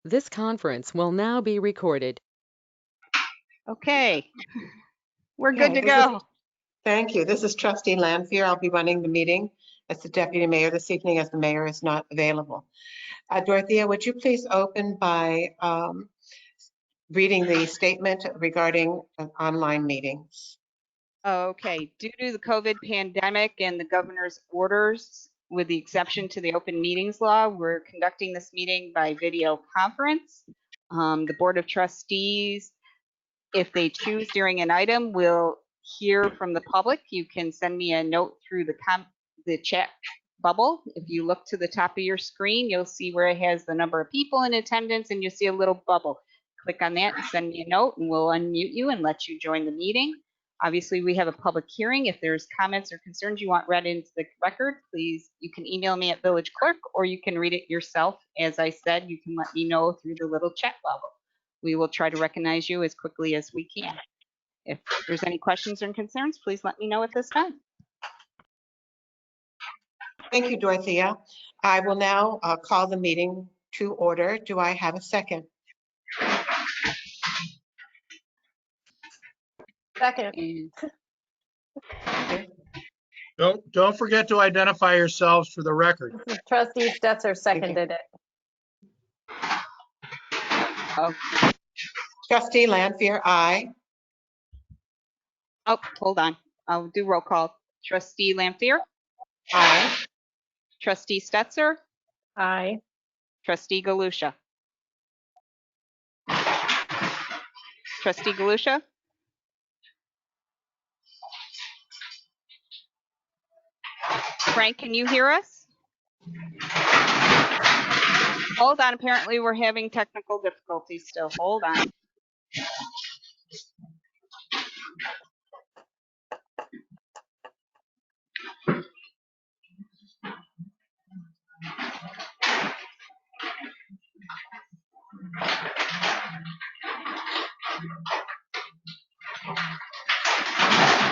This conference will now be recorded. Okay, we're good to Okay, this is- go. Thank you. This is Trustee Lanfear. I'll be running the meeting as the Deputy Mayor this evening as the Mayor is not available. Dorothea, would you please open by reading the statement regarding online meetings? Okay, due to the COVID pandemic and the governor's orders, with the exception to the open meetings law, we're conducting this meeting by video conference. The Board of Trustees, if they choose during an item, will hear from the public. You can send me a note through the chat bubble. If you look to the top of your screen, you'll see where it has the number of people in attendance and you'll see a little bubble. Click on that and send me a note and we'll unmute you and let you join the meeting. Obviously, we have a public hearing. If there's comments or concerns you want read into the record, please, you can email me at village clerk or you can read it yourself. As I said, you can let me know through the little chat bubble. We will try to recognize you as quickly as we can. If there's any questions or concerns, please let me know at this time. Thank you, Dorothea. I will now call the meeting to order. Do I have a second? Second. And Don't forget to identify yourselves for the record. Trustee Stetser seconded it. Trustee Lanfear, aye. oh, hold on. I'll do roll call. Trustee Lanfear, Aye. Trustee Stetser, Aye. Trustee Galusha. Trustee Galusha? Frank, can you hear us? Hold on, apparently we're having technical difficulties still. Hold on.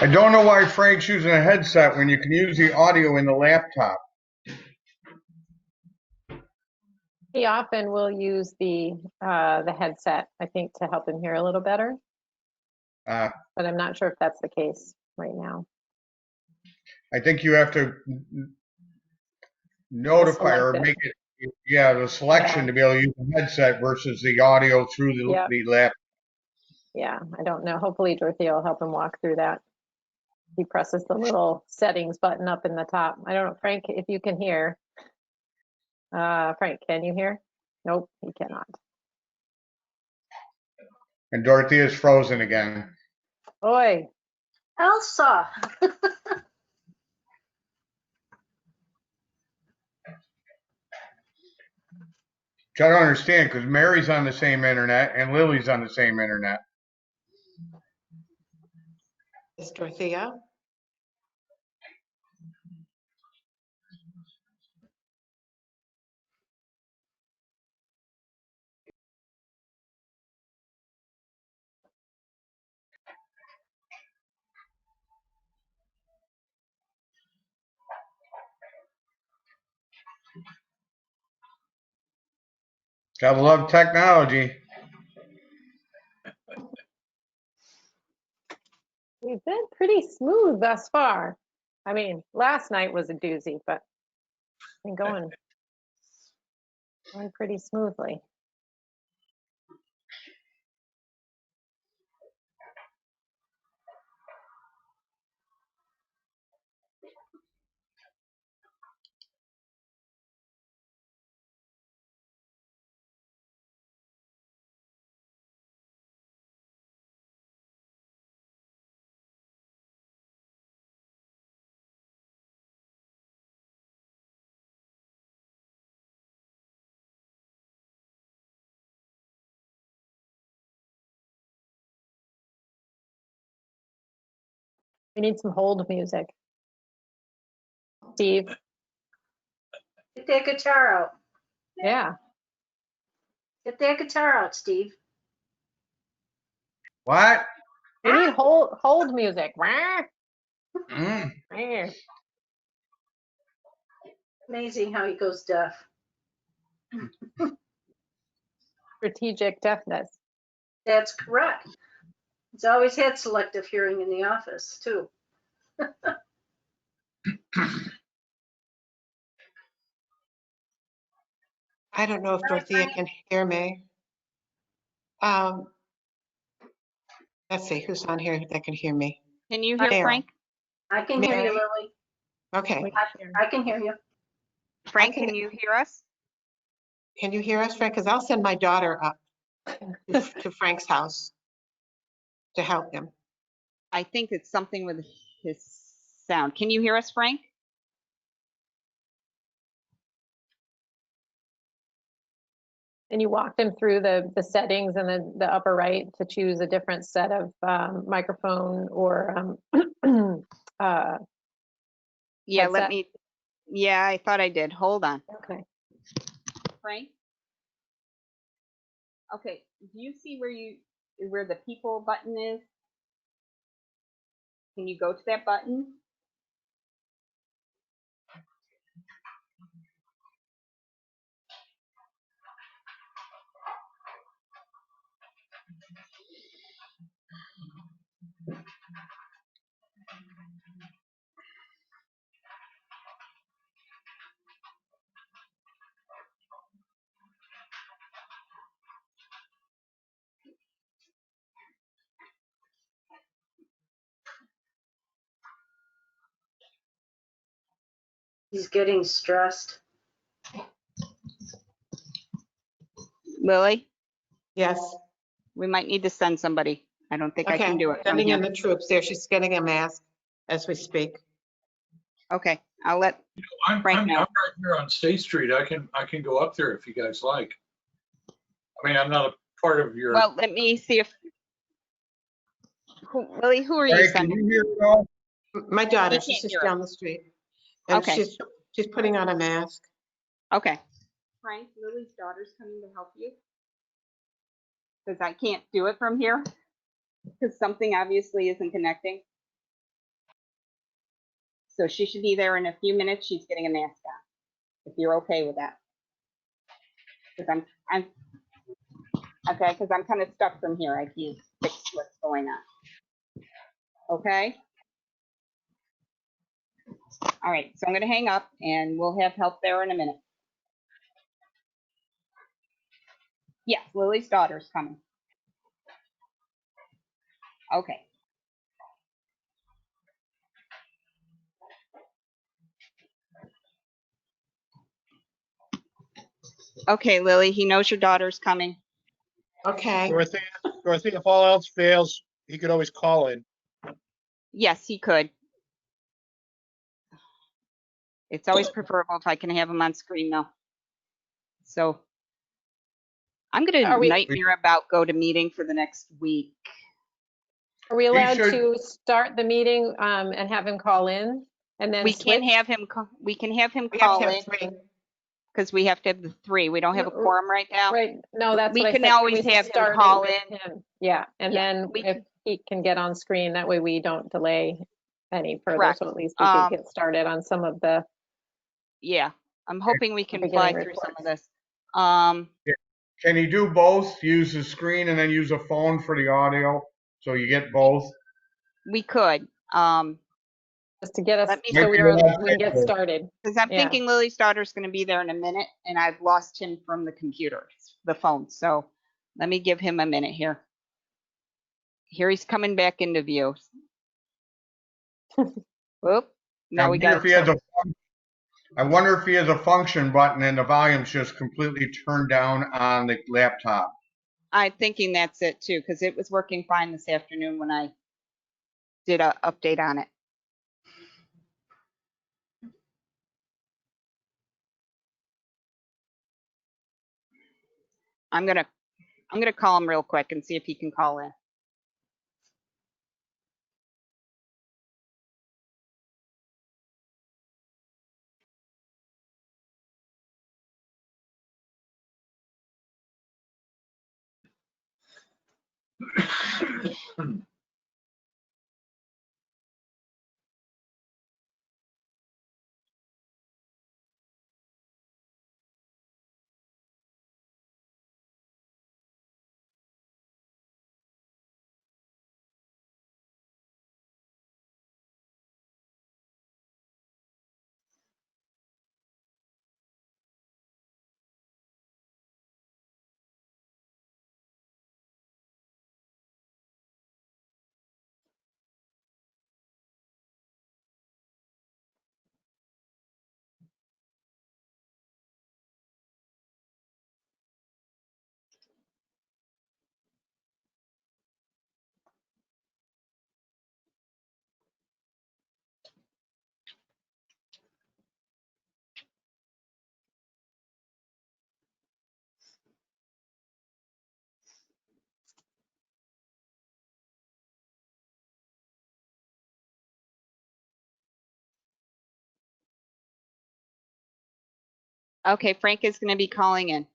I don't know why Frank's using a headset when you can use the audio in the laptop. He often will use the headset, I think, to help him hear a little better, Uh, but I'm not sure if that's the case right now. I think you have to notify or Select make it, the selection to be able to use the headset versus the audio through the, Yep. the laptop. Yeah, I don't know. Hopefully Dorothea will help him walk through that. He presses the little settings button up in the top. I don't know, Frank, if you can hear. Frank, can you hear? Nope, he cannot. And Dorothea's frozen again. Oi, Elsa. Which I don't understand because Mary's on the same internet and Lily's on the same internet. Yes, Dorothea. Gotta love technology. we've been pretty smooth thus far. I mean, last night was a doozy, but been going pretty smoothly. We need some hold music. Steve, Get that guitar out. yeah. Get that guitar out, Steve. What? We need hold music. Wah, Mm. wah. Amazing how he goes deaf. strategic deafness. That's correct. He's always had selective hearing in the office, too. I don't know if Dorothea can hear me. Um, Let's see, who's on here that can hear me? Can you hear Mary. Frank? I can hear you, Mary? Lily. Okay, I can hear you. Frank, can- can you hear us? can you hear us, Frank? Because I'll send my daughter up to Frank's house to help him. I think it's something with his sound. Can you hear us, Frank? And you walk them through the settings and then the upper right to choose a different set of microphone or Yeah, let Headset. me. Yeah, I thought I did. Hold on. okay. Frank? Okay, do you see where the people button is? Can you go to that button? He's getting stressed. Lily, Yes, we might need to send somebody. I don't think I okay. can do it from Sending in here. the troops there. She's getting a mask as we speak. Okay, I'll let I'm Frank know. right here on State Street. I can go up there if you guys like. I mean, I'm not a part of your. Well, let me see if. Lily, who are you Frank, can sending? you hear me now? My daughter, He she's can't just hear us. down the street. And Okay. she's putting on a mask. Okay. Frank, Lily's daughter's coming to help you. Because I can't do it from here. Because something obviously isn't connecting. So she should be there in a few minutes. She's getting a mask on. If you're okay with that. Because I'm okay, because I'm kind of stuck from here. I can't fix what's going on. Okay. All right, so I'm going to hang up and we'll have help there in a minute. Yes, Lily's daughter's coming. Okay. Okay, Lily, he knows your daughter's coming. Okay, Dorothy, if all else fails, he could always call in. Yes, he could. It's always preferable if I can have him on screen though. So I'm going Are to we- nightmare about GoToMeeting for the next week. Are we allowed should- to start the meeting and have him call in and then We switch? can have him call, we can have him we have call to in have three. because we have to have the 3. We don't have a quorum right now. Right, no, that's We what I can said. always we have him start it call with in. him? Yeah, and Yeah, then we if he can get on screen, that way we don't delay any further. Correct. So at least we can get started on some of the, Yeah, I'm hoping we can Beginning fly through some of this. Can you do both? Use the screen and then use a phone for the audio, so you get both? We could, just to get us, Let me- so Maybe we can get started. because I'm Yeah. thinking Lily's daughter's going to be there in a minute, and I've lost him from the computer, the phone. So let me give him a minute here. Here he's coming back into view. Whoop. Now we got. I wonder if he has a function button and the volume's just completely turned down on the laptop. I'm thinking that's it too, because it was working fine this afternoon when I did a update on it. I'm gonna call him real quick and see if he can call in. Okay, Frank is going to be calling in.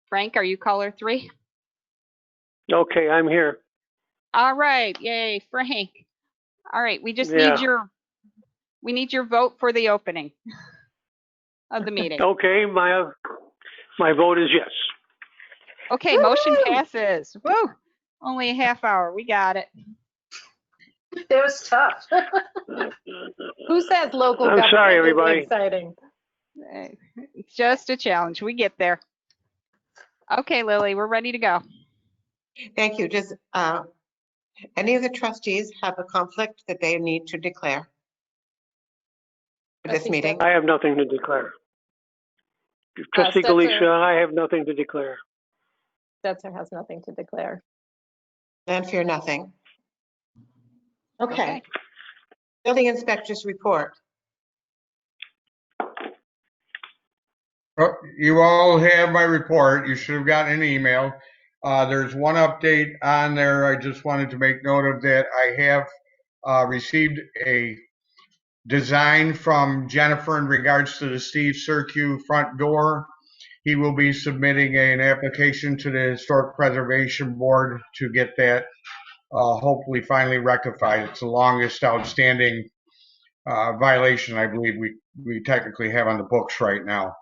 Frank, are you caller 3? Okay, I'm here. All right, yay, Frank. All right, we just Yeah. need your vote for the opening of the meeting. Okay, my vote is yes. Okay, motion passes. Woo! Only a half hour. We got it. It was tough. Who says local I'm government sorry, isn't everybody. exciting? It's just a challenge. We get there. Okay, Lily, we're ready to go. Thank you. Does any of the trustees have a conflict that they need to declare for this Trustee meeting? I have nothing to declare. Trustee Stetser. Galicia, I have nothing to declare. Stetser has nothing to declare. Lanfear, nothing. Okay. Okay. Building inspectors report. Oh, you all have my report. You should have gotten an email. There's one update on there. I just wanted to make note of that. I have received a design from Jennifer in regards to the Steve Cirque front door. He will be submitting an application to the Historic Preservation Board to get that hopefully finally rectified. It's the longest outstanding violation I believe we technically have on the books right now.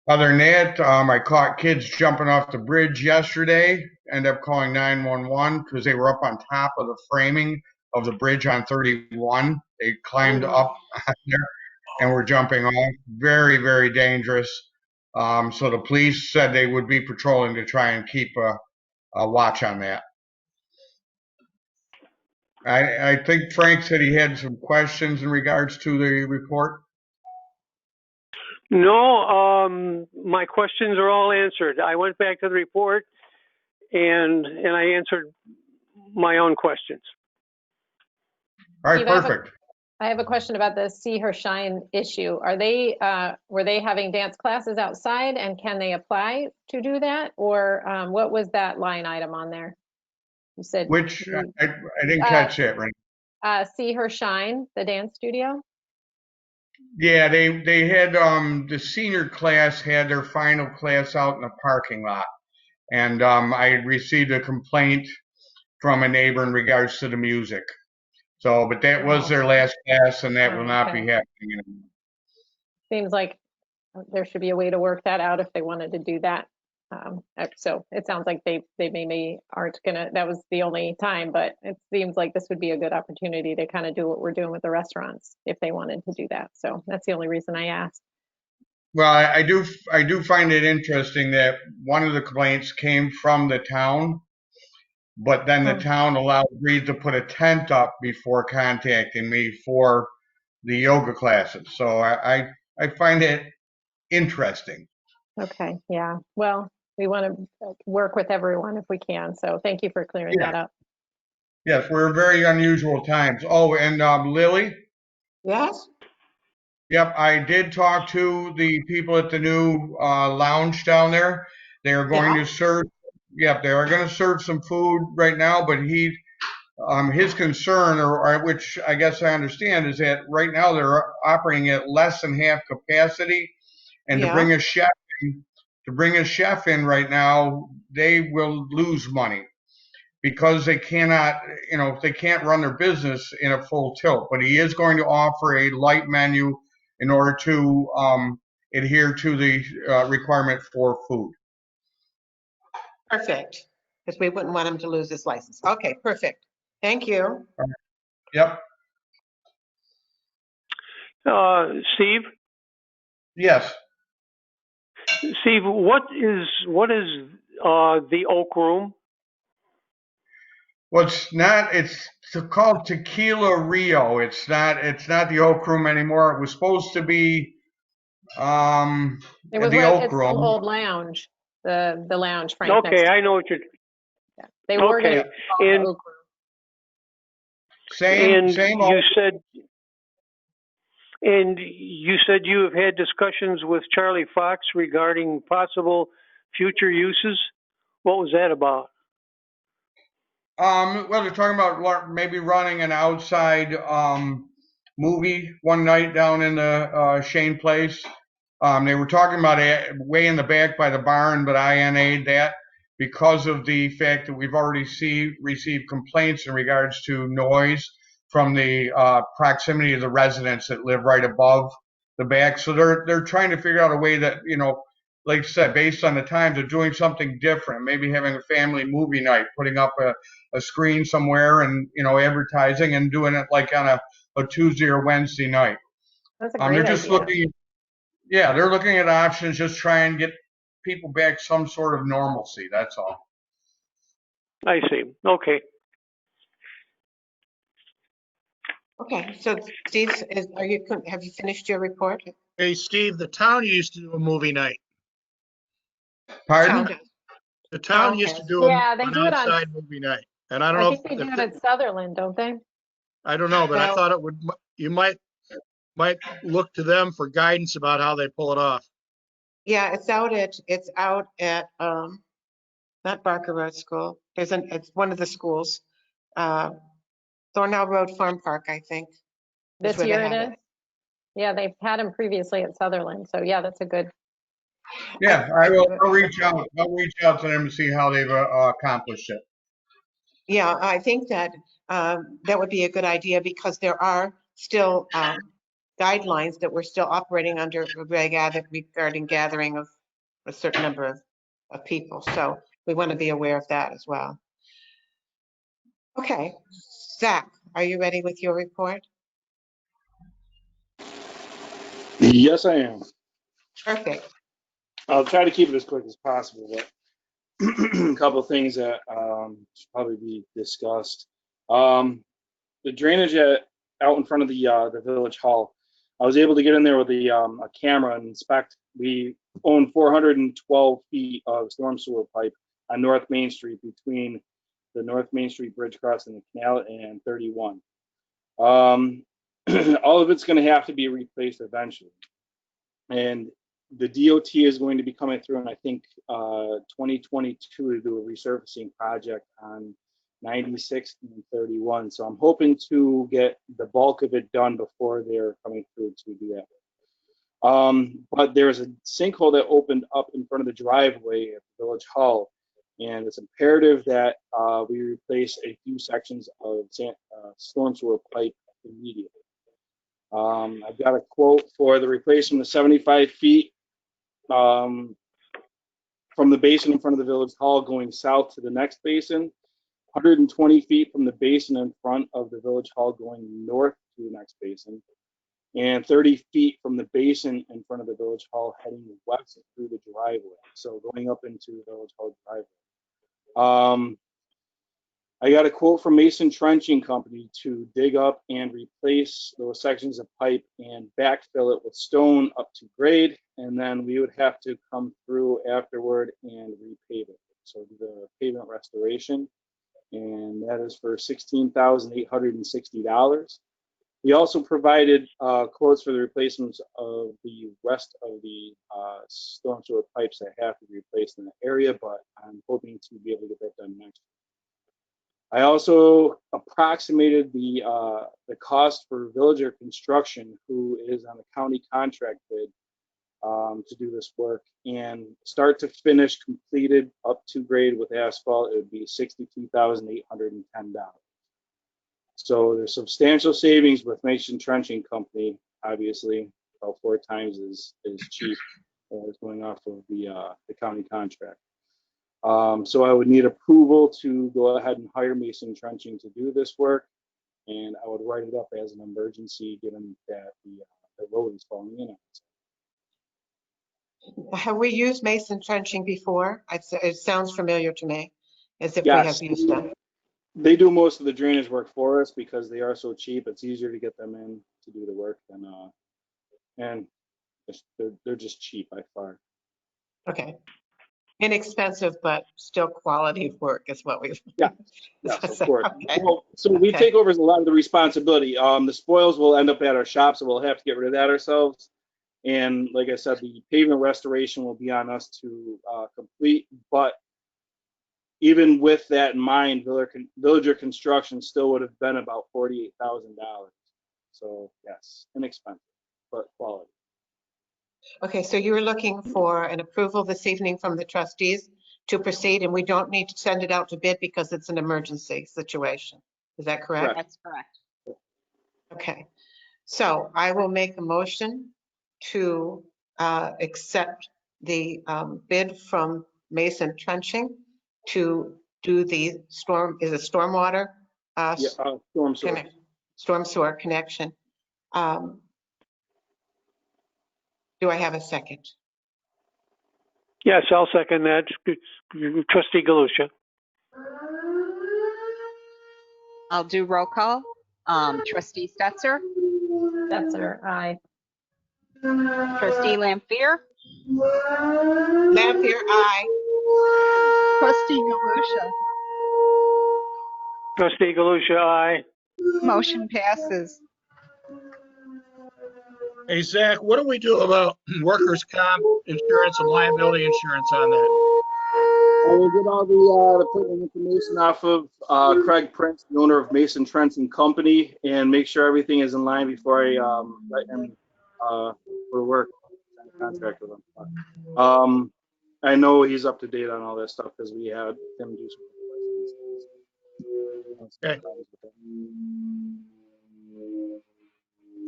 Other than that, I caught kids jumping off the bridge yesterday. Ended up calling 911 because they were up on top of the framing of the bridge on 31. They climbed up there and were jumping off. Very, very dangerous. So the police said they would be patrolling to try and keep a watch on that. I think Frank said he had some questions in regards to the report. No, my questions are all answered. I went back to the report and I answered my own questions. All right, Steve, I have a- perfect. I have a question about the See Her Shine issue. Are they, were they having dance classes outside and can they apply to do that? Or what was that line item on there? You said. Which you- I didn't catch it, right? See Her Shine, the dance studio? Yeah, they had the senior class had their final class out in the parking lot, and I had received a complaint from a neighbor in regards to the music. So, but that was their last class, and that will not be Okay. happening anymore. Seems like there should be a way to work that out if they wanted to do that. So it sounds like they maybe aren't gonna, that was the only time, but it seems like this would be a good opportunity to kind of do what we're doing with the restaurants if they wanted to do that. So that's the only reason I asked. Well, I do find it interesting that one of the complaints came from the town, but then the town agreed to put a tent up before contacting me for the yoga classes. So I find it interesting. Okay, yeah. Well, we want to work with everyone if we can. So thank you for clearing that up. Yes, we're very unusual times. Oh, and Lily? Yes? Yep, I did talk to the people at the new lounge down there. They are going to serve, yep, they are going to serve some food right now, but his concern, or which I guess I understand, is that right now they're operating at less than half capacity, and to bring a chef in right now, they will lose money because they cannot, they can't run their business in a full tilt. But he is going to offer a light menu in order to adhere to the requirement for food. Perfect. Because we wouldn't want him to lose his license. Okay, perfect. Thank you. Yep. Steve? Yes. Steve, what is the Oak Room? Well, it's called Tequila Rio. It's not the Oak Room anymore. It was supposed to be It was the where Oak it's the Room. old lounge, the lounge. Frank, next Okay, to- I know what you're. They were going Okay, to call and- Oak Grove. Same, you said you have had discussions with Charlie Fox regarding possible future uses. What was that about? Well, they're talking about maybe running an outside movie one night down in the Shane Place. They were talking about it way in the back by the barn, but I NA'd that because of the fact that we've already received complaints in regards to noise from the proximity of the residents that live right above the back. So they're trying to figure out a way that, like I said, based on the times, they're doing something different. Maybe having a family movie night, putting up a screen somewhere and, advertising and doing it like on a Tuesday or Wednesday night. That's a They're great just idea. they're looking at options, just try and get people back some sort of normalcy. That's all. I see. Okay. Okay, so Steve, have you finished your report? Hey, Steve, the town used to do a movie night. Pardon? Town- The town Okay. used to do Yeah, they an do it on- outside movie night. And I don't I know think they do it if, at Sutherland, don't they? I don't know, but I Well- thought you might look to them for guidance about how they pull it off. Yeah, it's out at, not Barker Road School. It's one of the schools. Thornhill Road Farm Park, I think. This where they year it have is? Yeah, they've had them previously at Sutherland, so yeah, that's a good. Yeah, I'll reach out. I'll reach out to them and see how they've accomplished it. Yeah, I think that that would be a good idea because there are still guidelines that we're still operating under regarding gathering of a certain number of people. So we want to be aware of that as well. Okay, Zach, are you ready with your report? Yes, I am. Perfect. I'll try to keep it as quick as possible, but a couple of things that should probably be discussed. The drainage out in front of the village hall. I was able to get in there with a camera and inspect. We own 412 feet of storm sewer pipe on North Main Street between the North Main Street Bridge crossing the canal and 31. All of it's going to have to be replaced eventually. And the DOT is going to be coming through, and I think 2022 to do a resurfacing project on 96 and 31. So I'm hoping to get the bulk of it done before they're coming through to do that. But there's a sinkhole that opened up in front of the driveway at the Village Hall, and it's imperative that we replace a few sections of storm sewer pipe immediately. I've got a quote for the replacement of 75 feet from the basin in front of the Village Hall going south to the next basin, 120 feet from the basin in front of the Village Hall going north to the next basin, and 30 feet from the basin in front of the Village Hall heading west through the driveway, so going up into the Village Hall driveway. I got a quote from Mason Trenching Company to dig up and replace those sections of pipe and backfill it with stone up to grade, and then we would have to come through afterward and repave it. So do the pavement restoration, and that is for $16,860. We also provided quotes for the replacements of the rest of the storm sewer pipes that have to be replaced in the area, but I'm hoping to be able to get that done next year. I also approximated the cost for Villager Construction, who is on the county contract bid to do this work, and start to finish completed up to grade with asphalt, it would be $62,810. So there's substantial savings with Mason Trenching Company, obviously, about 4 times is cheap as going off of the county contract. So I would need approval to go ahead and hire Mason Trenching to do this work, and I would write it up as an emergency given that the road is falling in. Have we used Mason Trenching before? It sounds familiar to me, as if we Yes, have used them. they do most of the drainage work for us because they are so cheap. It's easier to get them in to do the work than, and they're just cheap by far. Okay. Inexpensive, but still quality work is what we've. Yeah. Yes, of course. Okay. Well, so we Okay. take over a lot of the responsibility. The spoils will end up at our shop, so we'll have to get rid of that ourselves. And like I said, the pavement restoration will be on us to complete. But even with that in mind, Villager Construction still would have been about $48,000. So yes, inexpensive, but quality. Okay, so you're looking for an approval this evening from the trustees to proceed, and we don't need to send it out to bid because it's an emergency situation. Is that correct? Correct. That's correct. Okay, so I will make a motion to accept the bid from Mason Trenching to do the stormwater? Yeah, storm sewer. Storm sewer connection. Do I have a second? Yes, I'll second that. Trustee Galusha. I'll do roll call. Trustee Stetser, Stetser, aye. trustee Lampier, Lampier, aye. trustee Galusha. Trustee Galusha, aye. Motion passes. Hey, Zach, what do we do about workers' comp insurance and liability insurance on that? I will get all the pertinent information off of Craig Prince, the owner of Mason Trent and Company, and make sure everything is in line before I let him go to work, sign a contract with him. I know he's up to date on all that stuff because we had him do some. Okay.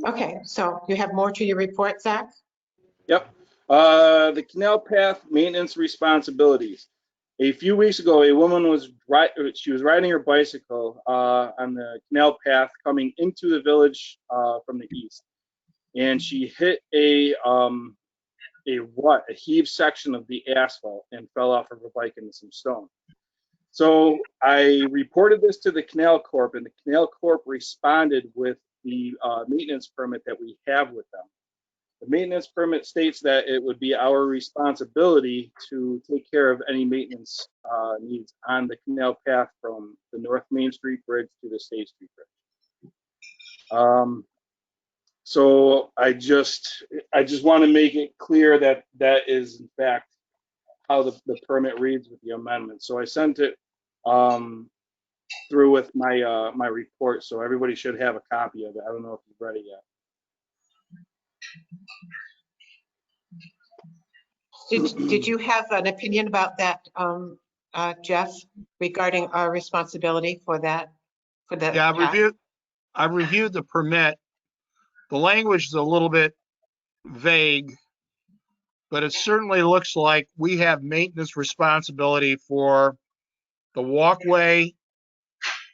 Okay, so you have more to your report, Zach? Yep. The canal path maintenance responsibilities. A few weeks ago, a woman was riding her bicycle on the canal path coming into the village from the east, and she hit a heaved section of the asphalt and fell off of her bike into some stone. So I reported this to the Canal Corp, and the Canal Corp responded with the maintenance permit that we have with them. The maintenance permit states that it would be our responsibility to take care of any maintenance needs on the canal path from the North Main Street Bridge to the State Street Bridge. So I just want to make it clear that that is in fact how the permit reads with the amendment. So I sent it through with my my report, so everybody should have a copy of it. I don't know if you've read it yet. Did you have an opinion about that, Jeff, regarding our responsibility for that? Yeah, I've reviewed the permit. The language is a little bit vague, but it certainly looks like we have maintenance responsibility for the walkway,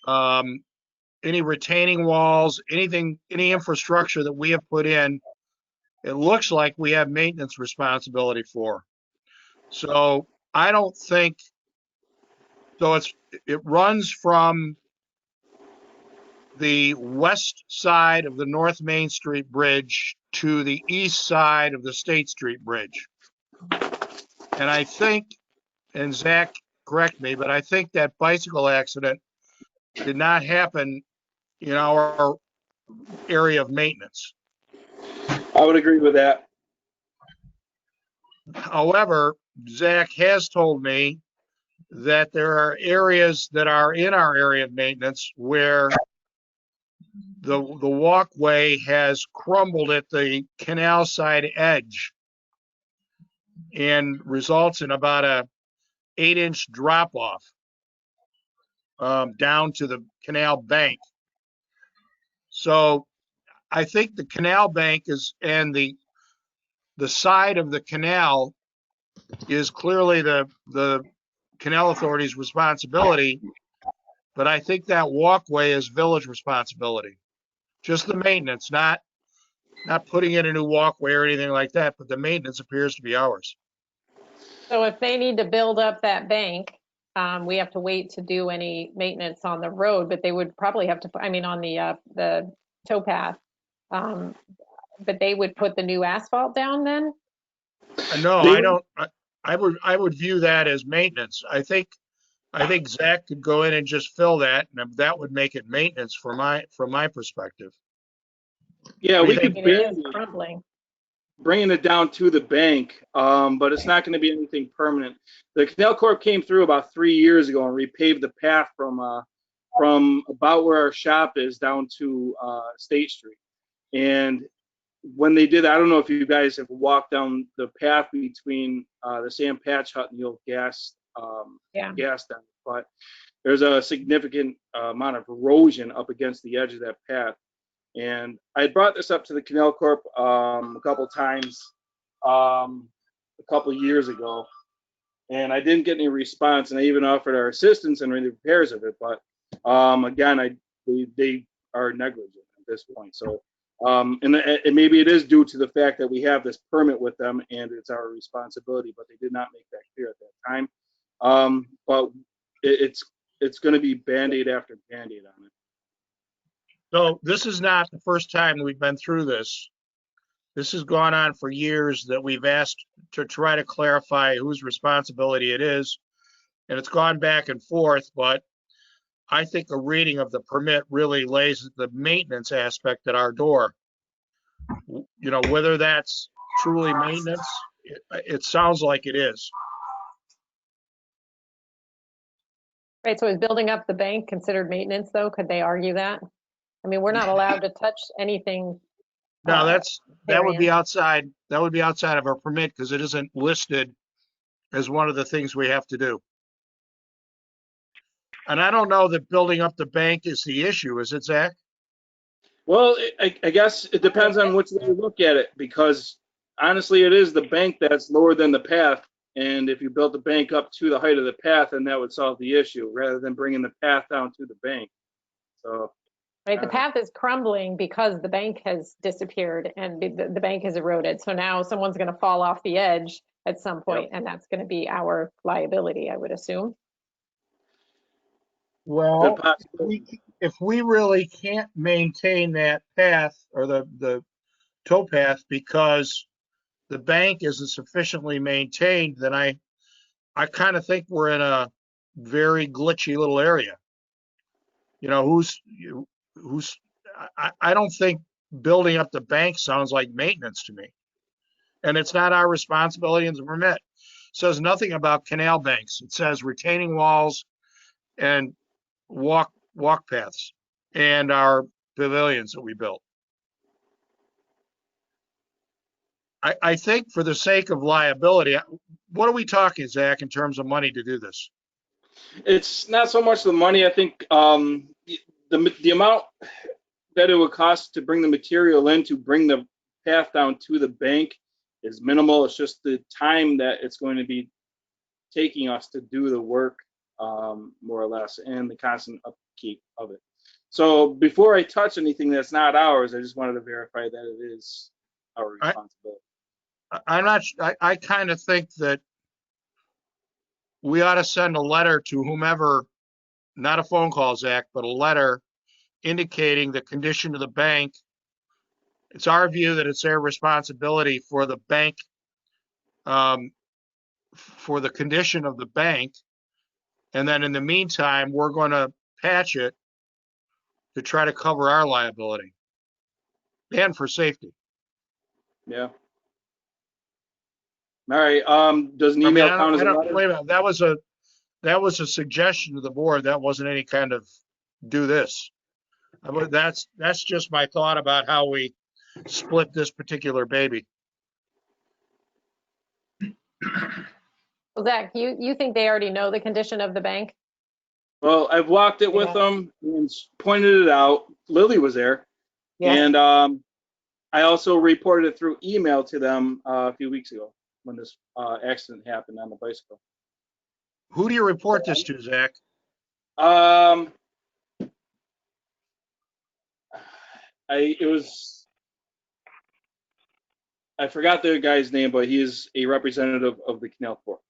any retaining walls, any infrastructure that we have put in. It looks like we have maintenance responsibility for. So I don't think, so it runs from the west side of the North Main Street Bridge to the east side of the State Street Bridge. And I think, and Zach, correct me, but I think that bicycle accident did not happen in our area of maintenance. I would agree with that. However, Zach has told me that there are areas that are in our area of maintenance where the walkway has crumbled at the canal side edge and results in about a 8-inch drop off down to the canal bank. So I think the canal bank and the side of the canal is clearly the Canal Authority's responsibility, but I think that walkway is village responsibility. Just the maintenance, not putting in a new walkway or anything like that, but the maintenance appears to be ours. So if they need to build up that bank, we have to wait to do any maintenance on the road, but they would probably have to, on the towpath. But they would put the new asphalt down then? No, I don't. I would view that as maintenance. I think Zach could go in and just fill that, and that would make it maintenance from my perspective. Yeah, What do we you could think? It is band-aid crumbling. bringing it down to the bank, but it's not going to be anything permanent. The Canal Corp came through about 3 years ago and repaved the path from about where our shop is down to State Street. And when they did, I don't know if you guys have walked down the path between the Sam Patch Hut and the old gas gas down, but there's a significant amount of erosion up against the edge of that path. And I had brought this up to the Canal Corp a couple times a couple years ago, and I didn't get any response. And I even offered our assistance in the repairs of it, but again, they are negligent at this point. So, and maybe it is due to the fact that we have this permit with them and it's our responsibility, but they did not make that clear at that time. But it's going to be Band-Aid after Band-Aid on it. So this is not the first time we've been through this. This has gone on for years that we've asked to try to clarify whose responsibility it is. And it's gone back and forth, but I think a reading of the permit really lays the maintenance aspect at our door. You know, whether that's truly maintenance, it sounds like it is. Right, so is building up the bank considered maintenance though? Could they argue that? I mean, we're not allowed to touch anything. No, that would be Marion. outside. That would be outside of our permit because it isn't listed as one of the things we have to do. And I don't know that building up the bank is the issue, is it, Zach? Well, I guess it depends on which way you look at it, because honestly, it is the bank that's lower than the path. And if you built the bank up to the height of the path, then that would solve the issue rather than bringing the path down to the bank. So. Right, the path is crumbling because the bank has disappeared and the bank has eroded. So now someone's going to fall off the edge at some point, and that's going to be our liability, I would assume. Well, if we really can't maintain that path or the towpath because the bank isn't sufficiently maintained, then I kind of think we're in a very glitchy little area. You know, I don't think building up the bank sounds like maintenance to me. And it's not our responsibility in the permit. It says nothing about canal banks. It says retaining walls and walk paths and our pavilions that we built. I think for the sake of liability, what are we talking, Zach, in terms of money to do this? It's not so much the money. I think the amount that it would cost to bring the material in to bring the path down to the bank is minimal. It's just the time that it's going to be taking us to do the work, more or less, and the constant upkeep of it. So before I touch anything that's not ours, I just wanted to verify that it is our responsibility. I kind of think that we ought to send a letter to whomever, not a phone call, Zach, but a letter indicating the condition of the bank. It's our view that it's their responsibility for the bank, for the condition of the bank. And then in the meantime, we're going to patch it to try to cover our liability and for safety. Yeah. All right. Does an email count as a letter? Wait a minute. That was a suggestion to the board. That wasn't any kind of do this. That's just my thought about how we split this particular baby. Well, Zach, you think they already know the condition of the bank? Well, I've walked it with them and pointed it out. Lily was there. Yeah. And I also reported it through email to them a few weeks ago when this accident happened on the bicycle. Who do you report this to, Zach? I forgot the guy's name, but he is a representative of the Canal Corp.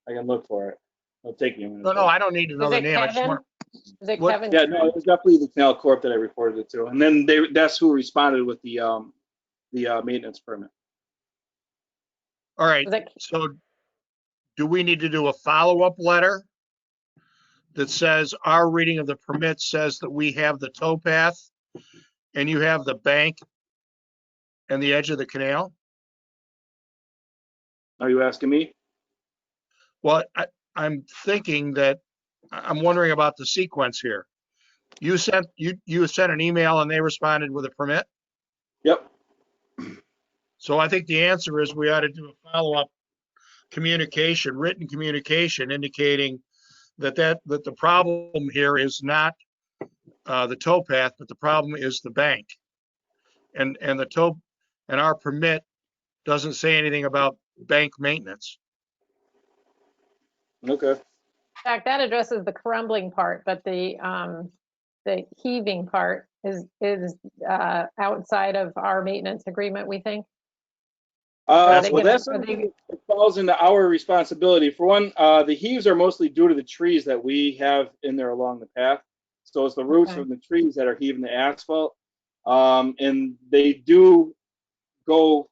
I can look for it. It'll take me a minute. No, I don't need to know the name. I just want. Is it What- Kevin? Yeah, no, it was definitely the Canal Corp that I reported it to, and then that's who responded with the maintenance permit. All right, Was it- so do we need to do a follow-up letter that says our reading of the permit says that we have the towpath and you have the bank and the edge of the canal? Are you asking me? Well, I'm thinking that, I'm wondering about the sequence here. You sent an email and they responded with a permit? Yep. So I think the answer is we ought to do a follow-up communication, written communication indicating that the problem here is not the towpath, but the problem is the bank. And our permit doesn't say anything about bank maintenance. Okay. In fact, that addresses the crumbling part, but the heaving part is outside of our maintenance agreement, we think. Are they Well, gonna- that's are they- something that falls into our responsibility. For one, the heaves are mostly due to the trees that we have in there along the path. So it's the roots Okay. from the trees that are heaving the asphalt. And they do go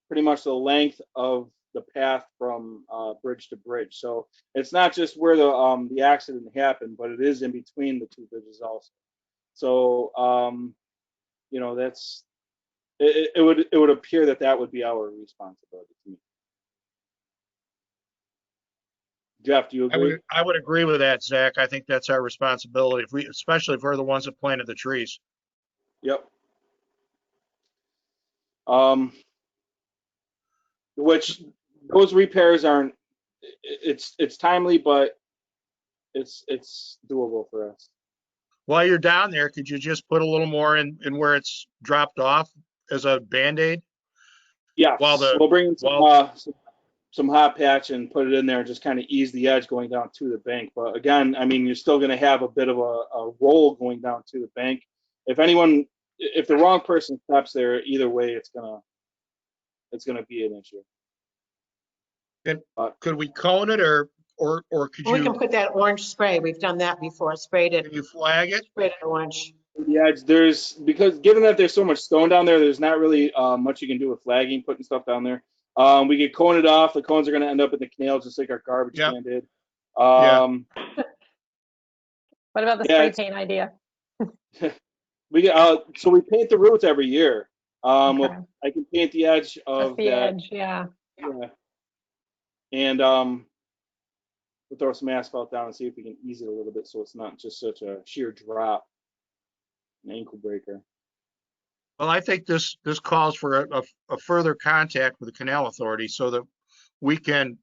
pretty much the length of the path from bridge to bridge. So it's not just where the accident happened, but it is in between the two bridges also. So you know, that's it would appear that would be our responsibility to me. Jeff, do you agree? I would agree with that, Zach. I think that's our responsibility, especially if we're the ones that planted the trees. Yep. Which those repairs aren't. It's timely, but it's doable for us. While you're down there, could you just put a little more in where it's dropped off as a Band-Aid? Yeah. While We'll bring in some hot patch and put it in there and just kind of ease the edge going down to the bank. But again, I mean, you're still going to have a bit of a roll going down to the bank. If the wrong person steps there, either way, it's gonna be an issue. Could we cone it or could We can you, put that orange spray. We've done that before. Sprayed it, can you flag it? sprayed it orange. Yeah, because given that there's so much stone down there, there's not really much you can do with flagging, putting stuff down there. We get cone it off. The cones are going to end up in the canal just like our garbage Yep. can did. What about the spray paint idea? So we paint the roots every year. Okay. I can paint the edge of Just the that. edge, yeah. Yeah. And we'll throw some asphalt down and see if we can ease it a little bit so it's not just such a sheer drop, an ankle breaker. Well, I think this calls for a further contact with the Canal Authority so that we can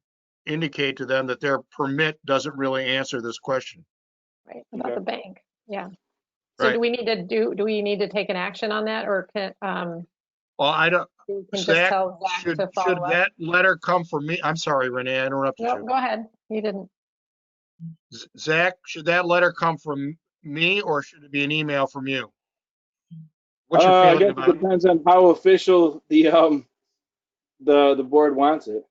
indicate to them that their permit doesn't really answer this question. Right, about Okay. the bank, yeah. So Right. do we need to take an action on that, or can, Well, I don't, we can just Zach, tell Zach should to follow up? that letter come from me? I'm sorry, Renee, I interrupted No, you. go ahead, you didn't. Zach, should that letter come from me or should it be an email from you? What's your I feeling guess about it depends on how official the board wants it.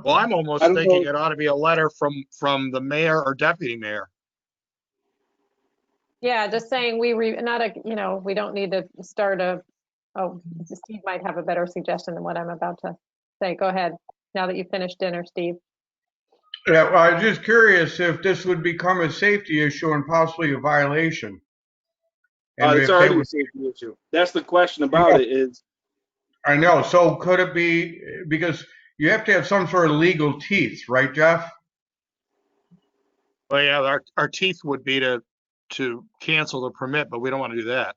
Well, I'm almost I don't thinking know. it ought to be a letter from the mayor or deputy mayor. Yeah, just saying we don't need to start Steve might have a better suggestion than what I'm about to say. Go ahead, now that you finished dinner, Steve. Yeah, well, I was just curious if this would become a safety issue and possibly a violation. And It's if they already a would, safety issue. That's the question about it is, I know, so could it be, because you have to have some sort of legal teeth, right, Jeff? Well, yeah, our teeth would be to cancel the permit, but we don't want to do that.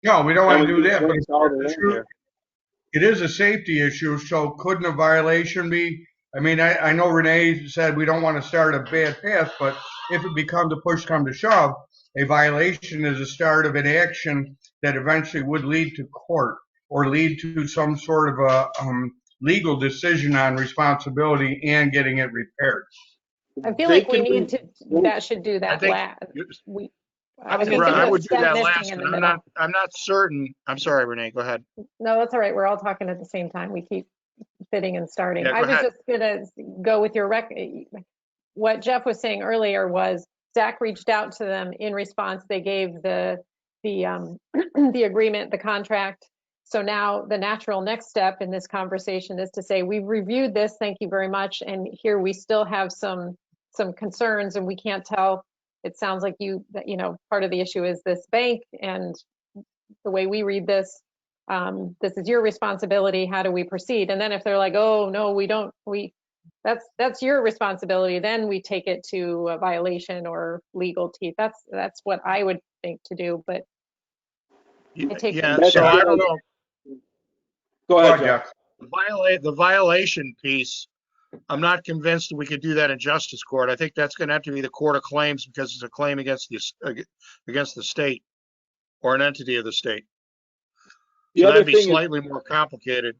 No, we don't want to do that, but It's all there. it is a safety issue, so couldn't a violation be? I mean, I know Renee said we don't want to start a bad path, but if it becomes a push come to shove, a violation is a start of an action that eventually would lead to court or lead to some sort of a legal decision on responsibility and getting it repaired. I feel They like we can need to, that should do I that think last. I think would it's do that missing last in one. the middle. I'm not certain. I'm sorry, Renee, go ahead. No, that's all right. We're all talking at the same time. We keep fitting and starting. Yeah, go I was ahead. just gonna go with what Jeff was saying earlier was Zach reached out to them in response. They gave the agreement, the contract, So now the natural next step in this conversation is to say, we've reviewed this, thank you very much. And here we still have some concerns and we can't tell. It sounds like part of the issue is this bank, and the way we read this, this is your responsibility. How do we proceed? And then if they're like, oh, no, we don't, that's your responsibility, then we take it to a violation or legal teeth. That's what I would think to do, but I take Yeah, That's so a I good don't idea. know. Go Go ahead, ahead, Jeff. Jeff. The violation piece, I'm not convinced that we could do that in justice court. I think that's going to have to be the court of claims because it's a claim against the state or an entity of the state. The So other that'd be thing is slightly more complicated.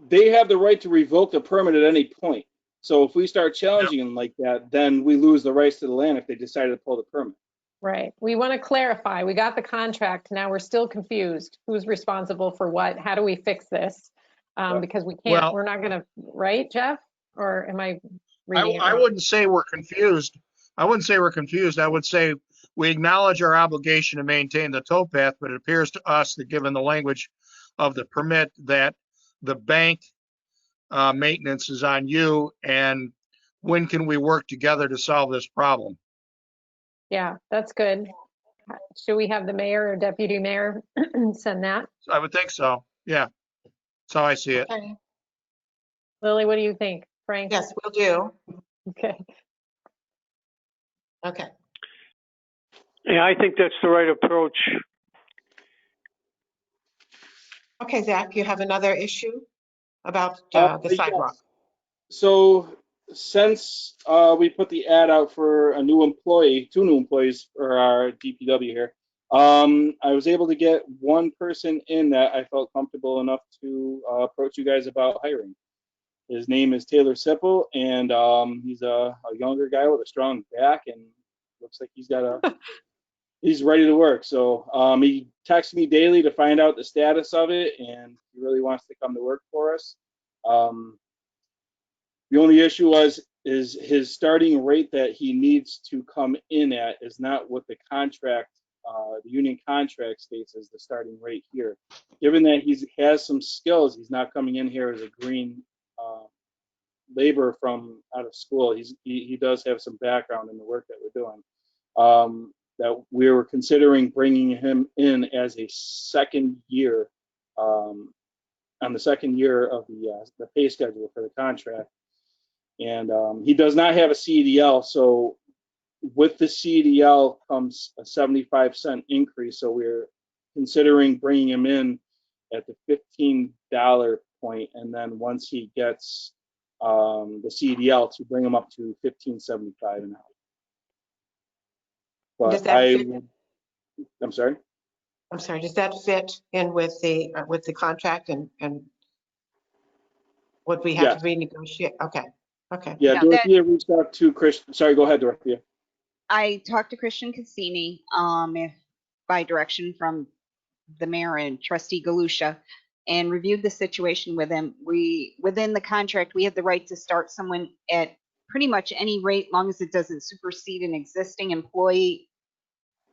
they have the right to revoke the permit at any point. So if we start challenging them like that, then we lose the rights to the land if they decided to pull the permit. right. We want to clarify. We got the contract. Now we're still confused. Who's responsible for what? How do we fix this? Yeah. Because we can't, Well- we're not going to, right, Jeff? Or am I reading it I wrong? wouldn't say we're confused. I wouldn't say we're confused. I would say we acknowledge our obligation to maintain the towpath, but it appears to us that given the language of the permit that the bank maintenance is on you, and when can we work together to solve this problem? Yeah, that's good. Should we have the mayor or deputy mayor send that? I would think so. Yeah. That's how I see it. Okay. Lily, what do you think? Frank? Yes, will do. Okay. Okay. Yeah, I think that's the right approach. Okay, Zach, you have another issue about the Yes. sidewalk. So since we put the ad out for a new employee, 2 new employees for our DPW here, I was able to get one person in that I felt comfortable enough to approach you guys about hiring. His name is Taylor Sipple, and he's a younger guy with a strong back, and looks like he's ready to work. So he texts me daily to find out the status of it, and he really wants to come to work for us. The only issue is his starting rate that he needs to come in at is not what the contract, the union contract states as the starting rate here. Given that he has some skills, he's not coming in here as a green labor from out of school. He does have some background in the work that we're doing. That we were considering bringing him in as a second year, on the second year of the pay schedule for the contract. And he does not have a CDL, so with the CDL comes a 75-cent increase. So we're considering bringing him in at the $15 point, and then once he gets the CDL, to bring him up to $15.75 an hour. Does But that fit? I'm sorry. I'm sorry, does that fit in with the contract and would we have to renegotiate? Okay, okay. Yeah, No, Dorothea reached out to Christian. Sorry, go ahead, Dorothea. I talked to Christian Cassini, by direction from the mayor and trustee Galusha, and reviewed the situation with him. Within the contract, we have the right to start someone at pretty much any rate, long as it doesn't supersede an existing employee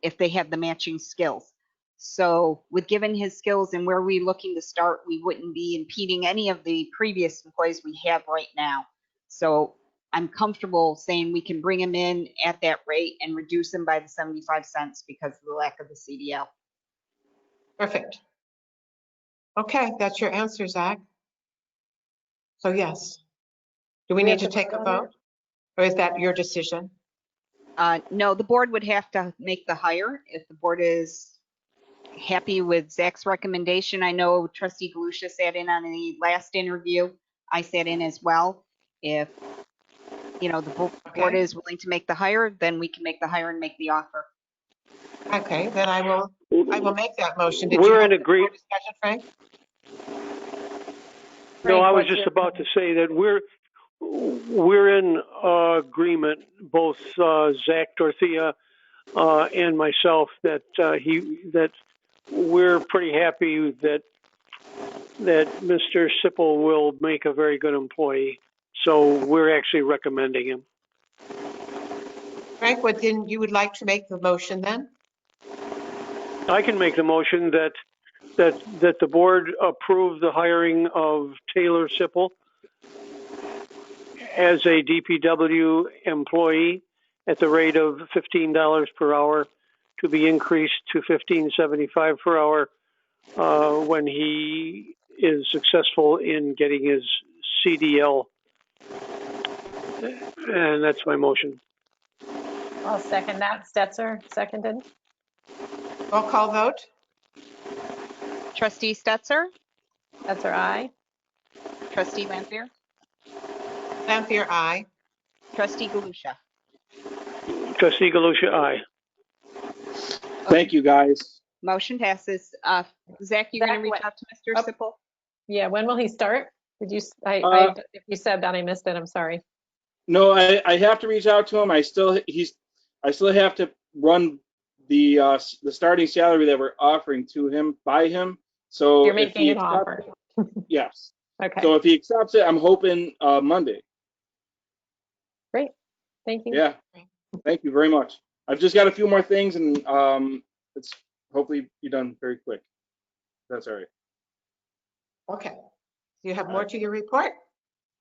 if they have the matching skills. So with given his skills and where we're looking to start, we wouldn't be impeding any of the previous employees we have right now. So I'm comfortable saying we can bring him in at that rate and reduce him by the 75 cents because of the lack of the CDL. Perfect. Okay, that's your answer, Zach. So yes. Do we need to take a vote? Or is that your decision? No, the board would have to make the hire if the board is happy with Zach's recommendation. I know trustee Galusha sat in on the last interview. I sat in as well. If, the board is willing to make the hire, then we can make the hire and make the offer. Okay, then I will make that motion. Did We're you in have agree- more discussion, Frank? No, I was what's just your about to say that we're in agreement, both Zach, Dorothea, and myself, that we're pretty happy that Mr. Sipple will make a very good employee. So we're actually recommending him. Frank, you would like to make the motion then? I can make the motion that that the board approve the hiring of Taylor Sipple as a DPW employee at the rate of $15 per hour to be increased to $15.75 per hour when he is successful in getting his CDL. And that's my motion. I'll second that. Stetser, seconded. Roll call vote? Trustee Stetser, Stetser, aye. trustee Lampier, Lampier, aye. trustee Galusha. Trustee Galusha, aye. Thank you, guys. Motion passes. Zach, you're going to Zach, reach out to Mr. oh. Sipple? Yeah, when will he start? Did you, if you said that, I missed it, I'm sorry. No, I have to reach out to him. I still have to run the starting salary that we're offering to him by him. So You're if making he an accepts- offer. Yes. Okay, So if he accepts it, I'm hoping Monday. great. Thank you. Yeah. Thank you very much. I've just got a few more things, and it's hopefully be done very quick. That's all right. Okay. You have more to your report?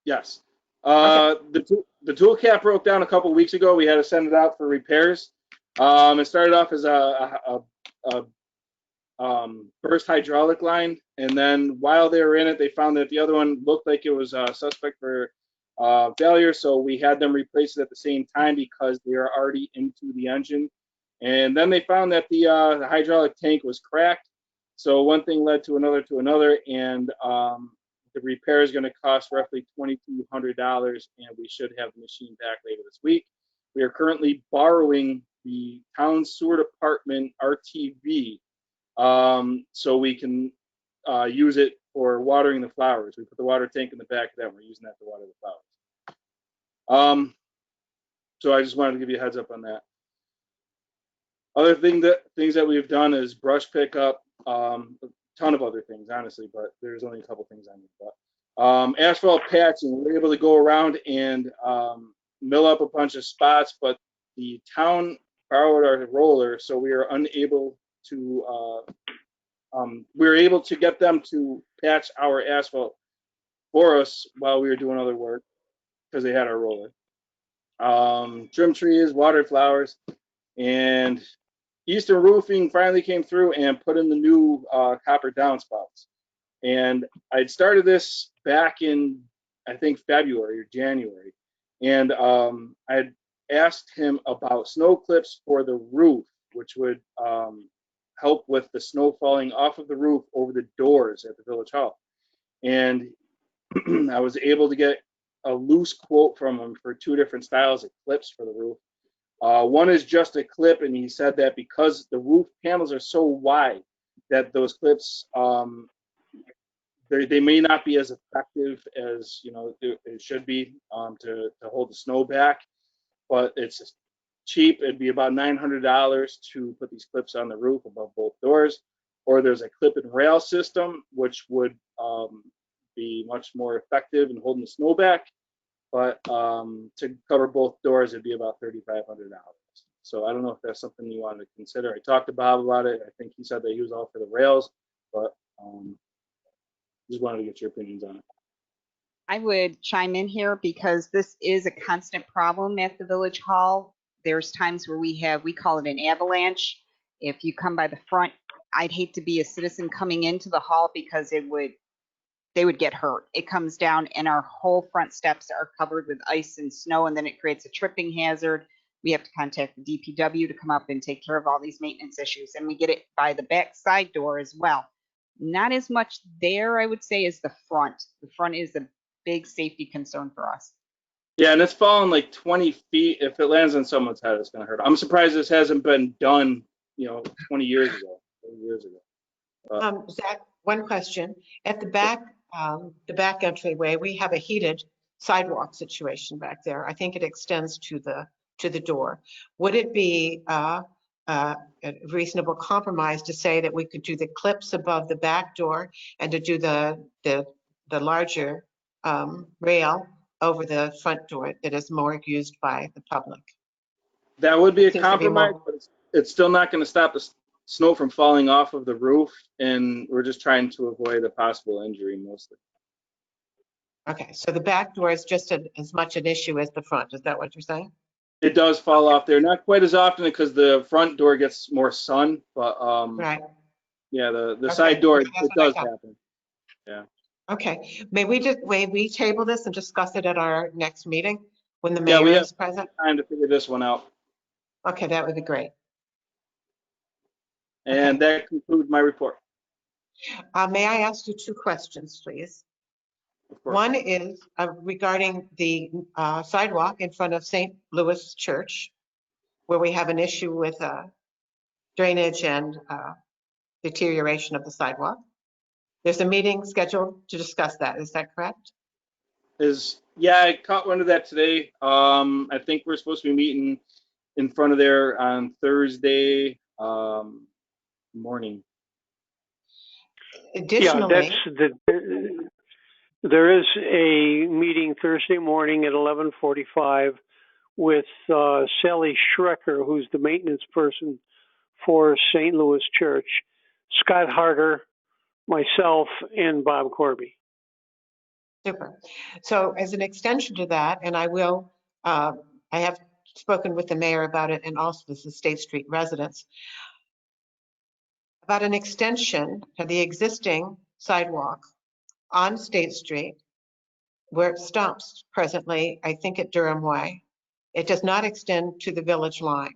Yes. The tool cap broke down a couple weeks ago. We had to send it out for repairs. It started off as a burst hydraulic line, and then while they were in it, they found that the other one looked like it was suspect for failure. So we had them replace it at the same time because they are already into the engine. And then they found that the hydraulic tank was cracked. So one thing led to another, and the repair is going to cost roughly $2,200, and we should have the machine back later this week. We are currently borrowing the town sewer department RTV so we can use it for watering the flowers. We put the water tank in the back of that, and we're using that to water the flowers. So I just wanted to give you a heads up on that. Other things that we've done is brush pickup, a ton of other things, honestly, but there's only a couple things I need to. Asphalt patching, we're able to go around and mill up a bunch of spots, but the town borrowed our roller, so we are unable to, we were able to get them to patch our asphalt for us while we were doing other work because they had our roller. Trim trees, water flowers, and Eastern Roofing finally came through and put in the new copper downspouts. And I'd started this back in, I think, February or January. And I'd asked him about snow clips for the roof, which would help with the snow falling off of the roof over the doors at the Village Hall. And I was able to get a loose quote from him for 2 different styles of clips for the roof. One is just a clip, and he said that because the roof panels are so wide that those clips, they may not be as effective as it should be to hold the snow back, but it's cheap. It'd be about $900 to put these clips on the roof above both doors. Or there's a clip and rail system, which would be much more effective in holding the snow back. But to cover both doors, it'd be about $3,500. So I don't know if that's something you wanted to consider. I talked to Bob about it. I think he said that he was all for the rails, but just wanted to get your opinions on it. I would chime in here because this is a constant problem at the Village Hall. There's times where we call it an avalanche. If you come by the front, I'd hate to be a citizen coming into the hall because they would get hurt. It comes down and our whole front steps are covered with ice and snow, and then it creates a tripping hazard. We have to contact the DPW to come up and take care of all these maintenance issues. And we get it by the back side door as well. Not as much there, I would say, as the front. The front is a big safety concern for us. Yeah, and it's fallen like 20 feet. If it lands on someone's head, it's going to hurt. I'm surprised this hasn't been done, 20 years ago, 30 years ago. Zach, one question. At the back entryway, we have a heated sidewalk situation back there. I think it extends to the door. Would it be a reasonable compromise to say that we could do the clips above the back door and to do the larger rail over the front door that is more used by the public? That would be a Seems to be compromise, more- but it's still not going to stop the snow from falling off of the roof, and we're just trying to avoid a possible injury mostly. Okay, so the back door is just as much an issue as the front. Is that what you're saying? It does fall off there, not quite as often because the front door gets more sun, but Right. yeah, the Okay, side door, that's it what I does thought. happen. Yeah. Okay, may we table this and discuss it at our next meeting when the Yeah, we mayor have is present? time to figure this one out. Okay, that would be great. And that concludes my report. May I ask you two questions, please? Of course. One is regarding the sidewalk in front of St. Louis Church, where we have an issue with drainage and deterioration of the sidewalk. There's a meeting scheduled to discuss that. Is that correct? Yeah, I caught one of that today. I think we're supposed to be meeting in front of there on Thursday morning. Additionally, there is a meeting Thursday morning at 11:45 with Sally Schrecker, who's the maintenance person for St. Louis Church, Scott Harder, myself, and Bob Corby. super. So as an extension to that, and I have spoken with the mayor about it and also with the State Street residents about an extension to the existing sidewalk on State Street where it stops presently, I think at Durham Way. It does not extend to the village line.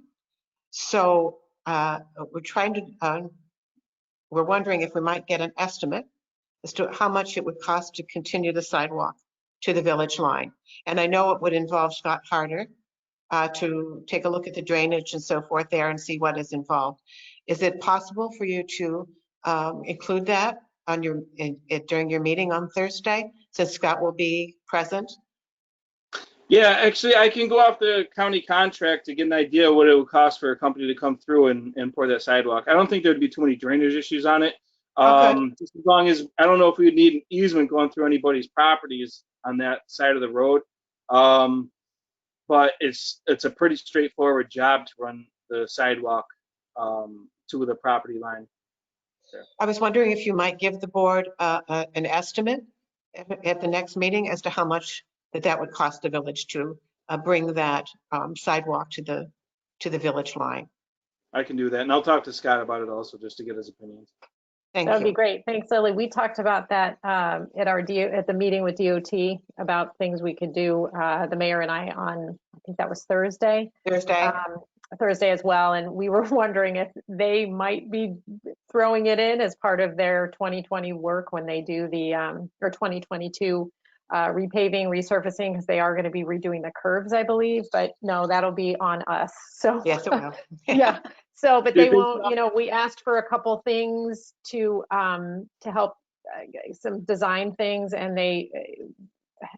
So we're wondering if we might get an estimate as to how much it would cost to continue the sidewalk to the village line. And I know it would involve Scott Harder to take a look at the drainage and so forth there and see what is involved. Is it possible for you to include that on during your meeting on Thursday, since Scott will be present? Yeah, actually, I can go off the county contract to get an idea what it would cost for a company to come through and pour that sidewalk. I don't think there'd be too many drainage issues on it. Just as long as, I don't know if we would need an easement going through anybody's properties on that side of the road. But it's a pretty straightforward job to run the sidewalk to the property line. I was wondering if you might give the board an estimate at the next meeting as to how much that would cost the village to bring that sidewalk to the village line. I can do that, and I'll talk to Scott about it also, just to get his opinions. Thank That would be you. great. Thanks, Lily. We talked about that at the meeting with DOT about things we could do, the mayor and I, on, I think that was Thursday. Thursday as well. And we were wondering if they might be throwing it in as part of their 2020 work when they do the, or 2022 repaving, resurfacing, because they are going to be redoing the curbs, I believe. But no, that'll be on us. So yes, it will. yeah. So, but they won't, you know, we asked for a couple things to help some design things, and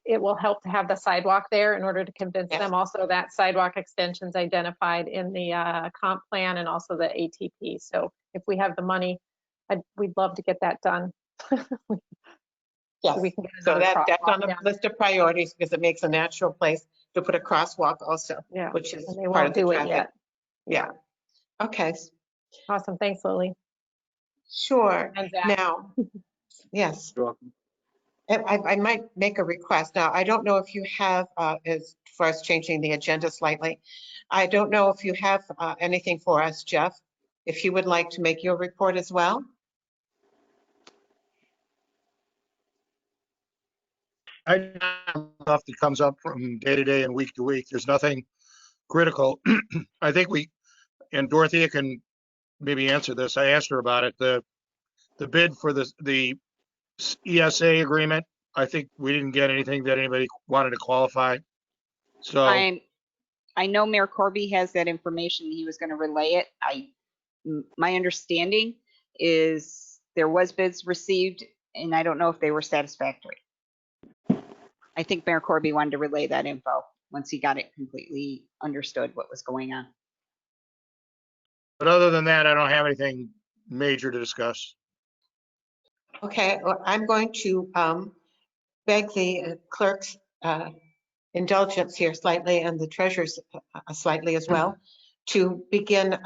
it will help to have the sidewalk there in order to convince them also that sidewalk extensions identified in the comp plan and also the ATP. So if we have the money, we'd love to get that done. Yes, so that's on the list of priorities because it makes a natural place to put a crosswalk also, which is part of the traffic. Yeah. Okay. Awesome. Thanks, Lily. Sure. And Zach. Now, yes. You're welcome. I might make a request. Now, I don't know if you have, as far as changing the agenda slightly, I don't know if you have anything for us, Jeff, if you would like to make your report as well. I know stuff that comes up from day to day and week to week. There's nothing critical. I think and Dorothea can maybe answer this. I asked her about it. The bid for the ESA agreement, I think we didn't get anything that anybody wanted to qualify. So I know Mayor Corby has that information. He was going to relay it. My understanding is there was bids received, and I don't know if they were satisfactory. I think Mayor Corby wanted to relay that info once he got it completely understood what was going on. But other than that, I don't have anything major to discuss. Okay, well, I'm going to beg the clerk's indulgence here slightly and the treasurer's slightly as well to begin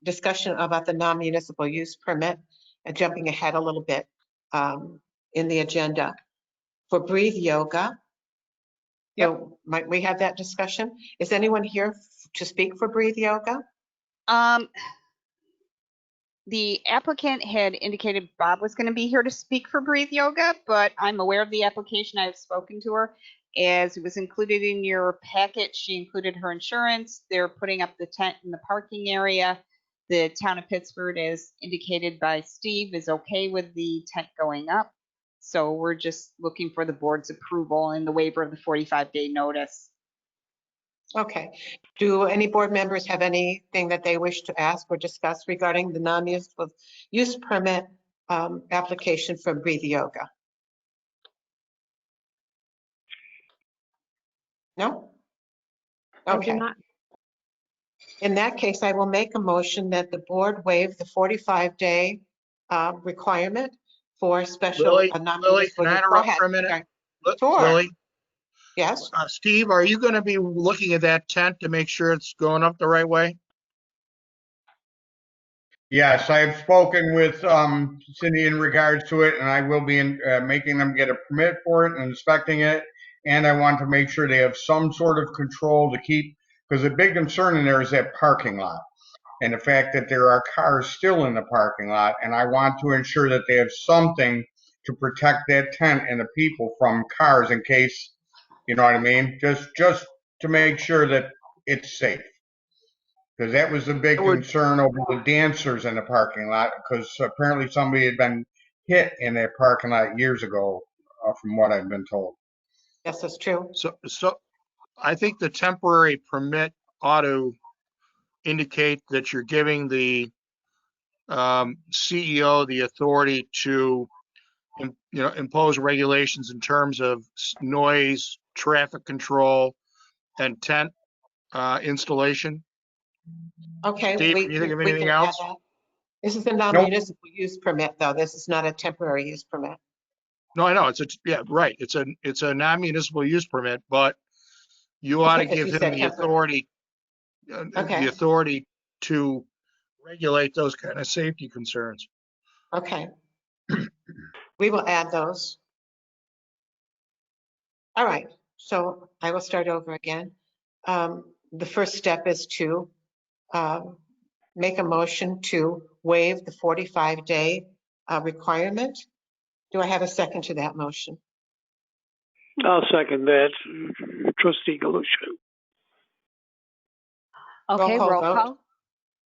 discussion about the non-municipal use permit and jumping ahead a little bit in the agenda for Breathe Yoga. So might we have that discussion? Is anyone here to speak for Breathe Yoga? The applicant had indicated Bob was going to be here to speak for Breathe Yoga, but I'm aware of the application. I've spoken to her. As it was included in your packet, she included her insurance. They're putting up the tent in the parking area. The town of Pittsford, as indicated by Steve, is okay with the tent going up. So we're just looking for the board's approval and the waiver of the 45-day notice. Okay. Do any board members have anything that they wish to ask or discuss regarding the non-municipal use permit application from Breathe Yoga? No? I do Okay. not. In that case, I will make a motion that the board waive the 45-day requirement for special Lily, non-municipal. can I Go interrupt ahead. for a minute? Okay. Sure. Lily, Yes. Steve, are you going to be looking at that tent to make sure it's going up the right way? Yes, I've spoken with Cindy in regards to it, and I will be making them get a permit for it and inspecting it. And I want to make sure they have some sort of control to keep, because the big concern in there is that parking lot and the fact that there are cars still in the parking lot. And I want to ensure that they have something to protect that tent and the people from cars in case, you know what I mean? Just to make sure that it's safe. Because that was the big concern over the dancers in the parking lot, because apparently somebody had been hit in that parking lot years ago, from what I've been told. Yes, that's true. So I think the temporary permit ought to indicate that you're giving the CEO the authority to, impose regulations in terms of noise, traffic control, and tent installation. Okay. Steve, can you think of anything can add else? that. This is a non-municipal use permit, though. This is not a temporary use permit. No, I know, right. It's a non-municipal use permit, but you ought to Okay, 'cause give you him said the temporary. authority to regulate those kind of safety concerns. Okay. We will add those. All right, so I will start over again. The first step is to make a motion to waive the 45-day requirement. Do I have a second to that motion? I'll second that. Trustee Galusha. Okay, call roll vote. call.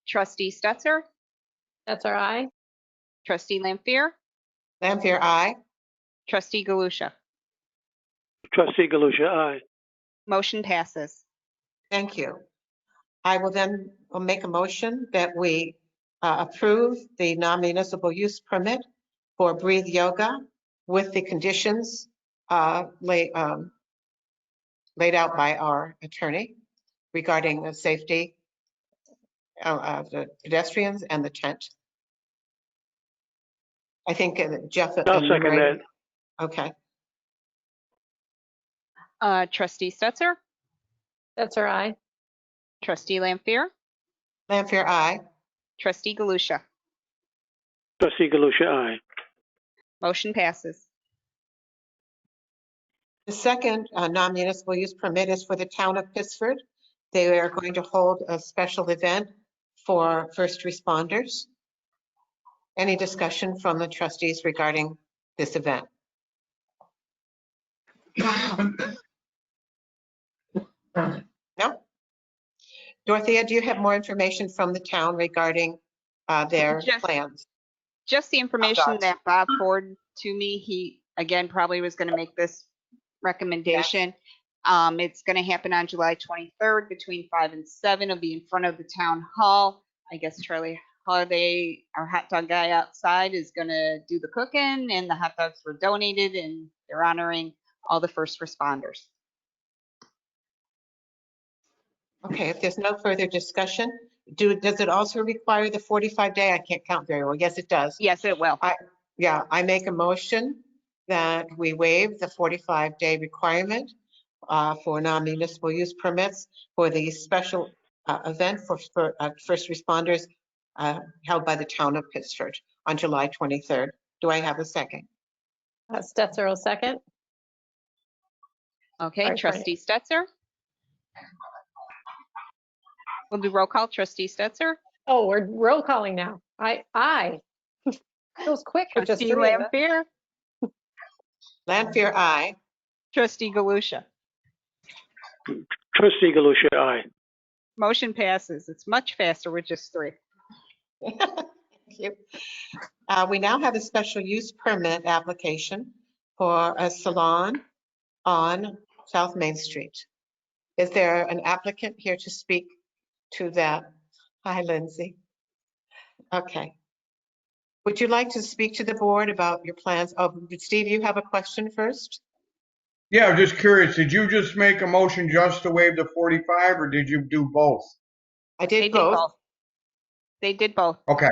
Trustee Stetser, That's our eye. Trustee Lampier, Lampier, aye. Trustee Galusha. Trustee Galusha, aye. Motion passes. Thank you. I will then make a motion that we approve the non-municipal use permit for Breathe Yoga with the conditions laid out by our attorney regarding the safety of the pedestrians and the tent. I think Jeff. I'll second that. Okay. Trustee Stetser, That's our eye. Trustee Lampier, Lampier, aye. Trustee Galusha. Trustee Galusha, aye. Motion passes. The second non-municipal use permit is for the town of Pittsford. They are going to hold a special event for first responders. Any discussion from the trustees regarding this event? No? Dorothea, do you have more information from the town regarding their plans? Just the information dogs. that Bob forwarded to me. He, again, probably was going to make this recommendation. It's going to happen on July 23rd between 5 and 7. It'll be in front of the town hall. I guess Charlie Holiday, our hot dog guy outside, is going to do the cooking, and the hot dogs were donated, and they're honoring all the first responders. Okay, if there's no further discussion, does it also require the 45-day? I can't count very well. Yes, it does. Yes, it will. I make a motion that we waive the 45-day requirement for non-municipal use permits for the special event for first responders held by the town of Pittsford on July 23rd. Do I have a second? Stetser will second. Okay, Sorry, trustee Stetser. We'll do roll call. Trustee Stetser. Oh, we're roll calling now. Aye. That was quick with just Trustee 3 of us. Lampier. Lanfear, aye. Trustee Galusha. Trustee Galusha, aye. Motion passes. It's much faster with just 3. Thank you. We now have a special use permit application for a salon on South Main Street. Is there an applicant here to speak to that? Hi, Lindsay. Okay. Would you like to speak to the board about your plans? Oh, Steve, you have a question first? Yeah, I'm just curious, did you just make a motion just to waive the 45 or did you do both? I They did both. They did both. Okay.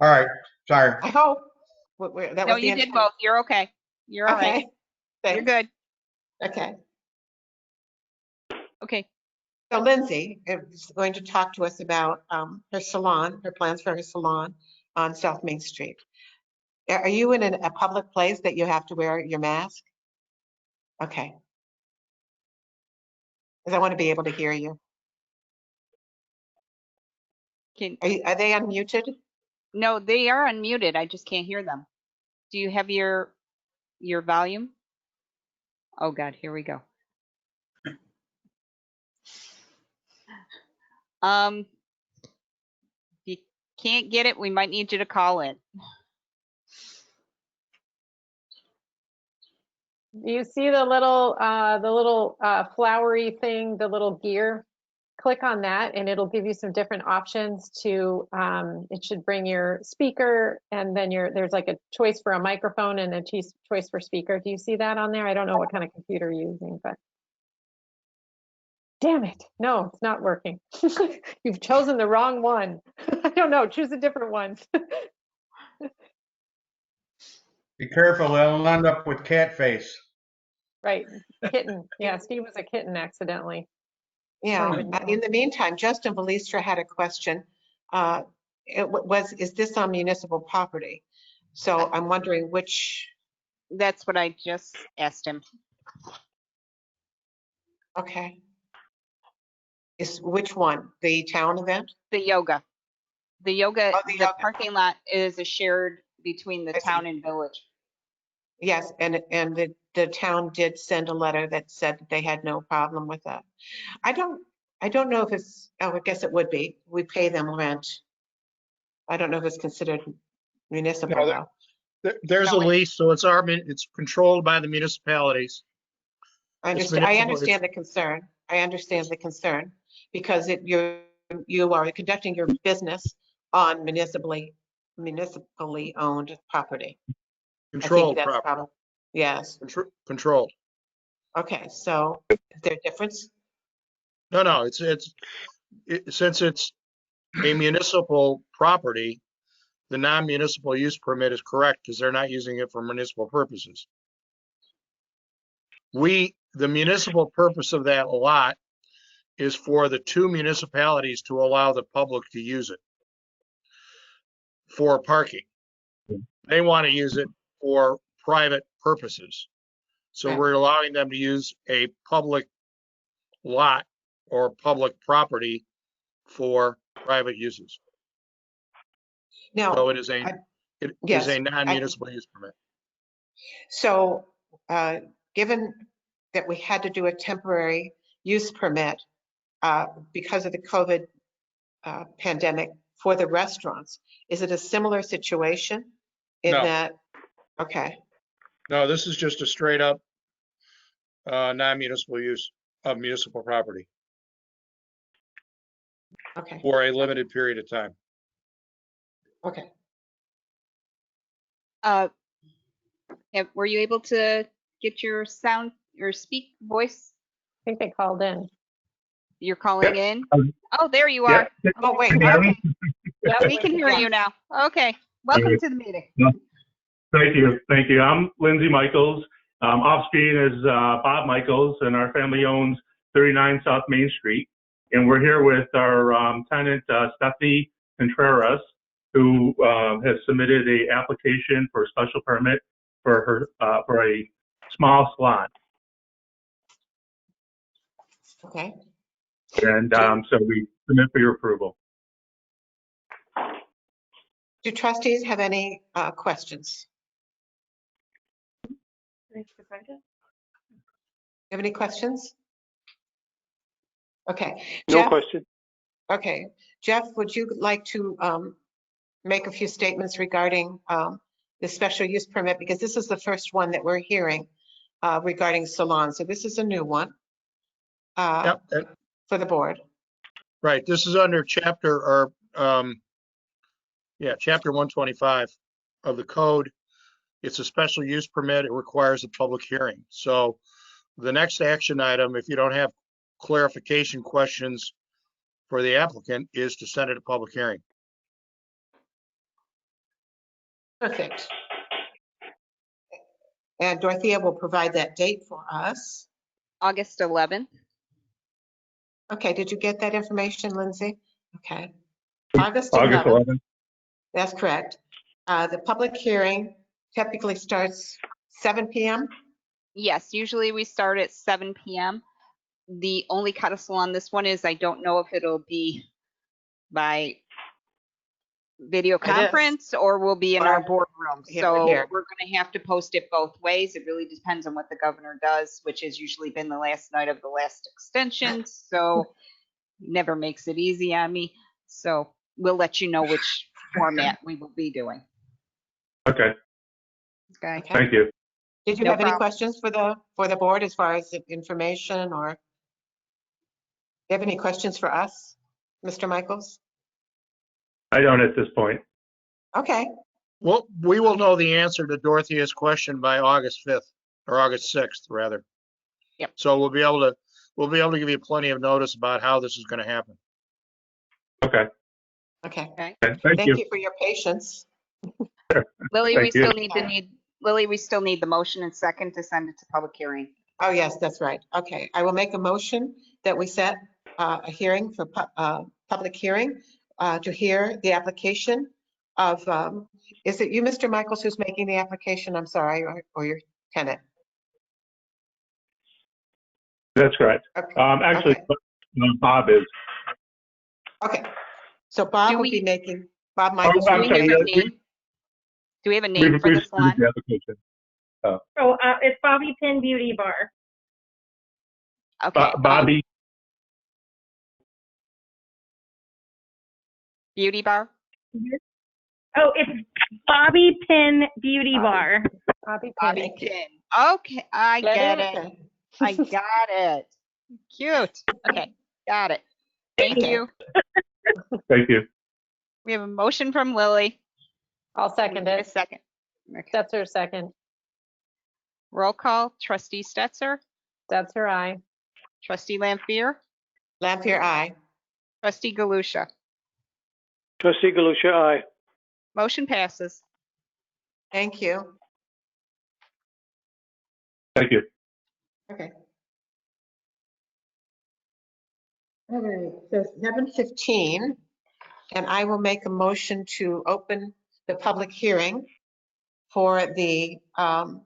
All right. Sorry. I hope. That No, was the you did intent. both. You're okay. You're all right. Okay. You're Thanks. good. Okay. Okay. So Lindsay is going to talk to us about her salon, her plans for her salon on South Main Street. Are you in a public place that you have to wear your mask? Okay. Because I want to be able to hear you. Are they unmuted? No, they are unmuted. I just can't hear them. Do you have your volume? Oh God, here we go. If you can't get it, we might need you to call in. Do you see the little flowery thing, the little gear? Click on that and it'll give you some different options to, it should bring your speaker and then there's like a choice for a microphone and a choice for speaker. Do you see that on there? I don't know what kind of computer you're using, but. Damn it. No, it's not working. You've chosen the wrong one. I don't know. Choose a different one. Be careful, they'll end up with cat face. Right. Kitten. Yeah, Steve was a kitten accidentally. Yeah. Don't even know. In the meantime, Justin Valistra had a question. Is this on municipal property? So I'm wondering which. That's what I just asked him. Okay. Which one? The town event? The yoga. The yoga, Oh, the yoga. parking lot is a shared between the I see. town and village. Yes, and the town did send a letter that said that they had no problem with that. I don't know if it's, oh, I guess it would be. We pay them rent. I don't know if it's considered municipal No, though. There's a lease, so it's controlled by the municipalities. I It's understand municipal, the concern. I understand the concern because you are conducting your business on municipally owned property. Controlled that's property. probably, yes. Controlled. Okay, so is there a difference? No, since it's a municipal property, the non-municipal use permit is correct because they're not using it for municipal purposes. The municipal purpose of that lot is for the 2 municipalities to allow the public to use it for parking. They want to use it for private purposes. So Right. we're allowing them to use a public lot or public property for private uses. No. So it is Yes, a non-municipal use permit. So given that we had to do a temporary use permit because of the COVID pandemic for the restaurants, is it a similar situation in No. that? Okay, No, this is just a straight up non-municipal use of municipal property okay, for a limited period of time. okay. Were you able to get your sound or speak voice? I think they called in. You're calling in? Um, Oh, there you are. Oh, wait, Can you hear Okay. me? Yeah, we can hear you now. Okay. Welcome to the meeting. Thank you. Thank you. I'm Lindsay Michaels. Off-screen is Bob Michaels, and our family owns 39 South Main Street. And we're here with our tenant, Stephanie Contreras, who has submitted a application for a special permit for a small salon. Okay. And so we submit for your approval. Do trustees have any questions? You have any questions? Okay. No Jeff? question. Okay. Jeff, would you like to make a few statements regarding the special use permit? Because this is the first one that we're hearing regarding salons. So this is a new one Yep, for the board. right. This is under chapter chapter 125 of the code. It's a special use permit. It requires a public hearing. So the next action item, if you don't have clarification questions for the applicant, is to send it to public hearing. Perfect. And Dorothea will provide that date for us. August 11th. Okay, did you get that information, Lindsay? Okay. August 11th. That's correct. The public hearing typically starts 7 p.m. Yes, usually we start at 7 p.m. The only codicil on this one is I don't know if it'll be by video It is. conference or we'll be in our boardroom. Here, So here. we're going to have to post it both ways. It really depends on what the governor does, which has usually been the last night of the last extension. So never makes it easy on me. So we'll let you know which format we will be doing. Okay, Okay. thank you. Did you No have any problem. questions for the board as far as the information, or do you have any questions for us, Mr. Michaels? I don't at this point. Okay. Well, we will know the answer to Dorothea's question by August 5th or August 6th, rather. Yep. So we'll be able to give you plenty of notice about how this is going to happen. Okay, Okay. Okay. thank Thank you. you for your patience. Lily, Thank you. we still need the motion and second to send it to public hearing. Oh, yes, that's right. Okay, I will make a motion that we set a hearing for public hearing to hear the application of, is it you, Mr. Michaels, who's making the application? I'm sorry, or your tenant? That's correct. Okay. Actually, Okay. Bob is. Okay, so Bob Do will we- be making, Bob Michaels. I'm will be sorry, making- Do we have a We've name for the approved salon? the application. Oh, it's Bobby Pin Beauty Bar. Okay. Bobby, Beauty Bar? Oh, it's Bobby Pin Beauty Bobby. Bar. Bobby Bobby Pin. Pin. Okay, I get it. Okay. I got it. Cute. Okay, got it. Thank Okay. you. thank you. We have a motion from Lily. I'll second A it. second. Okay. Stetser, second. Roll call. Trustee Stetser, Stetser, aye. Trustee Lampier, Lampier, aye. Trustee Galusha. Trustee Galusha, aye. Motion passes. Thank you. Thank you. Okay. All right, so 7:15, and I will make a motion to open the public hearing for the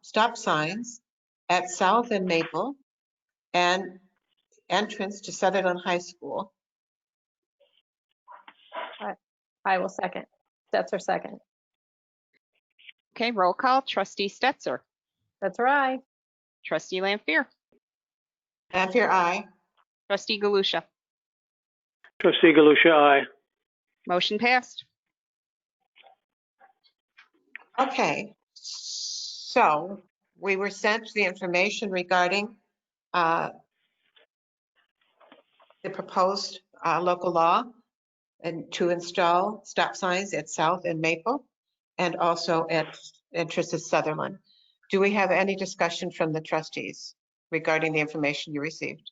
stop signs at South and Maple and entrance to Sutherland High School. I will second. Stetser, second. Okay, roll call. Trustee Stetser, Stetser, aye. Trustee Lampier, Lampier, aye. Trustee Galusha. Trustee Galusha, aye. Motion passed. Okay, so we were sent the information regarding the proposed local law and to install stop signs at South and Maple and also at entrance to Sutherland. Do we have any discussion from the trustees regarding the information you received?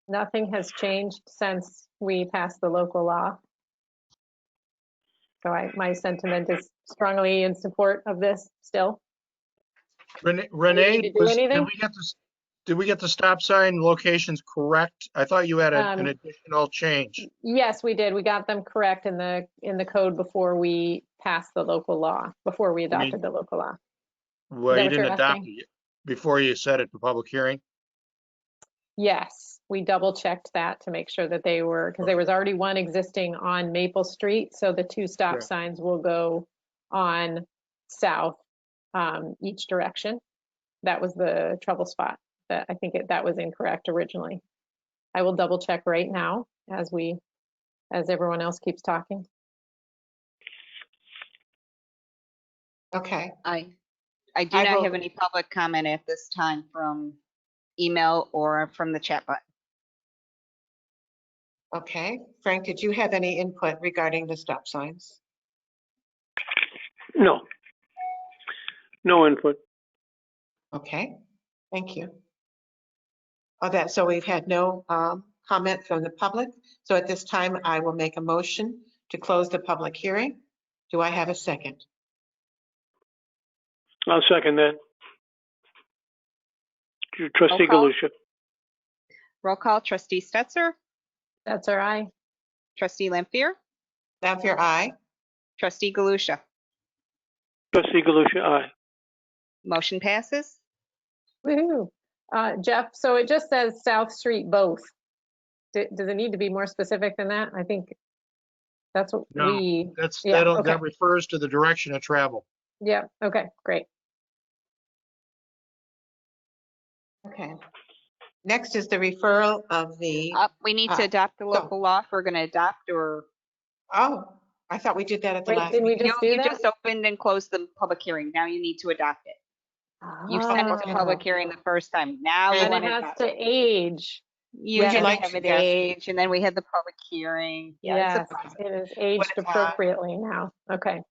Nothing has changed since we passed the local law. So my sentiment is strongly in support of this still. Renee, Do we need to do anything? did we get this? did we get the stop sign locations correct? I thought you had an additional change. Yes, we did. We got them correct in the code before we passed the local law, before we adopted the local law. Well, that you what you're didn't adopt asking? it before you set it to public hearing? Yes, we double checked that to make sure that they were, because there was already one existing on Maple Street, so the 2 stop Right. signs will go on south, each direction. That was the trouble spot. That I think that was incorrect originally. I will double check right now as everyone else keeps talking. Okay. I do I not will- have any public comment at this time from email or from the chat button. Okay. Frank, did you have any input regarding the stop signs? No. No input. Okay, thank you. So we've had no comment from the public. So at this time, I will make a motion to close the public hearing. Do I have a second? I'll second that. Trustee Roll call. Galusha. Roll call, trustee Stetser, That's all right. trustee Lampier, Lampier, aye. trustee Galusha. Trustee Galusha, aye. Motion passes. Woohoo. Jeff, so it just says South Street both. Does it need to be more specific than that? I think that's what No, we, That's, yeah, okay. that refers to the direction of travel. Yeah, okay, great. Okay. Next is the referral of the, We need to adopt the local law if we're going to adopt or. oh, I thought we did that at the Wait, last didn't we meeting. just do You that? just opened and closed the public hearing. Now you need to adopt it. You sent it to public hearing the first time. Now you And want it to has adopt to it. age. You Yes. had like to have it to- yes. age, and then we had the public hearing. Yeah, Yes, it's a process. it is aged What, appropriately now. Okay.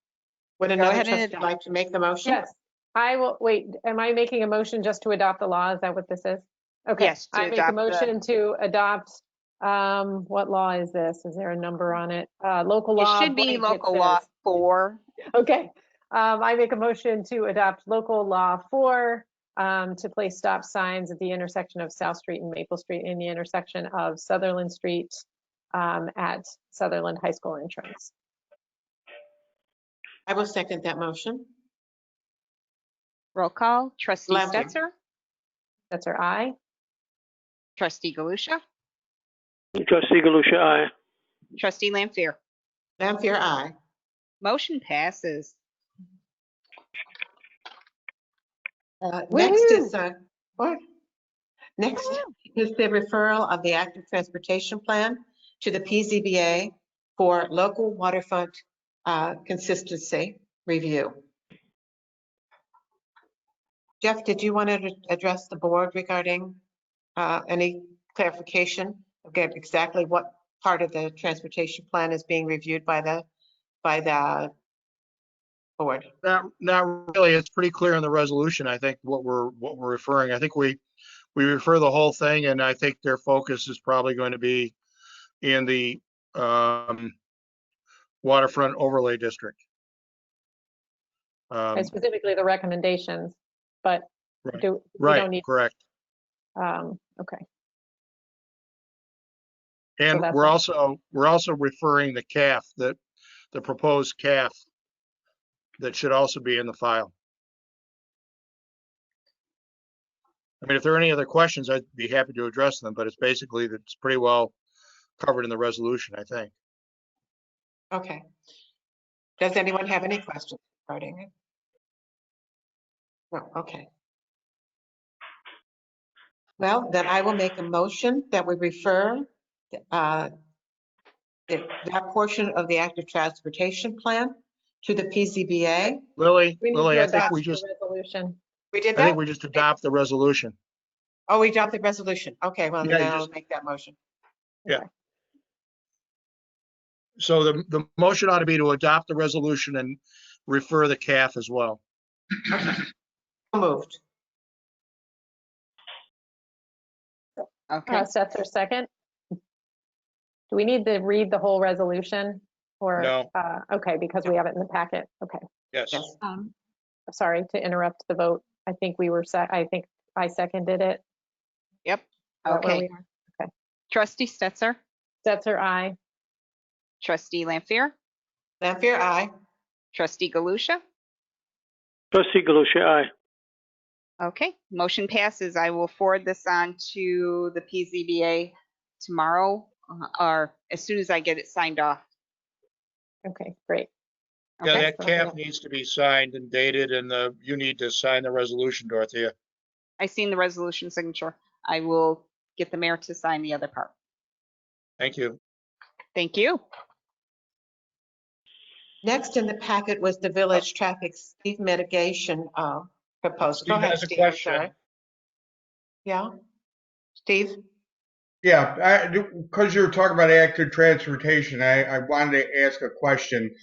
Would Go another ahead and trustee adopt. like to make the motion? Yes, I will, wait, am I making a motion just to adopt the law? Is that what this is? Okay, Yes, to I make a adopt the- motion to adopt, what law is this? Is there a number on it? Local It law. should be blank, it local law says. 4. Okay, I make a motion to adopt local law 4, to place stop signs at the intersection of South Street and Maple Street in the intersection of Sutherland Street, at Sutherland High School entrance. I will second that motion. Roll call, trustee Lampier. Stetser, That's our aye. trustee Galusha, Trustee Galusha, aye. trustee Lampier. Lampier, aye. Motion passes. Next is, what? Next is the referral of the active transportation plan to the PZBA for local waterfront consistency review. Jeff, did you want to address the board regarding any clarification? Okay, exactly what part of the transportation plan is being reviewed by the board? Not really. It's pretty clear in the resolution, I think, what we're referring. I think we refer the whole thing, and I think their focus is probably going to be in the waterfront overlay district. And specifically the recommendations, but Right. we Right, don't need, correct. okay. And that's we're all. also referring the CAF, the proposed CAF that should also be in the file. I mean, if there are any other questions, I'd be happy to address them, but it's basically, it's pretty well covered in the resolution, I think. Okay. Does anyone have any questions regarding it? No, okay. Well, then I will make a motion that we refer that portion of the active transportation plan to the PZBA. Lily, We need Lily, to I think adopt we the just, resolution. We did I think that? we just adopt the resolution. Oh, we adopted the resolution. Okay, well, Yeah, then you I'll just- make that motion. Yeah. So the motion ought to be to adopt the resolution and refer the CAF as well. Moved. Okay. Stetser, second. Do we need to read the whole resolution or? No. Okay, because we have it in the packet. Okay. Yes. Yes. Sorry to interrupt the vote. I think we were I think I seconded it. Yep. Is that where Okay. we are? Trustee Stetser, Stetser, aye. trustee Lampier, Lampier, aye. trustee Galusha. Trustee Galusha, aye. Okay, motion passes. I will forward this on to the PZBA tomorrow or as soon as I get it signed off. Okay, great. Yeah, Okay. that cap needs to be signed and dated, and you need to sign the resolution, Dorothea. I seen the resolution signature. I will get the mayor to sign the other part. Thank you. Thank you. Next in the packet was the village traffic speed mitigation proposal. Go Steve ahead, has a Steve, I'm question. sorry. Yeah? Steve? Yeah, because you were talking about active transportation, I wanted to ask a question.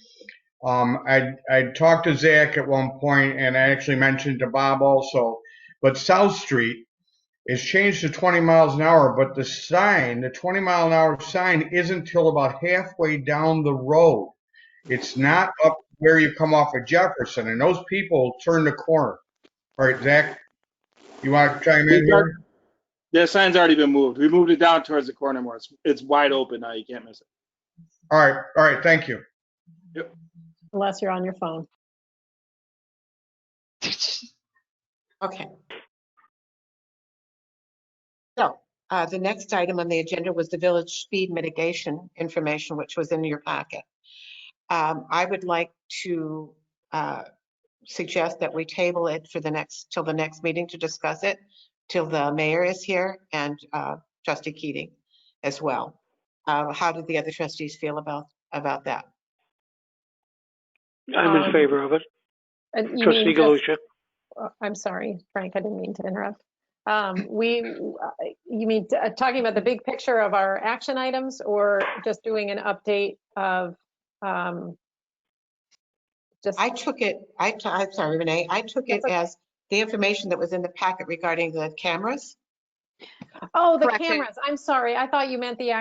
I talked to Zach at one point, and I actually mentioned to Bob also, but South Street is changed to 20 miles an hour, but the sign, the 20-mile-an-hour sign isn't till about halfway down the road. It's not up where you come off of Jefferson, and those people turn the corner. All right, Zach, you want to chime in here? The sign's already been moved. We moved it down towards the corner more. It's wide open now. You can't miss it. All right, thank you. Yep. Unless you're on your phone. Okay. So the next item on the agenda was the village speed mitigation information, which was in your packet. I would like to suggest that we table it for till the next meeting to discuss it, till the mayor is here and trustee Keating as well. How did the other trustees feel about that? I'm in favor of it. You Trustee mean just, Galusha. I'm sorry, Frank, I didn't mean to interrupt. You mean talking about the big picture of our action items, or just doing an update of just? I took it, I'm sorry, Renee, I took it Okay. as the information that was in the packet regarding the cameras. Oh, the Correct. cameras. I'm sorry. I thought you meant the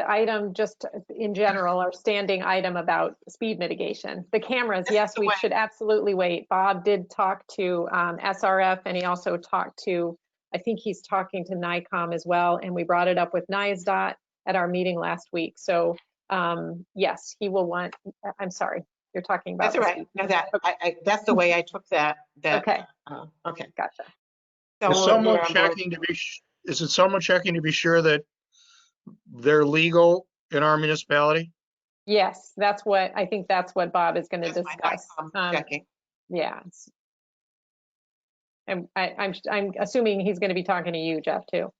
item just in general, or standing item about speed mitigation. The cameras, yes, we should absolutely wait. Bob did talk to SRF, and he also talked to, I think he's talking to NICOM as well, and we brought it up with NISDOT at our meeting last week. So yes, he will want, I'm sorry, you're talking about. That's all right. No, that's the way I took that. Okay. Okay. Gotcha. So Is someone checking to be, is it someone checking to be sure that they're legal in our municipality? Yes, I think that's what Bob is going to discuss. Checking. Yeah. And I'm assuming he's going to be talking to you, Jeff, too.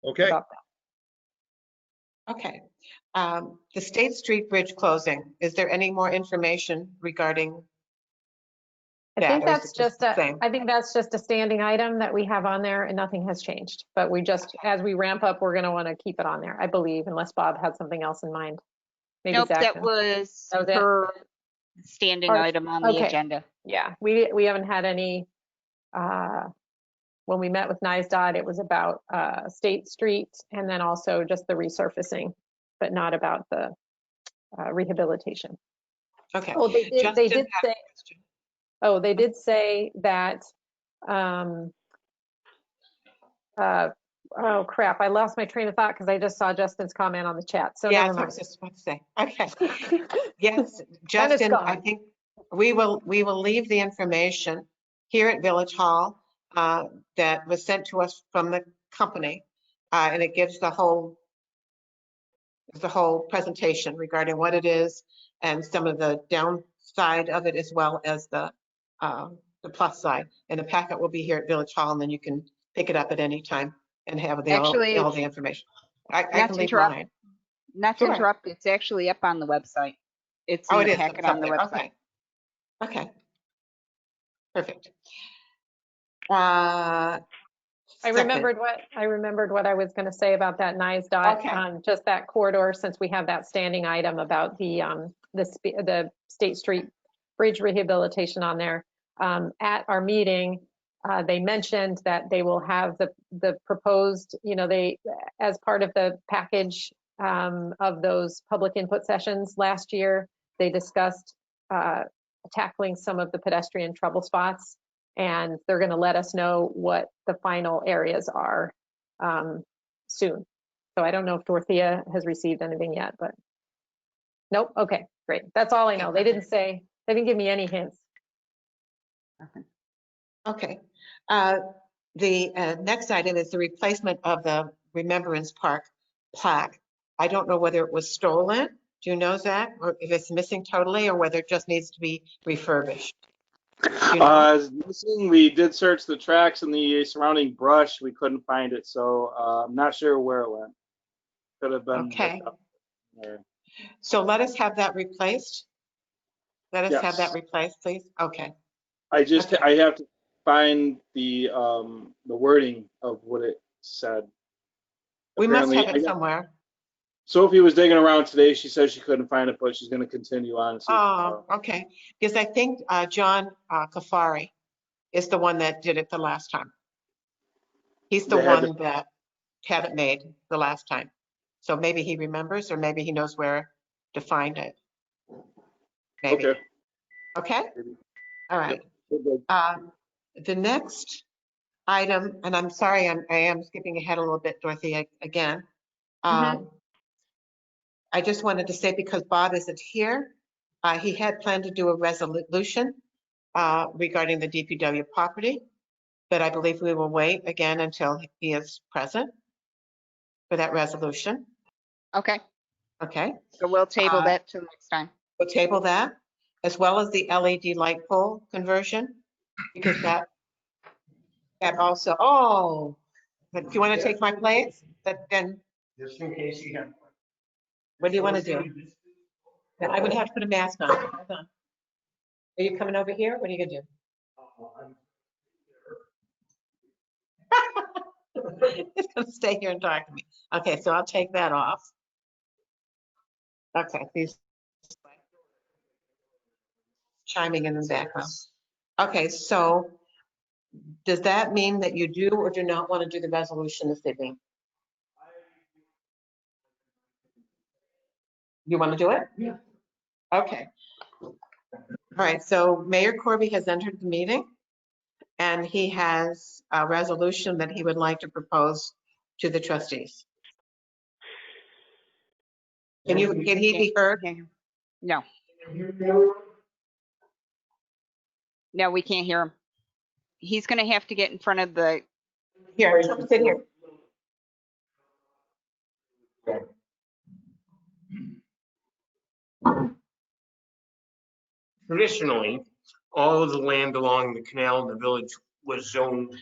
Okay. About that. Okay. The State Street Bridge closing, is there any more information regarding I think that, or is that's it just just the same? I think that's just a standing item that we have on there, and nothing has changed. But we just, as we ramp up, we're going to want to keep it on there, I believe, unless Bob had something else in mind. Maybe Nope, Zach that can- was That was it? her standing Or- item on the okay. agenda. Yeah, we haven't had any. When we met with NISDOT, it was about State Street, and then also just the resurfacing, but not about the rehabilitation. Okay. Oh, they did Justin say. had a question. Oh, they did say that. Oh crap! I lost my train of thought because I just saw Justin's comment on the chat. So Yeah, never that's what I mind. was just about to say. Okay. Yes, Then it's Justin, I gone. think we will leave the information here at Village Hall that was sent to us from the company, and it gives the whole presentation regarding what it is and some of the downside of it, as well as the plus side. And the packet will be here at Village Hall, and then you can pick it up at any time and have Actually, all the information. I not can to leave interrupt. mine. Not to Sure. interrupt, it's actually up on the website. It's in Oh, it the is. packet It's on up the there. website. Okay. Perfect. I Second. remembered what I was going to say about that NISDOT, Okay. just that corridor, since we have that standing item about the State Street Bridge rehabilitation on there. At our meeting, they mentioned that they will have the proposed, they, as part of the package of those public input sessions last year, they discussed tackling some of the pedestrian trouble spots. And they're going to let us know what the final areas are soon. So I don't know if Dorothea has received anything yet, but nope. Okay, great. That's all I know. They didn't give me any hints. Okay. The next item is the replacement of the Remembrance Park plaque. I don't know whether it was stolen. Do you know, Zach, or if it's missing totally, or whether it just needs to be refurbished? Do you know? We did search the tracks and the surrounding brush. We couldn't find it, so I'm not sure where it went. Could have been. Okay. So let us have that replaced. Let us have that Yes. replaced, please. Okay. I have to find the wording of what it said. We must Apparently, have it somewhere. Sophie was digging around today. She said she couldn't find it, but she's going to continue on. And see Oh, okay. Because I think John Kafari is the one that did it the last time. He's the one that had it made the last time. So maybe he remembers, or maybe he knows where to find it. Maybe. Okay. Okay? All right. The next item, and I'm sorry, I am skipping ahead a little bit, Dorothy, again. I just wanted to say, because Bob isn't here, he had planned to do a resolution regarding the DPW property, but I believe we will wait again until he is present for that resolution. Okay, Okay. so we'll table that till next time. We'll table that, as well as the LED light pole conversion, because that also, oh, but do you want to take my place? But then, Just in case you have. what do you want to do? I would have to put a mask on. Hold on. Are you coming over here? What are you gonna do? He's gonna stay here and talk to me. Okay, so I'll take that off. Okay, he's chiming in the background. Okay, so does that mean that you do or do not want to do the resolution this evening? You want to do it? Yeah. Okay. All right, so Mayor Corby has entered the meeting, and he has a resolution that he would like to propose to the trustees. Can he be heard? No. No, we can't hear him. He's going to have to get in front of the. Here, sit here. Traditionally, all of the land along the canal in the village was zoned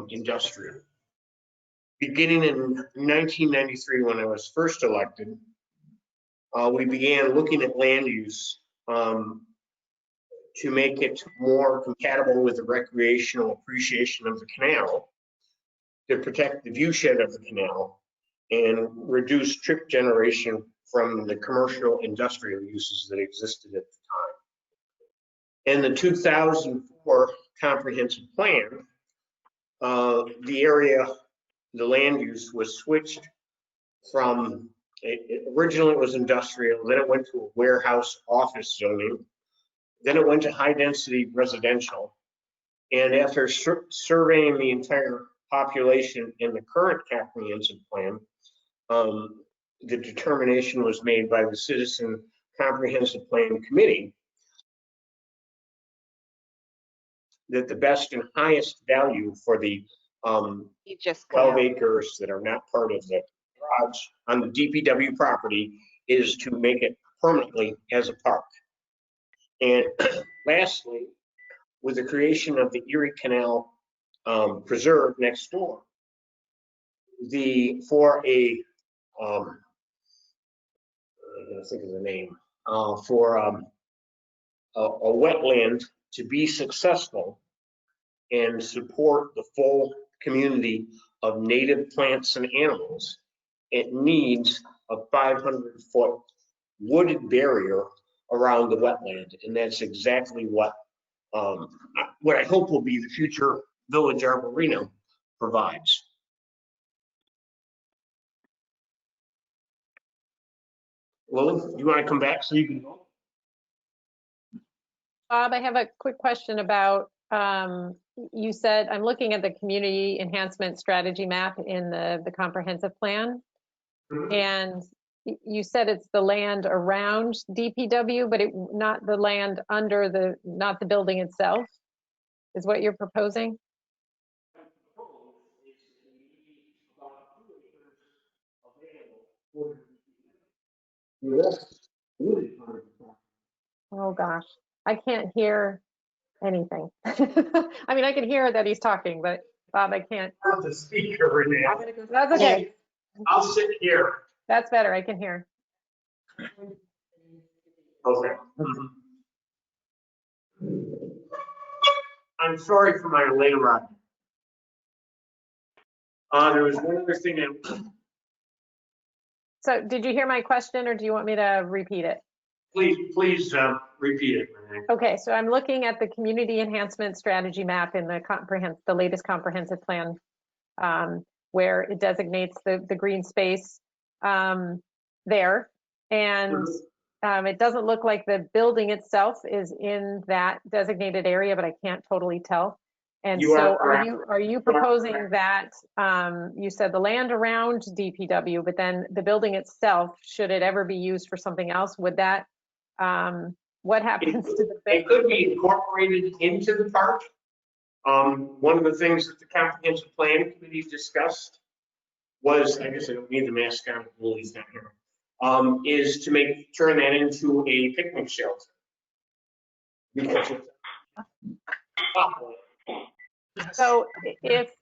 industrial. Beginning in 1993, when I was first elected, we began looking at land use to make it more compatible with the recreational appreciation of the canal, to protect the viewshed of the canal, and reduce trip generation from the commercial industrial uses that existed at the time. In the 2004 comprehensive plan, the area, the land use was switched from, originally it was industrial, then it went to a warehouse office zoning, then it went to high density residential. And after surveying the entire population in the current comprehensive plan, the determination was made by the Citizen Comprehensive Plan Committee that the best and highest value for the 12 acres that are not part of the garage on the DPW property is to make it permanently as a park. And lastly, with the creation of the Erie Canal Preserve next door, for a I'm gonna think of the name, for a wetland to be successful and support the full community of native plants and animals, it needs a 500-foot wooded barrier around the wetland. And that's exactly what I hope will be the future Village Arboretum provides. Lily, you want to come back so you can go? Bob, I have a quick question about you said, I'm looking at the community enhancement strategy map in the comprehensive plan. And you said it's the land around DPW, but not the land under not the building itself, is what you're proposing? Oh gosh, I can't hear anything. I mean, I can hear that he's talking, but Bob, I can't. The speaker right now. That's okay. I'll sit here. That's better. I can hear. Okay. I'm sorry for my late arrival. There was one other thing that. So did you hear my question or do you want me to repeat it? Please repeat it. Okay, so I'm looking at the community enhancement strategy map in the latest comprehensive plan, where it designates the green space there. And it doesn't look like the building itself is in that designated area, but I can't totally tell. And so are you proposing that, you said the land around DPW, but then the building itself, should it ever be used for something else, would that, what happens to the building? It could be incorporated into the park. One of the things that the comprehensive plan committee discussed was, I guess I don't need the mascot, Lily's not here, is to turn that into a picnic shelter. Because so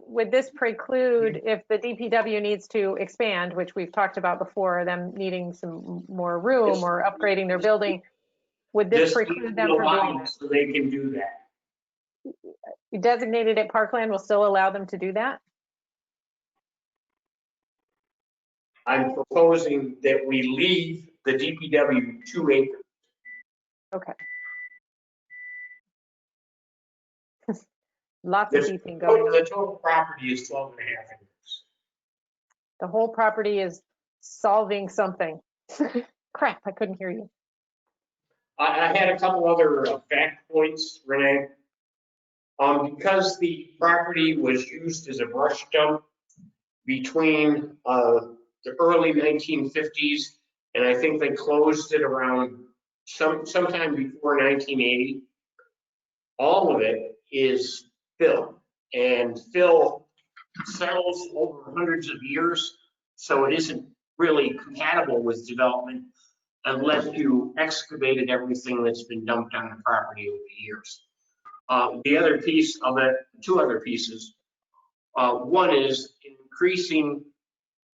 would this preclude, if the DPW needs to expand, which we've talked about before, them needing some more room or upgrading their building, would this preclude them from doing that? So they can do that. Designated at Parkland will still allow them to do that? I'm proposing that we leave the DPW 2 acres. Okay. Lots of beeping going on. The total property is 12.5 acres. The whole property is solving something. Crap, I couldn't hear you. I had a couple other fact points, Renee. Because the property was used as a brush dump between the early 1950s, and I think they closed it around sometime before 1980. All of it is fill, and fill settles over hundreds of years, so it isn't really compatible with development unless you excavated everything that's been dumped on the property over the years. The other piece of it, 2 other pieces. One is increasing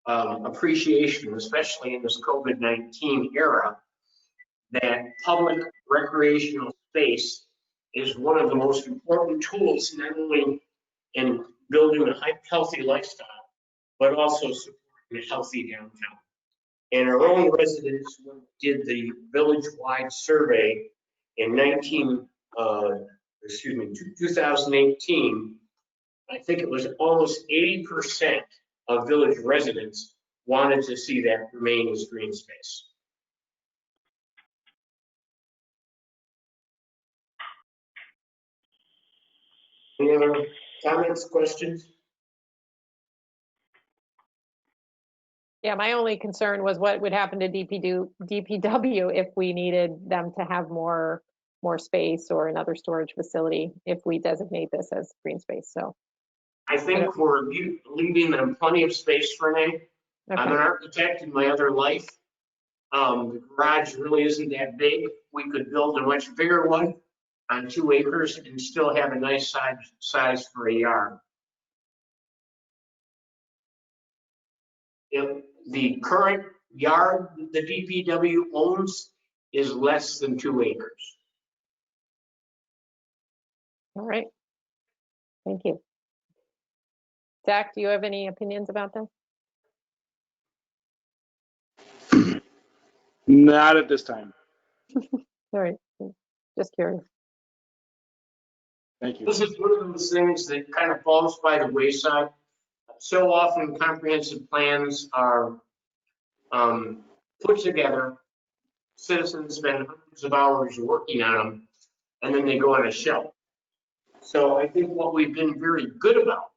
appreciation, especially in this COVID-19 era, that public recreational space is one of the most important tools, not only in building a healthy lifestyle, but also supporting a healthy downtown. And our own residents did the village-wide survey in 2018. I think it was almost 80% of village residents wanted to see that remain as green space. Any other comments, questions? Yeah, my only concern was what would happen to DPW if we needed them to have more space or another storage facility if we designate this as green space. So I think we're leaving them plenty of space, Renee. Okay. I'm an architect in my other life. The garage really isn't that big. We could build a much bigger one on 2 acres and still have a nice size for a yard. If the current yard the DPW owns is less than 2 acres. All right. Thank you. Zach, do you have any opinions about this? Not at this time. All right. Just curious. Thank you. This is one of those things that kind of falls by the wayside. So often comprehensive plans are put together, citizens spend hundreds of hours working on them, and then they go on a shelf. So I think what we've been very good about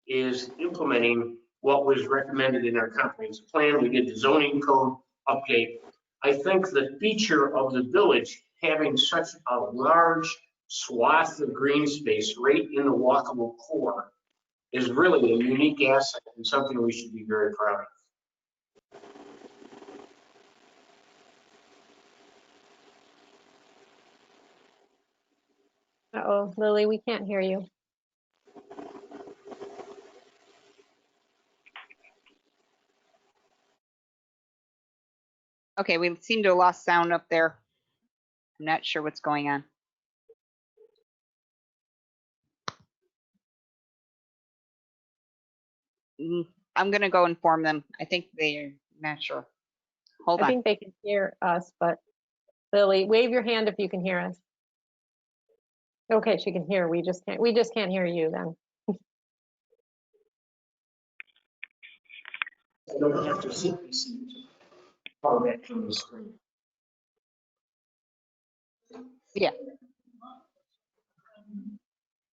is implementing what was recommended in our comprehensive plan. We did the zoning code update. I think the feature of the village having such a large swath of green space right in the walkable core is really a unique asset and something we should be very proud of. Uh-oh, Lily, we can't hear you. Okay, we seem to have lost sound up there. I'm not sure what's going on. I'm gonna go inform them. I think they're not sure. Hold I on. think they can hear us, but Lily, wave your hand if you can hear us. Okay, she can hear. We just can't hear you then. I don't have to sit far back from the screen. Yeah.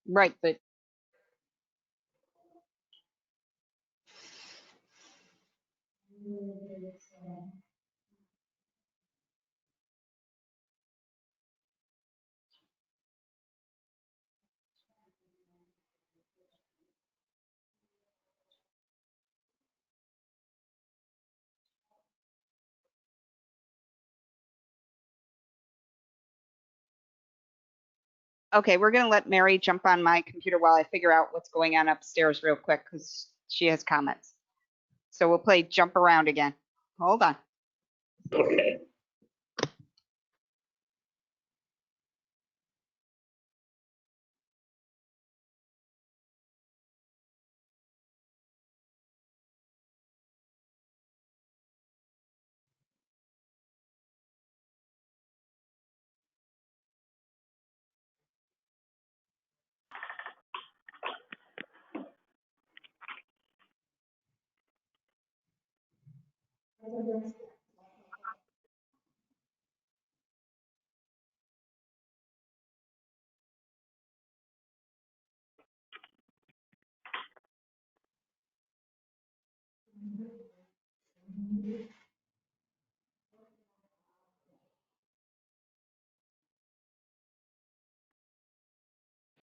Right, but okay, we're gonna let Mary jump on my computer while I figure out what's going on upstairs real quick because she has comments. So we'll play jump around again. Hold on. Okay.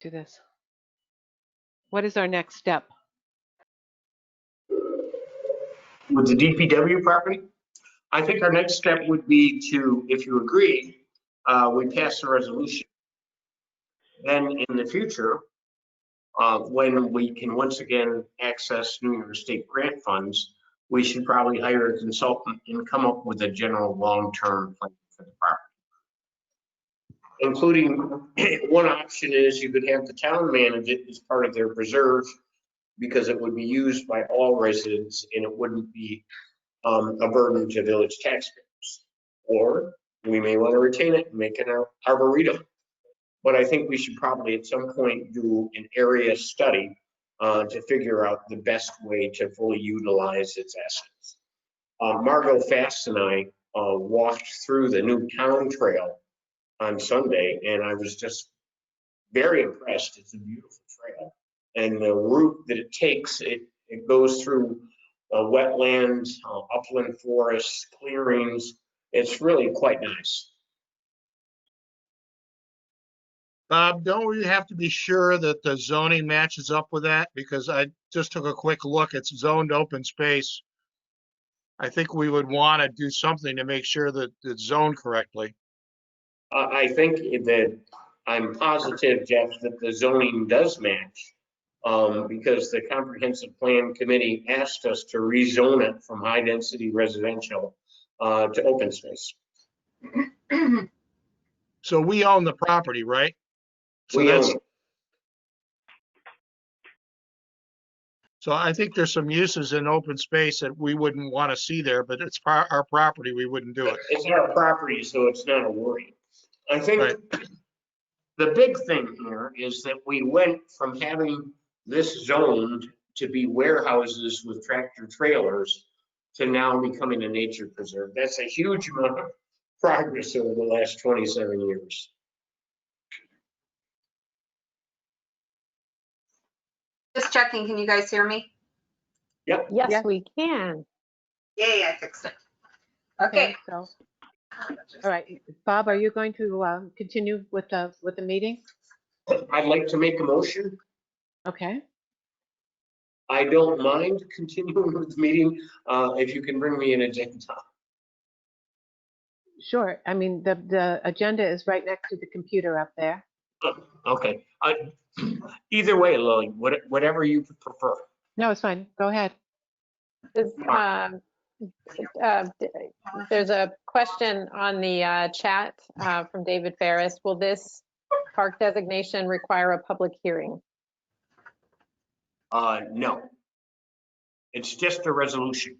Do this. What is our next step? With the DPW property, I think our next step would be to, if you agree, we pass a resolution. Then in the future, when we can once again access New York State grant funds, we should probably hire a consultant and come up with a general long-term plan for the property. Including, one option is you could have the town manage it as part of their reserve because it would be used by all residents and it wouldn't be a burden to village taxpayers. Or we may want to retain it and make it an arboretum. But I think we should probably at some point do an area study to figure out the best way to fully utilize its assets. Margot Fast and I walked through the new town trail on Sunday, and I was just very impressed. It's a beautiful trail. And the route that it takes, it goes through wetlands, upland forests, clearings. It's really quite nice. Bob, don't we have to be sure that the zoning matches up with that? Because I just took a quick look. It's zoned open space. I think we would want to do something to make sure that it's zoned correctly. I think that I'm positive, Jeff, that the zoning does match because the comprehensive plan committee asked us to rezone it from high density residential to open space. So we own the property, right? So We own it. So I think there's some uses in open space that we wouldn't want to see there, but it's our property, we wouldn't do it. It's our property, so it's not a worry. I think Right. the big thing here is that we went from having this zoned to be warehouses with tractor trailers to now becoming a nature preserve. That's a huge amount of progress over the last 27 years. Just checking, can you guys hear me? Yep. Yes, Yes. we can. Yay, I fixed it. Okay, Okay. so, all right, Bob, are you going to continue with the meeting? I'd like to make a motion. Okay, I don't mind continuing with the meeting, if you can bring me an agenda. sure. I mean, the agenda is right next to the computer up there. Okay, either way, Lily, whatever you prefer. No, it's fine. Go ahead. Is, there's a question on the chat from David Ferris. Will this park designation require a public hearing? No. It's just a resolution.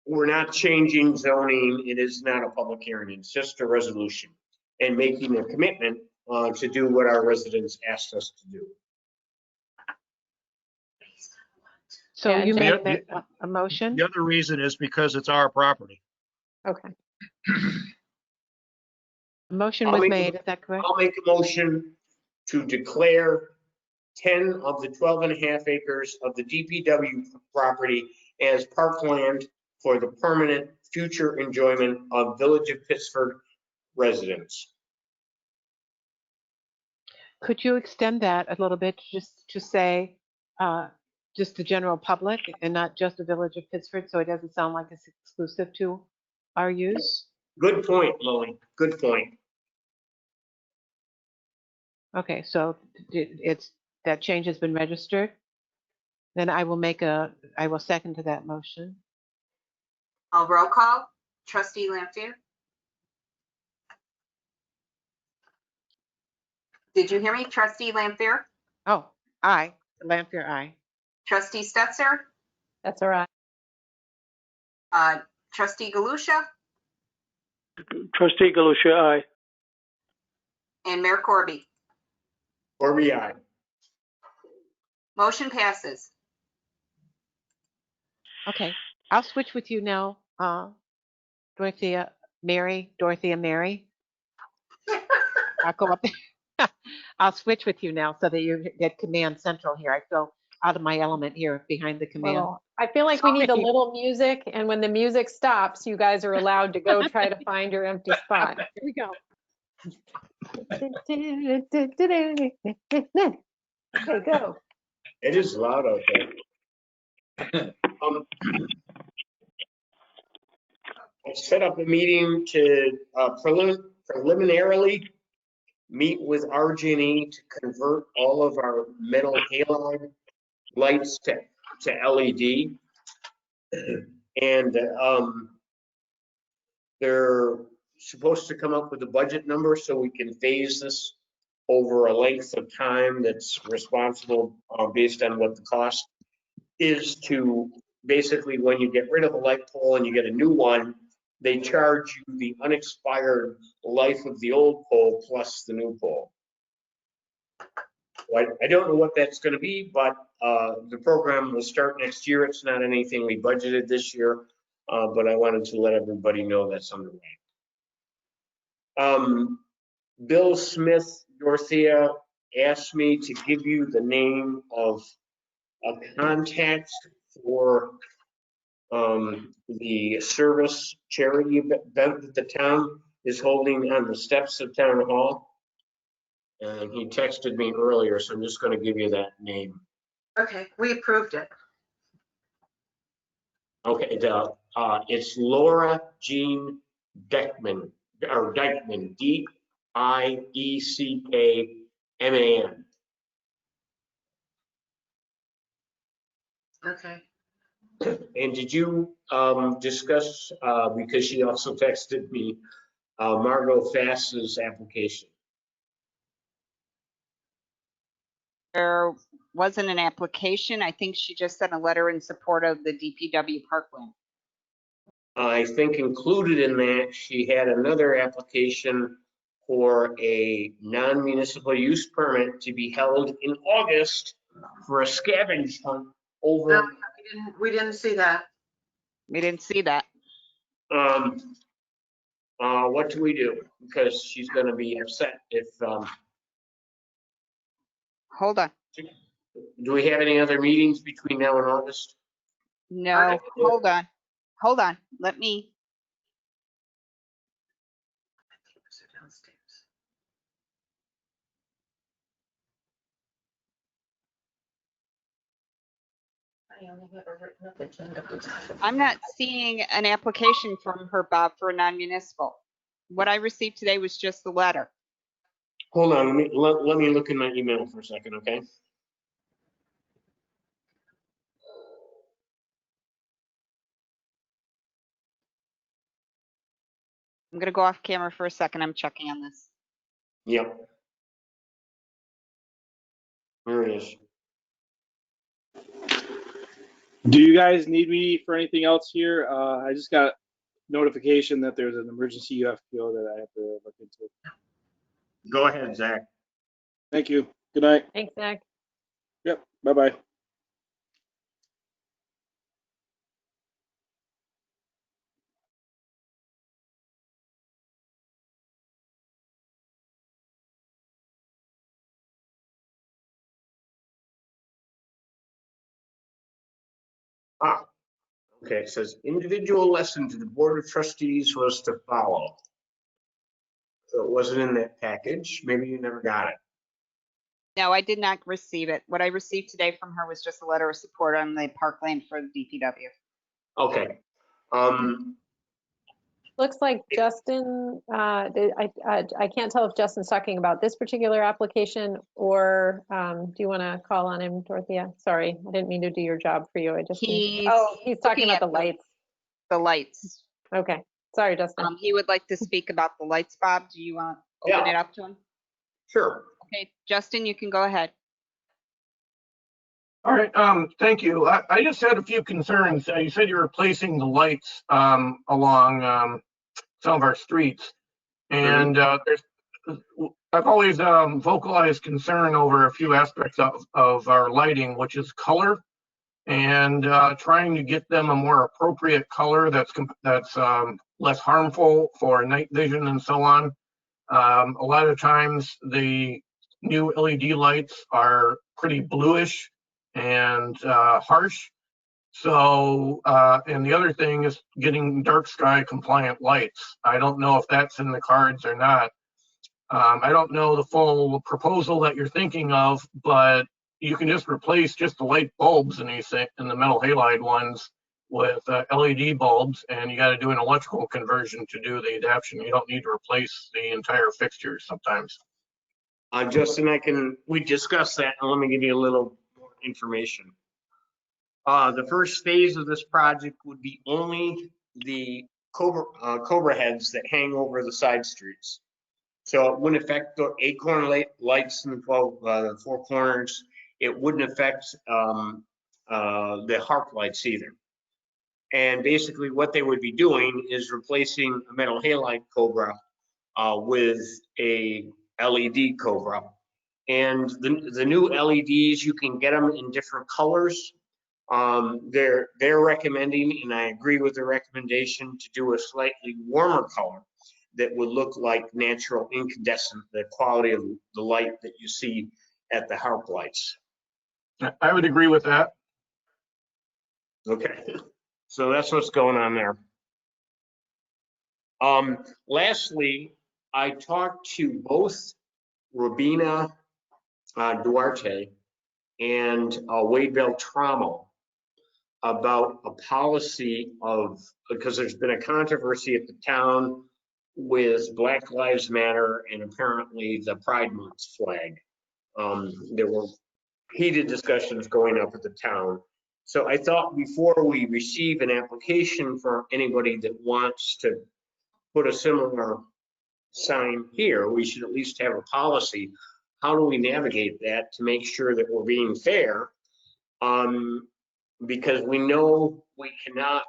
We're not changing zoning. It is not a public hearing. It's just a resolution and making a commitment to do what our residents asked us to do. So Yeah, you Jen- made a motion? The other reason is because it's our property. Okay. A motion I'll was make made, is that correct? I'll make a motion to declare 10 of the 12.5 acres of the DPW property as parkland for the permanent future enjoyment of Village of Pittsford residents. Could you extend that a little bit, just to say, just the general public and not just the Village of Pittsford, so it doesn't sound like it's exclusive to our use? Good point, Lily. Good point. Okay, so that change has been registered? Then I will second to that motion. I'll roll call. Trustee Lampier? Did you hear me? Trustee Lampier? Oh, aye, Lampier, aye. Trustee Stetser? That's all right. Trustee Galusha? Trustee Galusha, aye. And Mayor Corby? Corby, aye. Motion passes. Okay, I'll switch with you now, Dorothea Mary. I'll go up there. I'll switch with you now so that you get command central here. I feel out of my element here behind the command. Well, I feel like we need a little music, and when the music stops, you guys are allowed to go try to find your empty spot. Here we go. Okay, go. It is loud out there. I set up a meeting to preliminarily meet with RG&E to convert all of our metal halide lights to LED. And they're supposed to come up with a budget number so we can phase this over a length of time that's responsible based on what the cost is to basically, when you get rid of a light pole and you get a new one, they charge you the unexpired life of the old pole plus the new pole. Well, I don't know what that's going to be, but the program will start next year. It's not anything we budgeted this year, but I wanted to let everybody know that's underway. Bill Smith, Dorothea, asked me to give you the name of a contact for the service charity event that the town is holding on the steps of Town Hall. And he texted me earlier, so I'm just going to give you that name. Okay, we approved it. Okay, it's Laura Jean Deckman, or Dyckman, D-I-E-C-K-M-A-N. Okay. And did you discuss, because she also texted me, Margot Fass's application? There wasn't an application. I think she just sent a letter in support of the DPW parkland. I think included in that, she had another application for a non-municipal use permit to be held in August for a scavenge hunt over. No, we didn't see that. We didn't see that. What do we do? Because she's gonna be upset if, Hold on. Do we have any other meetings between now and August? No, hold on. Let me, I only have a written up agenda. I'm not seeing an application from her, Bob, for a non-municipal. What I received today was just the letter. Hold on, let me look in my email for a second, okay? I'm gonna go off camera for a second. I'm checking on this. Yep. There it is. Do you guys need me for anything else here? I just got notification that there's an emergency UFPO that I have to look into. Go ahead, Zach. Thank you. Good night. Thanks, Zach. Yep. Bye-bye. Ah, okay, it says individual lesson to the Board of Trustees was to follow. So it wasn't in that package. Maybe you never got it. No, I did not receive it. What I received today from her was just a letter of support on the parkland for the DPW. Okay. Looks like Justin, I can't tell if Justin's talking about this particular application or do you want to call on him, Dorothea? Sorry, I didn't mean to do your job for you. I just, he's talking looking about at the lights. The lights. Okay, sorry, Justin. He would like to speak about the lights, Bob. Do you want to open it up to him? Sure. Okay, Justin, you can go ahead. All right, thank you. I just had a few concerns. You said you were replacing the lights along some of our streets. And I've always vocalized concern over a few aspects of our lighting, which is color, and trying to get them a more appropriate color that's less harmful for night vision and so on. A lot of times the new LED lights are pretty bluish and harsh. So, and the other thing is getting dark sky compliant lights. I don't know if that's in the cards or not. I don't know the full proposal that you're thinking of, but you can just replace just the light bulbs in the metal halide ones with LED bulbs, and you got to do an electrical conversion to do the adaptation. You don't need to replace the entire fixture sometimes. Justin, we discussed that, and let me give you a little more information. The first phase of this project would be only the Cobra heads that hang over the side streets. So it wouldn't affect the acorn lights in the four corners. It wouldn't affect the HARP lights either. And basically what they would be doing is replacing a metal halide Cobra with a LED Cobra. And the new LEDs, you can get them in different colors. They're recommending, and I agree with the recommendation, to do a slightly warmer color that would look like natural incandescent, the quality of the light that you see at the HARP lights. I would agree with that. Okay, so that's what's going on there. Lastly, I talked to both Robina Duarte and Wade Beltramo about a policy because there's been a controversy at the town with Black Lives Matter and apparently the Pride Month flag. There were heated discussions going up at the town. So I thought before we receive an application for anybody that wants to put a similar sign here, we should at least have a policy. How do we navigate that to make sure that we're being fair? Because we know we cannot,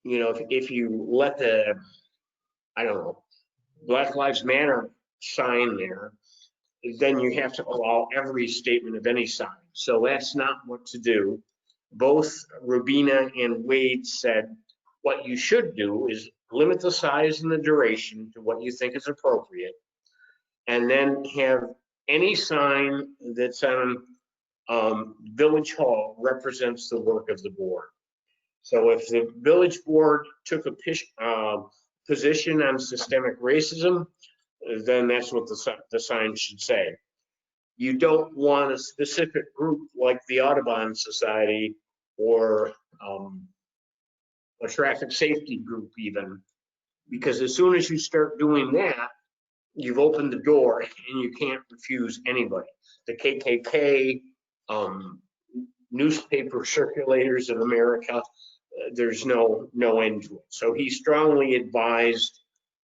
if you let the, I don't know, Black Lives Matter sign there, then you have to allow every statement of any sign. So that's not what to do. Both Rubina and Wade said what you should do is limit the size and the duration to what you think is appropriate, and then have any sign that's on Village Hall represents the work of the board. So if the village board took a position on systemic racism, then that's what the sign should say. You don't want a specific group like the Audubon Society or a traffic safety group even, because as soon as you start doing that, you've opened the door and you can't refuse anybody. The KKK, newspaper circulators of America, there's no end to it. So he strongly advised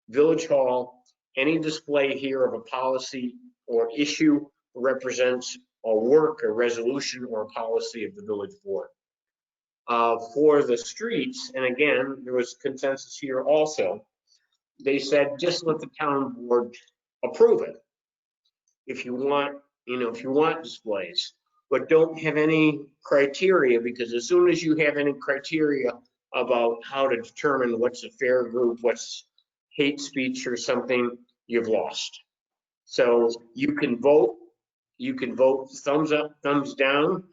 Village Hall, any display here of a policy or issue represents a work, a resolution, or a policy of the village board. For the streets, and again, there was consensus here also, they said just let the town board approve it. If you want, if you want displays, but don't have any criteria, because as soon as you have any criteria about how to determine what's a fair group, what's hate speech or something, you've lost. So you can vote thumbs up, thumbs down.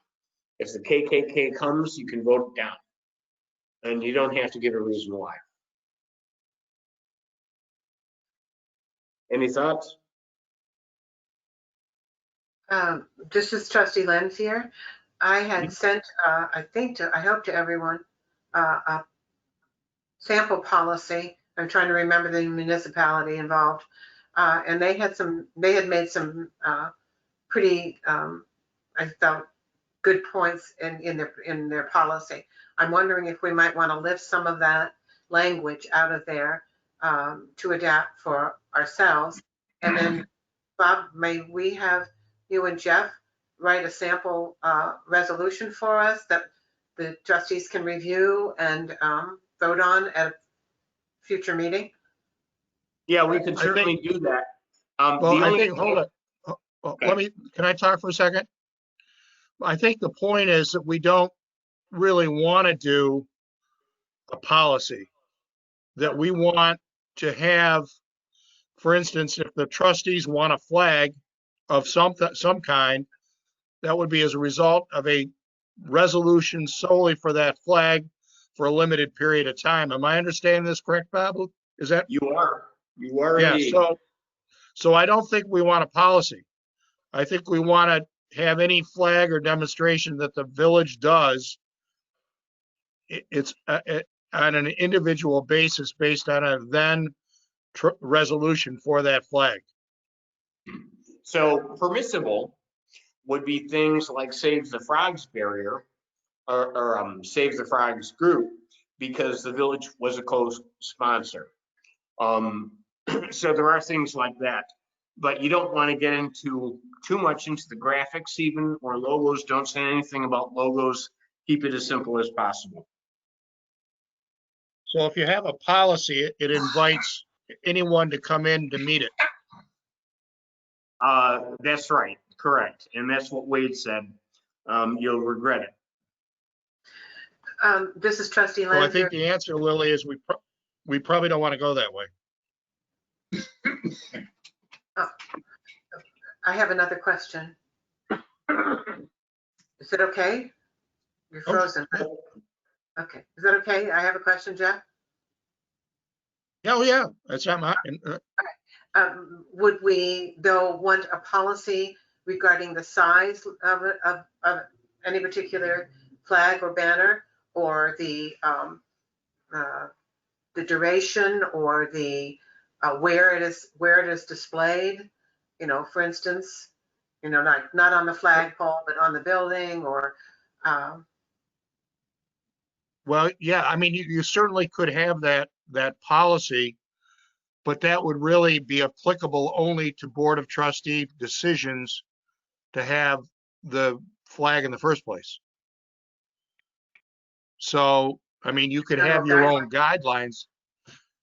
If the KKK comes, you can vote it down. And you don't have to give a reason why. Any thoughts? This is Trustee Lanfair. I had sent, I hope to everyone, a sample policy. I'm trying to remember the municipality involved. And they had made some pretty, I felt, good points in their policy. I'm wondering if we might want to lift some of that language out of there to adapt for ourselves. And then, Bob, may we have you and Jeff write a sample resolution for us that the trustees can review and vote on at a future meeting? Yeah, we could certainly do that. Well, I think, hold on. Can I talk for a second? I think the point is that we don't really want to do a policy, that we want to have, for instance, if the trustees want a flag of some kind, that would be as a result of a resolution solely for that flag for a limited period of time. Am I understanding this correct, Bob? Is that? You are indeed. Yeah, so I don't think we want a policy. I think we want to have any flag or demonstration that the village does. It's on an individual basis based on a then resolution for that flag. So permissible would be things like Save the Frogs barrier or Save the Frogs group, because the village was a co-sponsor. So there are things like that, but you don't want to get into too much into the graphics even, or logos. Don't say anything about logos. Keep it as simple as possible. So if you have a policy, it invites anyone to come in to meet it. That's right, correct. And that's what Wade said. You'll regret it. This is Trustee So I Lanfair. think the answer, Lily, is we probably don't want to go that way. I have another question. Is it okay? You're frozen. Okay. Is that okay? I have a question, Jeff. Oh, yeah. That's not mine. Would we, though, want a policy regarding the size of any particular flag or banner, or the duration, or the where it is displayed? For instance, not on the flagpole, but on the building, or Well, yeah, I mean, you certainly could have that policy, but that would really be applicable only to Board of Trustee decisions to have the flag in the first place. So, I mean, you could have your own guidelines.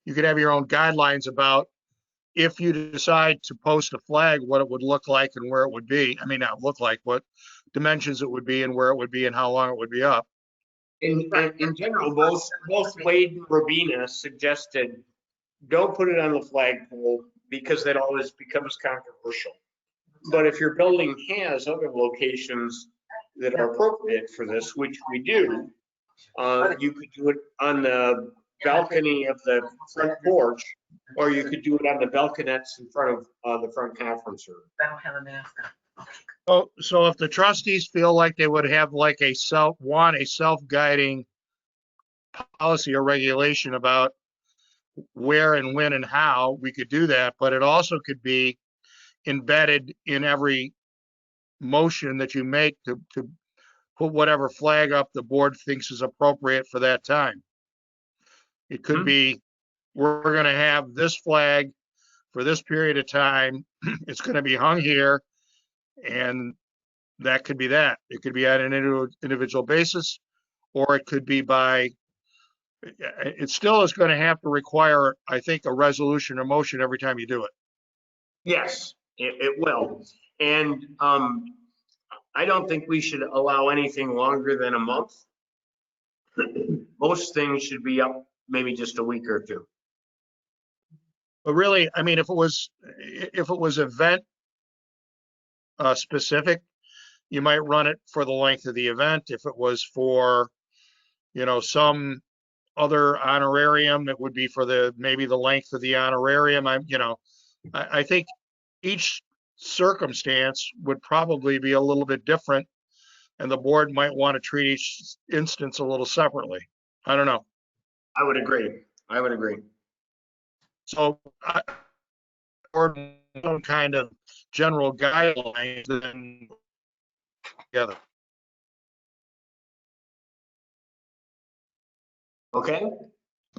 You could have your own guidelines about if you decide to post a flag, what it would look like and where it would be. I mean, not look like, what dimensions it would be and where it would be and how long it would be up. In general, both Wade and Robina suggested don't put it on the flagpole because that always becomes controversial. But if your building has other locations that are appropriate for this, which we do, you could do it on the balcony of the front porch, or you could do it on the balconettes in front of the front conference room. I don't have a mask on. So if the trustees feel like they would have like a self-guiding policy or regulation about where and when and how, we could do that, but it also could be embedded in every motion that you make to put whatever flag up the board thinks is appropriate for that time. It could be, we're going to have this flag for this period of time. It's going to be hung here, and that could be that. It could be at an individual basis, or it could be by, it still is going to have to require, I think, a resolution or motion every time you do it. Yes, it will. And I don't think we should allow anything longer than a month. Most things should be up maybe just a week or two. But really, I mean, if it was event specific, you might run it for the length of the event. If it was for, some other honorarium, it would be for maybe the length of the honorarium. I think each circumstance would probably be a little bit different, and the board might want to treat each instance a little separately. I don't know. I would agree. So, or some kind of general guidelines then together. Okay.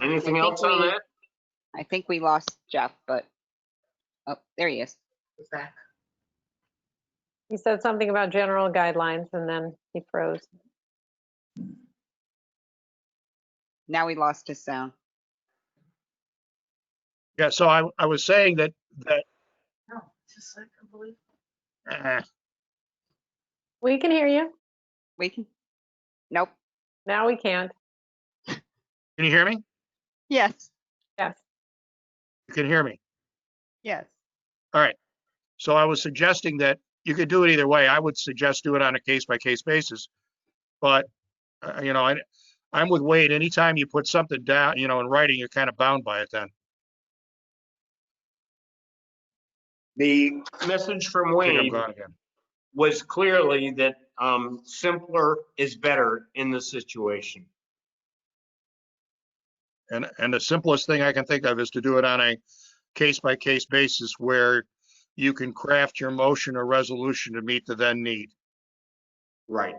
Anything else on that? I think we lost Jeff, but, oh, there he is. He's back. He said something about general guidelines and then he froze. Now we lost his sound. Yeah, so I was saying that No, it's just like unbelievable. We can hear you. We can, nope. Now we can't. can you hear me? Yes. Yes. You can hear me. Yes. All right. So I was suggesting that you could do it either way. I would suggest do it on a case-by-case basis. But, I'm with Wade. Anytime you put something down, in writing, you're kind of bound by it then. The message from I think I'm Wade gone again. was clearly that simpler is better in this situation. And the simplest thing I can think of is to do it on a case-by-case basis where you can craft your motion or resolution to meet the then need. Right.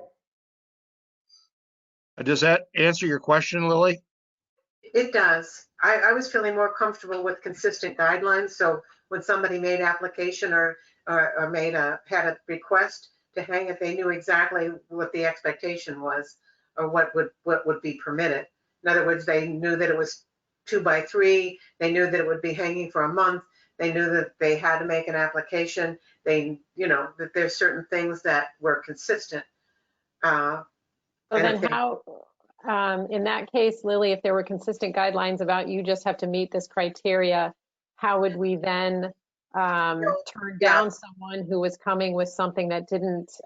Does that answer your question, Lily? It does. I was feeling more comfortable with consistent guidelines. So when somebody made application or had a request to hang it, they knew exactly what the expectation was or what would be permitted. In other words, they knew that it was 2 by 3. They knew that it would be hanging for a month. They knew that they had to make an application. They, that there's certain things that were consistent. So then how, in that case, Lily, if there were consistent guidelines about you just have to meet this criteria, how would we then turn down someone who was coming with something that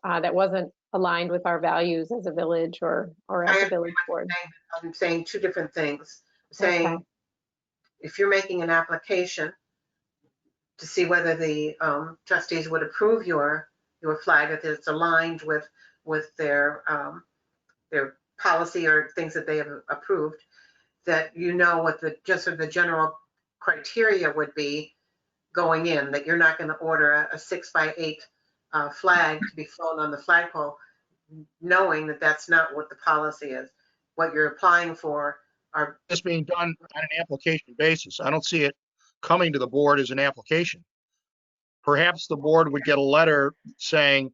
that wasn't aligned with our values as a village or as a village board? I'm saying two different things. I'm saying if you're making an application to see whether the trustees would approve your flag, if it's aligned with their policy or things that they have approved, that what the general criteria would be going in, that you're not going to order a 6 by 8 flag to be flown on the flagpole, knowing that that's not what the policy is. What you're applying for are This being done on an application basis. I don't see it coming to the board as an application. Perhaps the board would get a letter saying,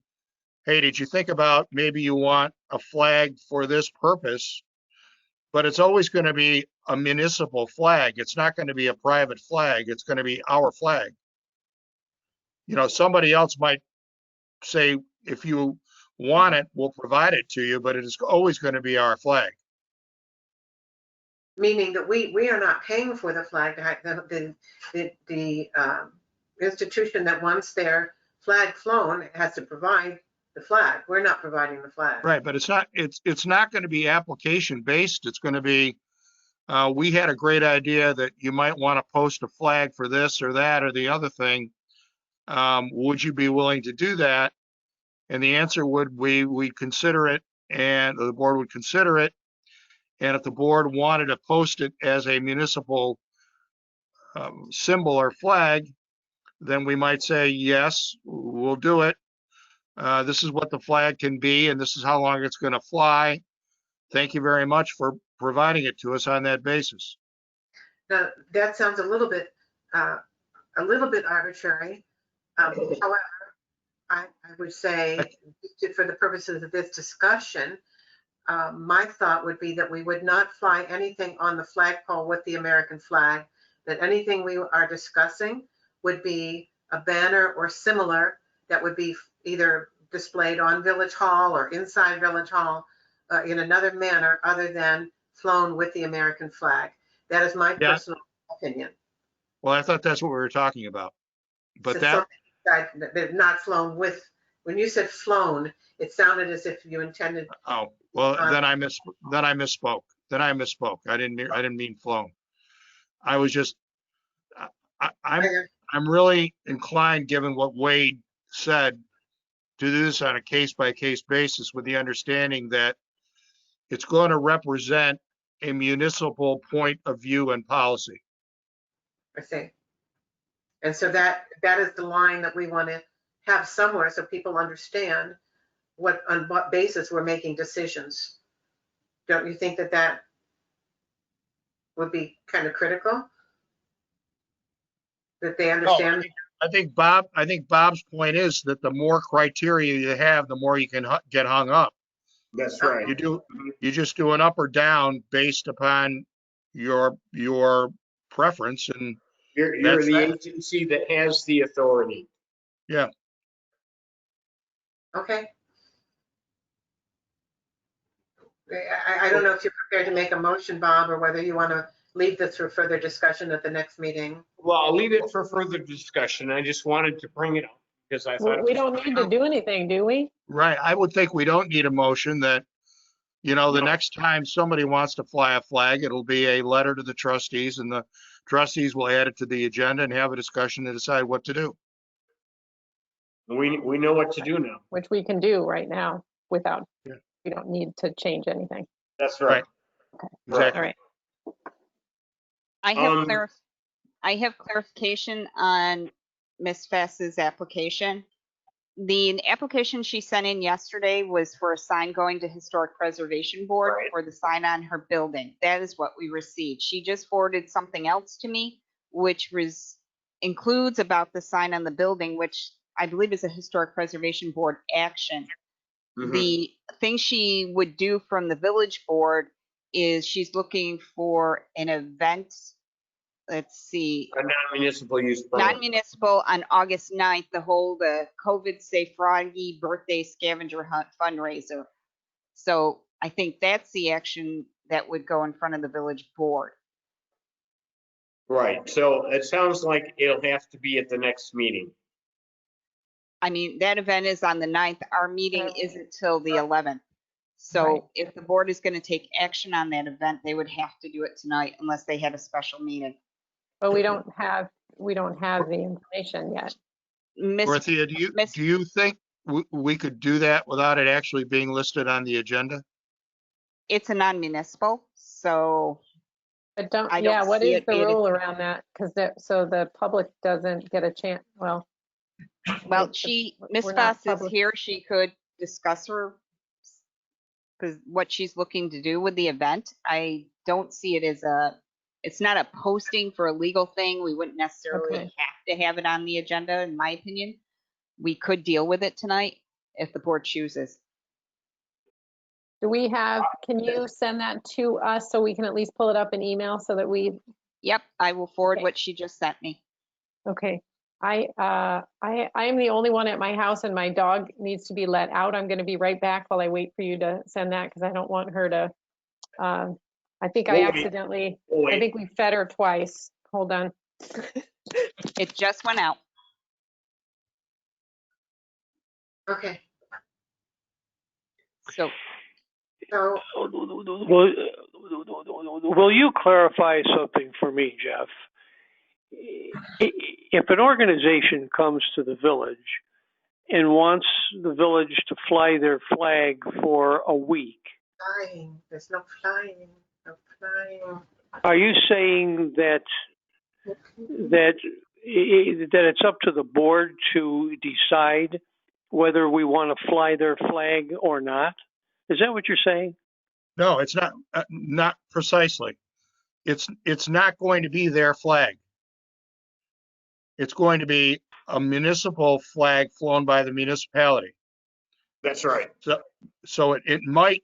hey, did you think about maybe you want a flag for this purpose? But it's always going to be a municipal flag. It's not going to be a private flag. It's going to be our flag. Somebody else might say, if you want it, we'll provide it to you, but it is always going to be our flag. meaning that we are not paying for the flag. The institution that wants their flag flown has to provide the flag. We're not providing the flag. Right, but it's not going to be application based. It's going to be, we had a great idea that you might want to post a flag for this or that or the other thing. Would you be willing to do that? And the answer would, we consider it, and the board would consider it. And if the board wanted to post it as a municipal symbol or flag, then we might say, yes, we'll do it. This is what the flag can be, and this is how long it's going to fly. Thank you very much for providing it to us on that basis. Now, that sounds a little bit arbitrary. However, I would say, for the purposes of this discussion, my thought would be that we would not fly anything on the flagpole with the American flag, that anything we are discussing would be a banner or similar that would be either displayed on Village Hall or inside Village Hall in another manner other than flown with the American flag. That is my personal opinion. Well, I thought that's what we were talking about. But that not flown with, when you said flown, it sounded as if you intended. Oh, well, then I misspoke. I didn't mean flown. I was just, I'm really inclined, given what Wade said, to do this on a case-by-case basis with the understanding that it's going to represent a municipal point of view and policy. I see. And so that is the line that we want to have somewhere so people understand on what basis we're making decisions. Don't you think that would be kind of critical? That they understand? I think Bob's point is that the more criteria you have, the more you can get hung up. That's right. You just do an up or down based upon your preference, and you're the agency that has the authority. Yeah. Okay. I don't know if you're prepared to make a motion, Bob, or whether you want to leave this for further discussion at the next meeting. Well, I'll leave it for further discussion. I just wanted to bring it up because I thought we don't need to do anything, do we? Right. I would think we don't need a motion that, the next time somebody wants to fly a flag, it'll be a letter to the trustees, and the trustees will add it to the agenda and have a discussion to decide what to do. We know what to do now. Which we can do right now without, we don't need to change anything. That's right. Okay. Exactly. All right. I have clarification on Ms. Fass's application. The application she sent in yesterday was for a sign going to Historic Preservation Board for the sign on her building. That is what we received. She just forwarded something else to me, which includes about the sign on the building, which I believe is a Historic Preservation Board action. Mm-hmm. The thing she would do from the village board is she's looking for an event. Let's see. A non-municipal use permit. Non-municipal on August 9th to hold a COVID Safe Froggy birthday scavenger hunt fundraiser. So I think that's the action that would go in front of the village board. Right. So it sounds like it'll have to be at the next meeting. I mean, that event is on the 9th. Our meeting isn't till the 11th. So if the board is going to take action on that event, they would have to do it tonight unless they had a special meeting. But we don't have the information yet. Dorothea, do you think we could do that without it actually being listed on the agenda? It's a non-municipal, so. But what is the rule around that? Because so the public doesn't get a chance. Well, Ms. Foss is here. She could discuss what she's looking to do with the event. I don't see it as it's not a posting for a legal thing. We wouldn't necessarily have to have it on the agenda, in my opinion. We could deal with it tonight if the board chooses. Do we have, can you send that to us so we can at least pull it up in email so that we? Yep, I will forward what she just sent me. Okay. I am the only one at my house and my dog needs to be let out. I'm going to be right back while I wait for you to send that because I don't want her to, I think I accidentally, I think we fed her twice. Hold on. It just went out. Okay. So So, Will you clarify something for me, Jeff? If an organization comes to the village and wants the village to fly their flag for a week, flying, there's no flying, no flying. are you saying that it's up to the board to decide whether we want to fly their flag or not? Is that what you're saying? No, it's not, not precisely. It's not going to be their flag. It's going to be a municipal flag flown by the municipality. That's right. So it might,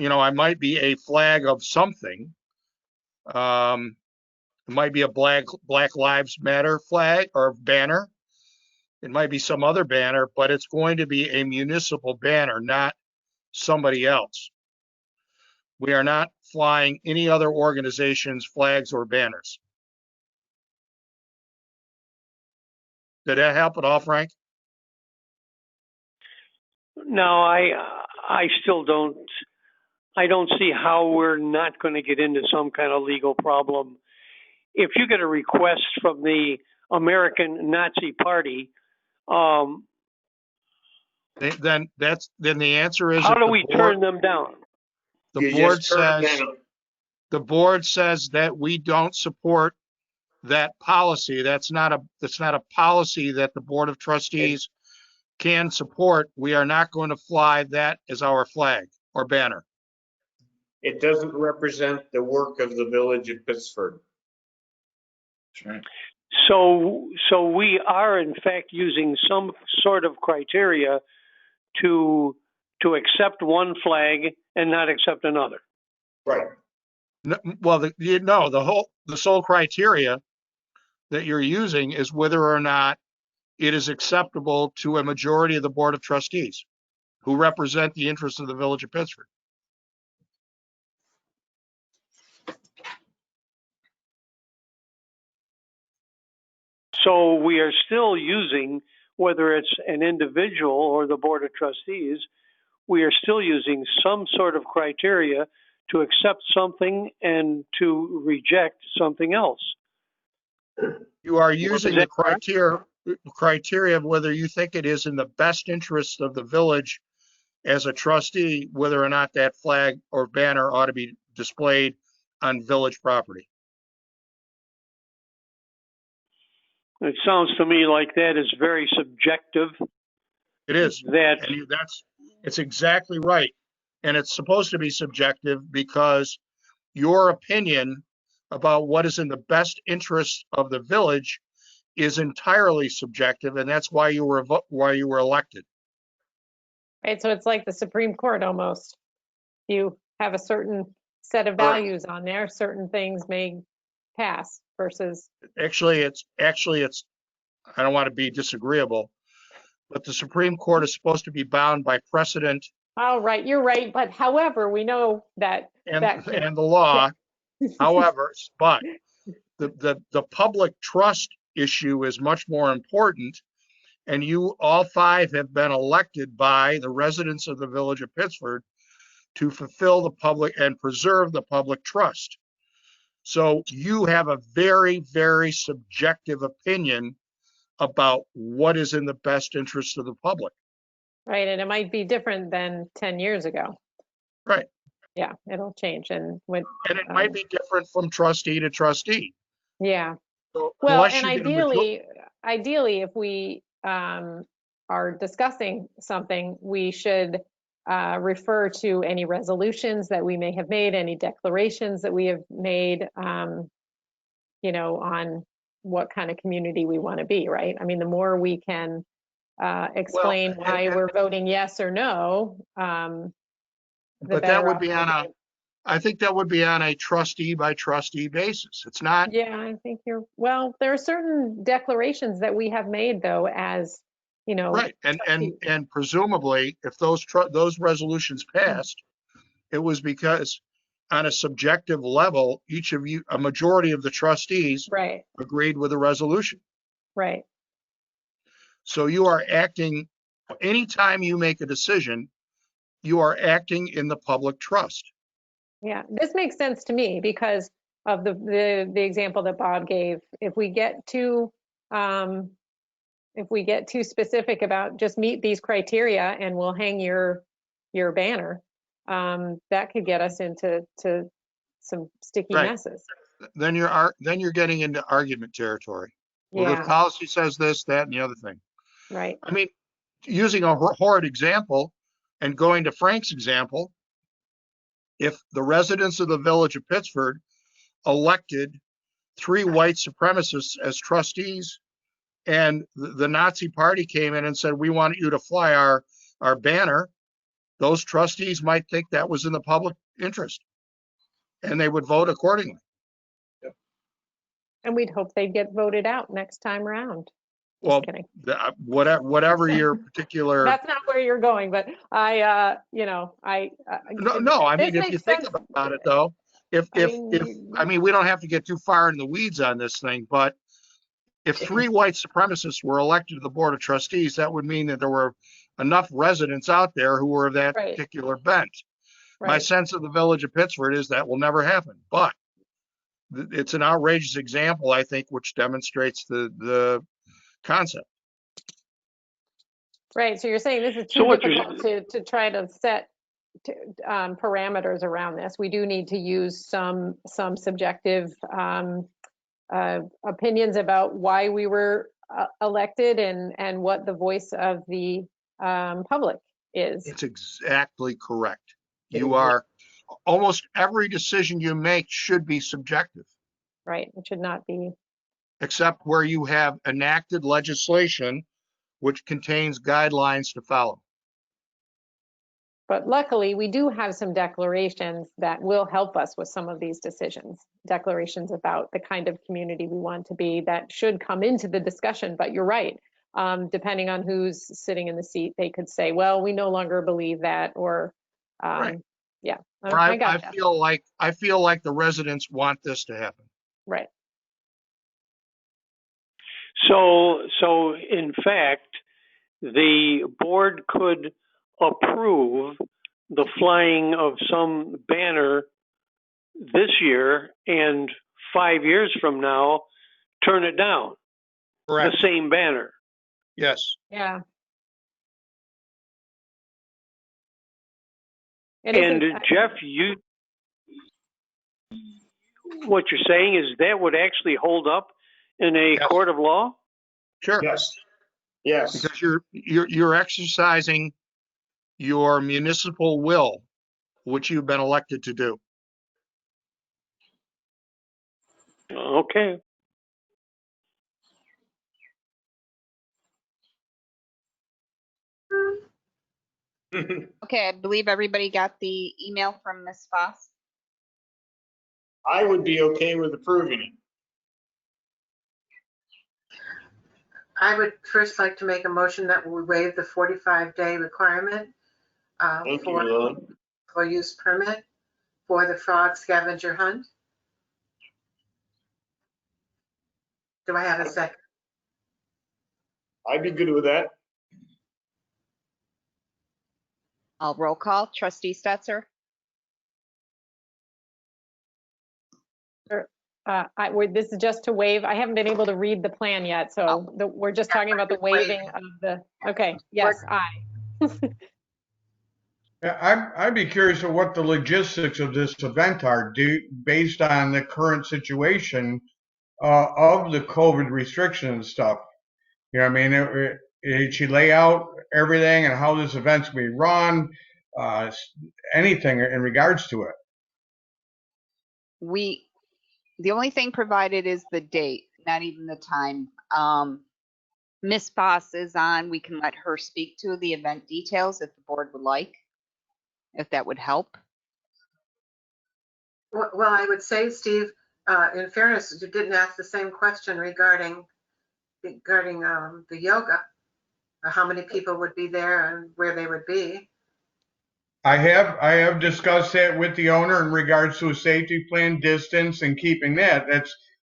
I might be a flag of something. It might be a Black Lives Matter flag or banner. It might be some other banner, but it's going to be a municipal banner, not somebody else. We are not flying any other organization's flags or banners. Did that help at all, Frank? No, I still don't. I don't see how we're not going to get into some kind of legal problem. If you get a request from the American Nazi Party, Then the answer is how do we turn them down? The board says that we don't support that policy. That's not a policy that the Board of Trustees can support. We are not going to fly that as our flag or banner. It doesn't represent the work of the village of Pittsford. That's right. So we are in fact using some sort of criteria to accept one flag and not accept another. Right. Well, the sole criteria that you're using is whether or not it is acceptable to a majority of the Board of Trustees who represent the interests of the village of Pittsford. So we are still using, whether it's an individual or the Board of Trustees, we are still using some sort of criteria to accept something and to reject something else. You are using the criteria of whether you think it is in the best interest of the village as a trustee, whether or not that flag or banner ought to be displayed on village property. It sounds to me like that is very subjective. It is. It's exactly right. And it's supposed to be subjective because your opinion about what is in the best interest of the village is entirely subjective, and that's why you were elected. Right, so it's like the Supreme Court almost. You have a certain set of values on there, certain things may pass versus. Actually, it's, I don't want to be disagreeable, but the Supreme Court is supposed to be bound by precedent. Oh, right, you're right. But however, we know that. And the law, however, but the public trust issue is much more important. And you all five have been elected by the residents of the village of Pittsford to fulfill the public and preserve the public trust. So you have a very, very subjective opinion about what is in the best interest of the public. Right, and it might be different than 10 years ago. Right. Yeah, it'll change. And it might be different from trustee to trustee. Yeah. So well, and ideally, if we are discussing something, we should refer to any resolutions that we may have made, any declarations that we have made, on what kind of community we want to be, right? I mean, the more we can explain why we're voting yes or no, but that would be I think that would be on a trustee by trustee basis. It's not. Yeah, I think well, there are certain declarations that we have made though, as right. And presumably if those resolutions passed, it was because on a subjective level, each of you, a majority of the trustees agreed with the resolution. Right. So you are acting, anytime you make a decision, you are acting in the public trust. Yeah, this makes sense to me because of the example that Bob gave. If we get too specific about just meet these criteria and we'll hang your banner, that could get us into some sticky Right. messes. Then you're getting into argument territory. Well, Yeah, the policy says this, that, and the other thing. right. I mean, using a horrid example and going to Frank's example, if the residents of the village of Pittsford elected 3 white supremacists as trustees, and the Nazi party came in and said, we want you to fly our banner, those trustees might think that was in the public interest, and they would vote accordingly. And we'd hope they'd get voted out next time around. Just Well, kidding. whatever your particular. That's not where you're going, but I, No, I mean, if you think about it though, I mean, we don't have to get too far in the weeds on this thing, but if 3 white supremacists were elected to the Board of Trustees, that would mean that there were enough residents out there who were of that Right. particular bent. My Right. sense of the village of Pittsford is that will never happen, but it's an outrageous example, I think, which demonstrates the concept. Right, so you're saying this is So too what you're- difficult to try to set parameters around this. We do need to use some subjective opinions about why we were elected and what the voice of the public is. It's exactly correct. You are, almost every decision you make should be subjective, Right, it should not be. except where you have enacted legislation which contains guidelines to follow. But luckily, we do have some declarations that will help us with some of these decisions. Declarations about the kind of community we want to be that should come into the discussion. But you're right. Depending on who's sitting in the seat, they could say, well, we no longer believe that, or Right. yeah. Or I I gotcha. feel like the residents want this to happen. Right. So in fact, the board could approve the flying of some banner this year and 5 years from now, turn it down. Correct. The same banner. Yes. Yeah. And Jeff, what you're saying is that would actually hold up in a Yes. court of law? Sure. Yes. Yes. Because you're exercising your municipal will, which you've been elected to do. Okay. Okay, I believe everybody got the email from Ms. Foss. I would be okay with approving it. I would first like to make a motion that we waive the 45-day requirement Thank you, for Lily. use permit for the frog scavenger hunt. Do I have a second? I'd be good with that. I'll roll call. Trustee Stetser? This is just to waive. I haven't been able to read the plan yet, so we're just talking about the waiving of the, okay, yes, aye. Yeah, I'd be curious of what the logistics of this event are, based on the current situation of the COVID restrictions and stuff. You know what I mean? Did she lay out everything and how this event's going to be run? Anything in regards to it? The only thing provided is the date, not even the time. Ms. Foss is on. We can let her speak to the event details if the board would like, if that would help. Well, I would say, Steve, in fairness, you didn't ask the same question regarding the yoga, how many people would be there and where they would be. I have discussed that with the owner in regards to a safety plan, distance, and keeping that.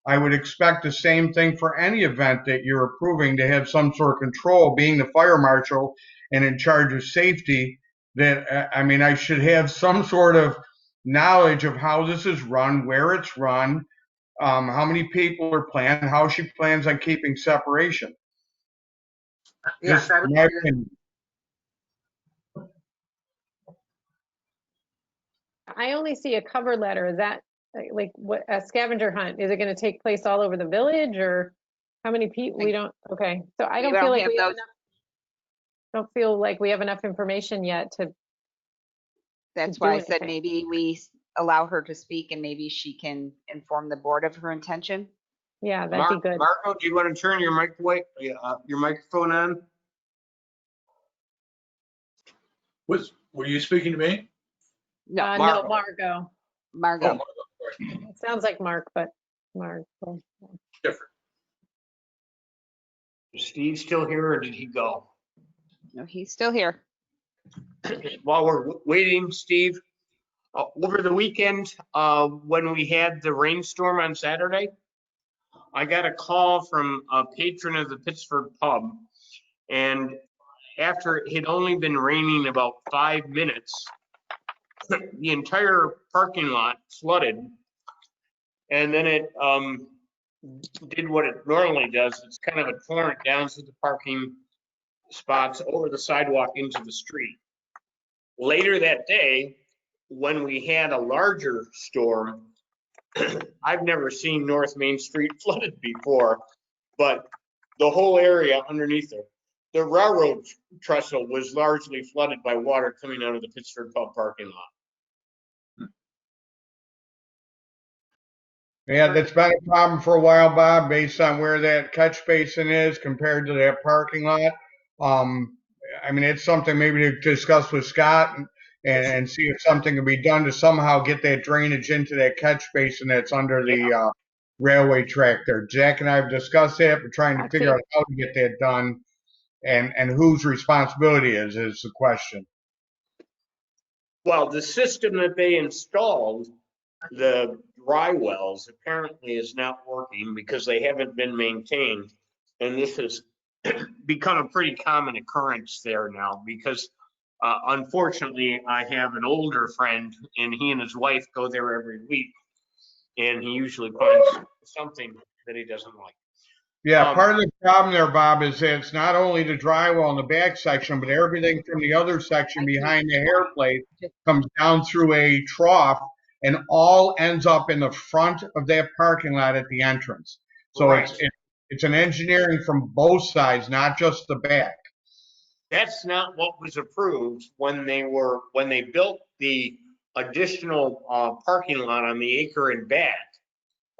I would expect the same thing for any event that you're approving, to have some sort of control, being the fire marshal and in charge of safety, that, I mean, I should have some sort of knowledge of how this is run, where it's run, how many people are planned, how she plans on keeping separation. Yes, Just I would. my opinion. I only see a cover letter. Is that like what, a scavenger hunt? Is it going to take place all over the village, or how many people? We don't, okay. So I don't feel like we have enough, don't feel like we have enough information yet to. That's do why I said anything. maybe we allow her to speak and maybe she can inform the board of her intention. Yeah, that'd be good. Marco, do you want to turn your microphone on? Were you speaking to me? No, No, Margot. Margot. Oh, sorry. It sounds like Mark, but Margot. Different. Is Steve still here or did he go? No, he's still here. While we're waiting, Steve, over the weekend, when we had the rainstorm on Saturday, I got a call from a patron of the Pittsford pub. And after it had only been raining about 5 minutes, the entire parking lot flooded. And then it did what it normally does. It's kind of a torrent down through the parking spots over the sidewalk into the street. Later that day, when we had a larger storm, I've never seen North Main Street flooded before, but the whole area underneath it, the railroad trestle was largely flooded by water coming out of the Pittsford Pub parking lot. Yeah, that's been a problem for a while, Bob, based on where that catch basin is compared to that parking lot. I mean, it's something maybe to discuss with Scott and see if something can be done to somehow get that drainage into that catch basin that's under the railway track there. Jack and I have discussed that. We're trying to figure out how to get that done and whose responsibility is the question. Well, the system that they installed, the dry wells, apparently is not working because they haven't been maintained. And this has become a pretty common occurrence there now because unfortunately I have an older friend and he and his wife go there every week and he usually finds something that he doesn't like. Yeah, part of the problem there, Bob, is that it's not only the drywall in the back section, but everything from the other section behind the hair plate comes down through a trough and all ends up in the front of that parking lot at the entrance. So Right. it's an engineering from both sides, not just the back. That's not what was approved when they built the additional parking lot on the acre and back.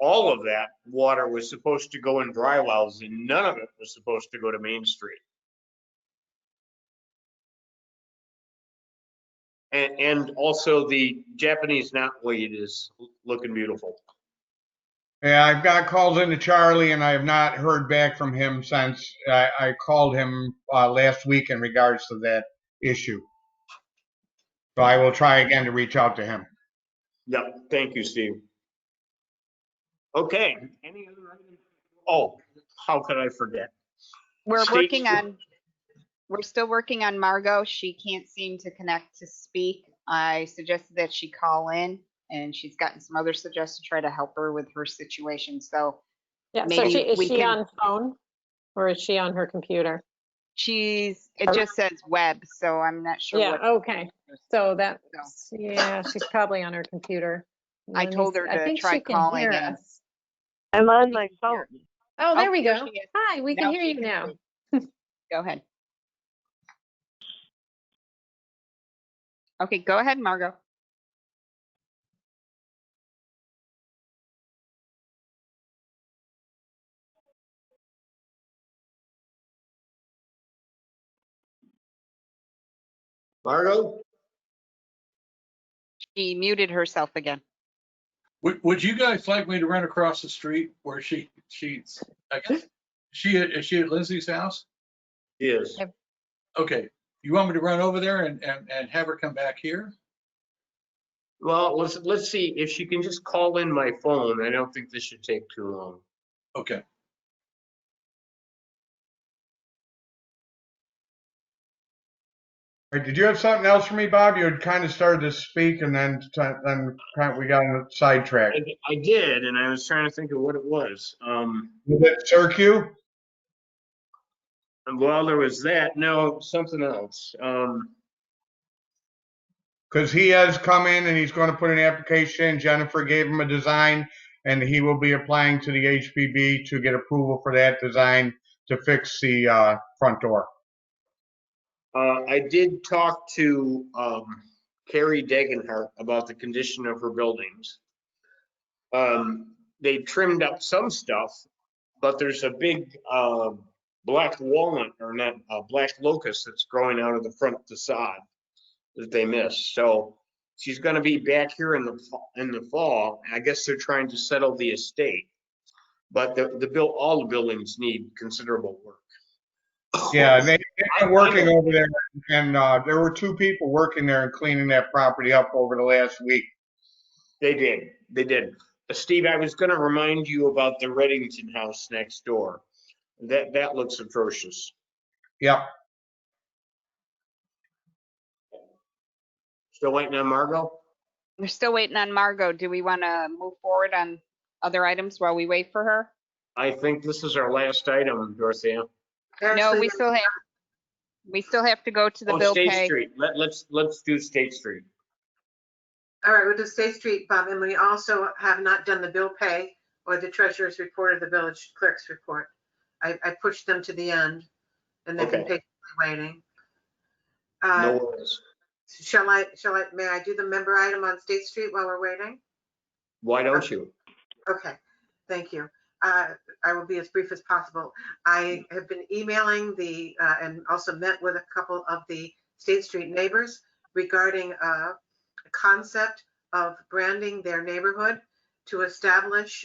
All of that water was supposed to go in dry wells and none of it was supposed to go to Main Street. And also the Japanese knotweed is looking beautiful. Yeah, I've got calls into Charlie and I have not heard back from him since I called him last week in regards to that issue. So I will try again to reach out to him. Yep, thank you, Steve. Okay, any other items? Oh, how could I forget? We're State- we're still working on Margot. She can't seem to connect to speak. I suggested that she call in and she's gotten some other suggestions to try to help her with her situation. So Yeah, so maybe is we she can- on phone or is she on her computer? it just says web, so I'm not sure. Yeah, what- okay. So that's, yeah, she's probably on her computer. I Let me told see. her I to think try she can calling hear and- us. I'm on my phone. Oh, there we there go. she is. Hi, we can Now hear she you can now. Go ahead. Okay, go ahead, Margot. Margo? She muted herself again. Would you guys like me to run across the street where she's, I guess, is she at Lindsay's house? Yes. Okay, you want me to run over there and have her come back here? Well, let's see if she can just call in my phone. I don't think this should take too long. Okay. Right, did you have something else for me, Bob? You had kind of started to speak and then we got on the sidetrack. I did, and I was trying to think of what it was. Was it Cirque? Well, there was that. No, something else. Because he has come in and he's going to put an application. Jennifer gave him a design, and he will be applying to the HPB to get approval for that design to fix the front door. I did talk to Carrie Degenhart about the condition of her buildings. They trimmed up some stuff, but there's a big black walnut, or not, black locust that's growing out of the front facade that they missed. So she's going to be back here in the fall. I guess they're trying to settle the estate, but all the buildings need considerable work. Yeah, they've been working over there, and there were 2 people working there and cleaning that property up over the last week. They did. Steve, I was going to remind you about the Reddington house next door. That looks atrocious. Yep. Still waiting on Margot? We're still waiting on Margot. Do we want to move forward on other items while we wait for her? I think this is our last item, Dorothea. No, Actually, we still have to go to the bill State pay. Street. Let's do State Street. all right, we'll do State Street, Bob, and we also have not done the bill pay or the treasurer's report or the village clerk's report. I pushed them to the end, and they've been Okay. patiently waiting. No worries. May I do the member item on State Street while we're waiting? Why don't you? Okay, thank you. I will be as brief as possible. I have been emailing and also met with a couple of the State Street neighbors regarding a concept of branding their neighborhood to establish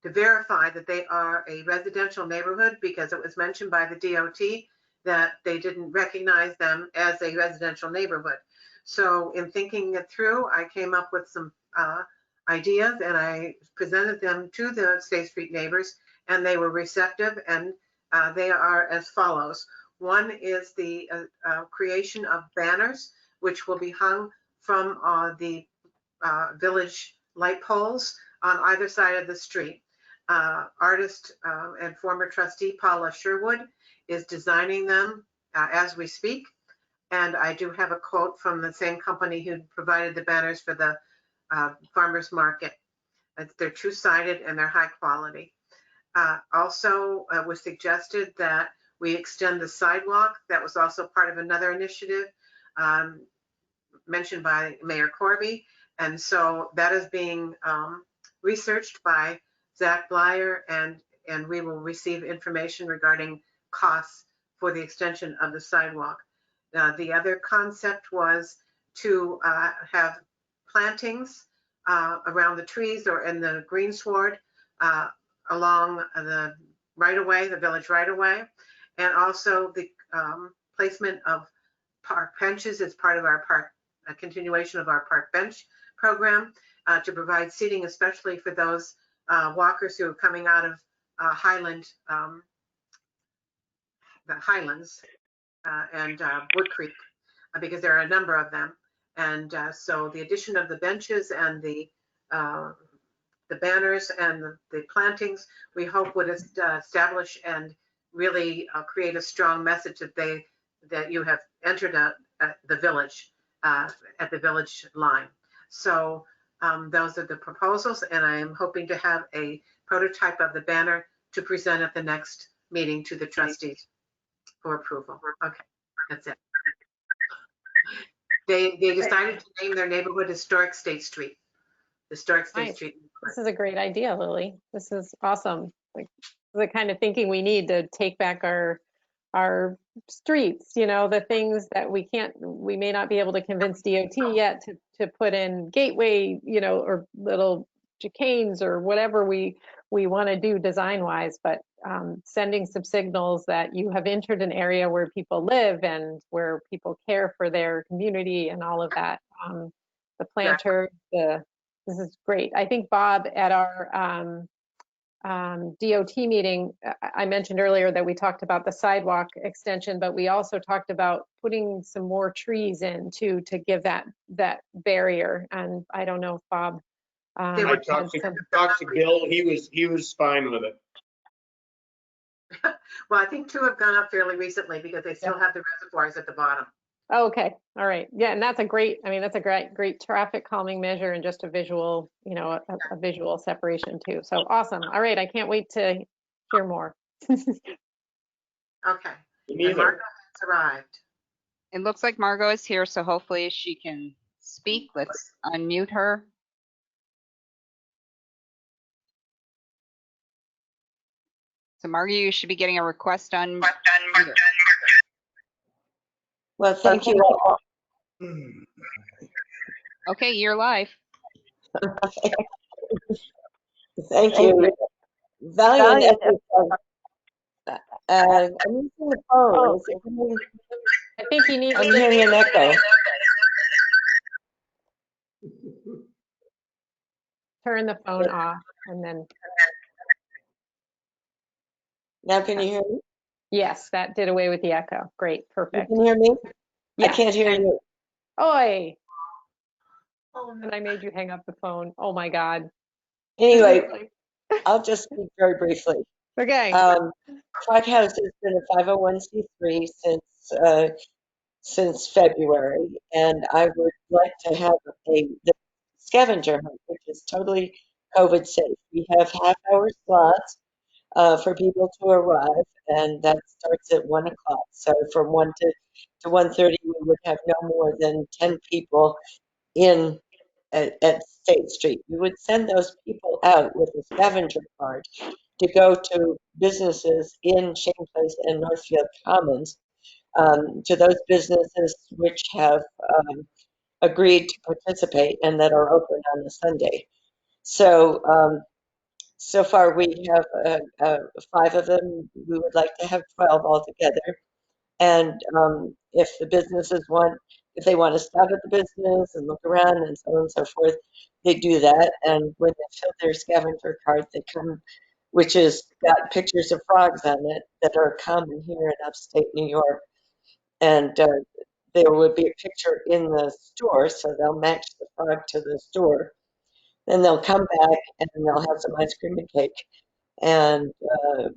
to verify that they are a residential neighborhood, because it was mentioned by the DOT that they didn't recognize them as a residential neighborhood. So in thinking it through, I came up with some ideas, and I presented them to the State Street neighbors, and they were receptive, and they are as follows. One is the creation of banners, which will be hung from the village light poles on either side of the street. Artist and former trustee Paula Sherwood is designing them as we speak. And I do have a quote from the same company who provided the banners for the farmers market. They're two-sided and they're high quality. Also, it was suggested that we extend the sidewalk. That was also part of another initiative mentioned by Mayor Corby. And so that is being researched by Zach Blyer, and we will receive information regarding costs for the extension of the sidewalk. The other concept was to have plantings around the trees or in the greensward along the right-of-way, the village right-of-way, and also the placement of park benches as part of our a continuation of our park bench program to provide seating, especially for those walkers who are coming out of the Highlands and Wood Creek, because there are a number of them. And so the addition of the benches and the banners and the plantings, we hope would establish and really create a strong message that you have entered the village at the village line. So those are the proposals, and I am hoping to have a prototype of the banner to present at the next meeting to the trustees for approval. Okay, that's it. They decided to name their neighborhood Historic State Street. Historic State Nice. Street. This is a great idea, Lily. This is awesome. Like the kind of thinking we need to take back our streets, you know, the things that we may not be able to convince DOT yet to put in gateway, you know, or little chicanes or whatever we want to do design wise, but sending some signals that you have entered an area where people live and where people care for their community and all of that. The planter, this is great. I think Bob at our DOT meeting, I mentioned earlier that we talked about the sidewalk extension, but we also talked about putting some more trees in too, to give that barrier. And I don't know if Bob. They I were- talked to Bill, he was fine with it. Well, I think 2 have gone up fairly recently because they still have the reservoirs at the bottom. Oh, okay, all right, yeah, and that's a great, I mean, that's a great traffic calming measure and just a visual, you know, a visual separation too. So awesome. All right, I can't wait to hear more. Okay. Me And neither. Marco has arrived. It looks like Margot is here, so hopefully she can speak. Let's unmute her. So Margot, you should be getting a request on. Well, thank you all. Okay, you're live. Thank you. Valiant effort. I'm using the phone. Is it coming? I think you need. I'm hearing an echo. Turn the phone off and then. Now can you hear me? Yes, that did away with the echo. Great, You perfect. can hear me? Yeah. I can't hear you. Oi. And I made you hang up the phone. Oh my God. Anyway, I'll just speak very briefly. Okay. Frog House has been a 501c3 since February, and I would like to have the scavenger hunt, which is totally COVID safe. We have half-hour slots for people to arrive, and that starts at 1 o'clock. So from 1 to 1:30, we would have no more than 10 people in at State Street. We would send those people out with a scavenger card to go to businesses in Shane Place and Northfield Commons, to those businesses which have agreed to participate and that are open on a Sunday. So so far we have 5 of them. We would like to have 12 altogether. And if the businesses if they want to stop at the business and look around and so on and so forth, they do that. And when they fill their scavenger card, they come, which has got pictures of frogs on it that are common here in upstate New York. And there would be a picture in the store, so they'll match the frog to the store. Then they'll come back and they'll have some ice cream and cake. And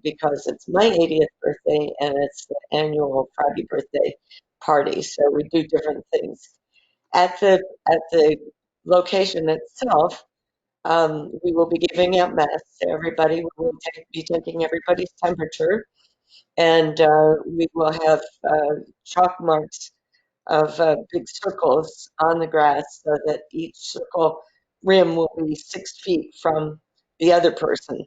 because it's my 80th birthday and it's the annual Froggy birthday party, so we do different things. At the location itself, we will be giving out masks to everybody. We will be taking everybody's temperature, and we will have chalk marks of big circles on the grass so that each circle rim will be 6 feet from the other person.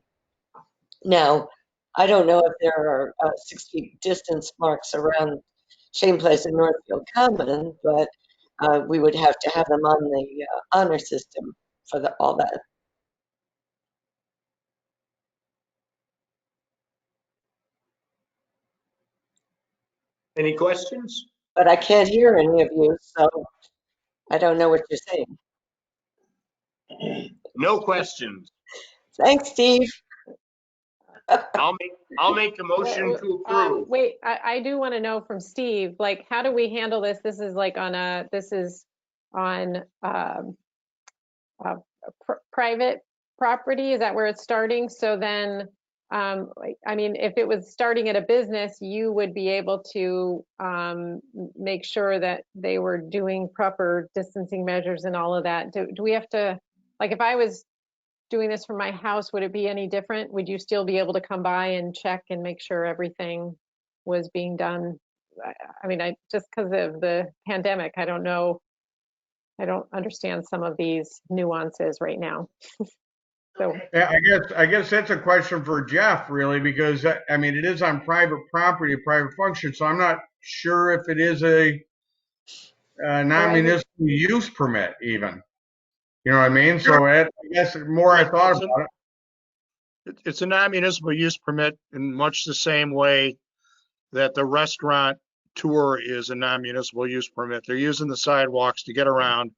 Now, I don't know if there are 6 feet distance marks around Shane Place and Northfield Common, but we would have to have them on the honor system for all that. Any questions? But I can't hear any of you, so I don't know what you're saying. No questions. Thanks, Steve. I'll make a motion to approve. Wait, I do want to know from Steve, like, how do we handle this? This is like this is on private property. Is that where it's starting? So then, I mean, if it was starting at a business, you would be able to make sure that they were doing proper distancing measures and all of that. Do we have to, like, if I was doing this from my house, would it be any different? Would you still be able to come by and check and make sure everything was being done? I mean, just because of the pandemic, I don't know. I don't understand some of these nuances right now. So Yeah, I guess that's a question for Jeff, really, because I mean, it is on private property, a private function, so I'm not sure if it is a non-municipal use permit even. You know what I mean? So I guess the more I thought about it. It's a non-municipal use permit in much the same way that the restaurant tour is a non-municipal use permit. They're using the sidewalks to get around.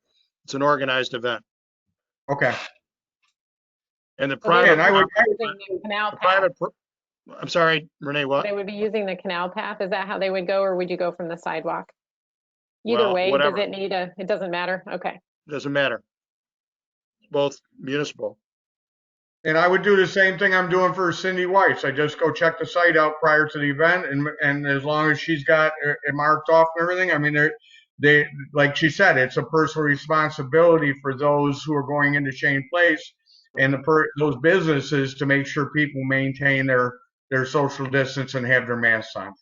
It's an organized event. Okay. And the So they would private, I would- be using the canal the path. private, I'm sorry, Renee, what? They would be using the canal path. Is that how they would go, or would you go from the sidewalk? Either Well, way, whatever. does it need a, it doesn't matter? Okay. Doesn't matter. Both municipal. And I would do the same thing I'm doing for Cindy Weiss. I just go check the site out prior to the event, and as long as she's got it marked off and everything, I mean, they like she said, it's a personal responsibility for those who are going into Shane Place and those businesses to make sure people maintain their social distance and have their masks on.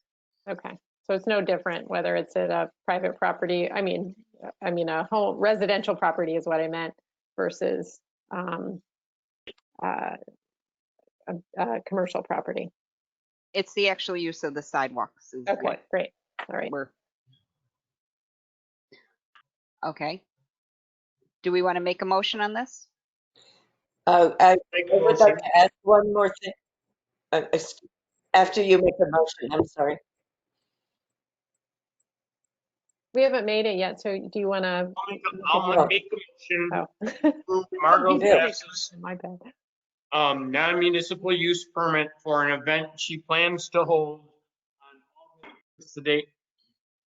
Okay. So it's no different whether it's at a private property. I mean a whole residential property is what I meant versus a commercial property. It's the actual use of the sidewalks. Is Okay, what great. All right. we're. Okay. Do we want to make a motion on this? I would like to add one more thing. After you make a motion, I'm sorry. We haven't made it yet, so do you want to? I'll make a motion. Oh. Margot passes My bad. non-municipal use permit for an event she plans to hold on what's the date?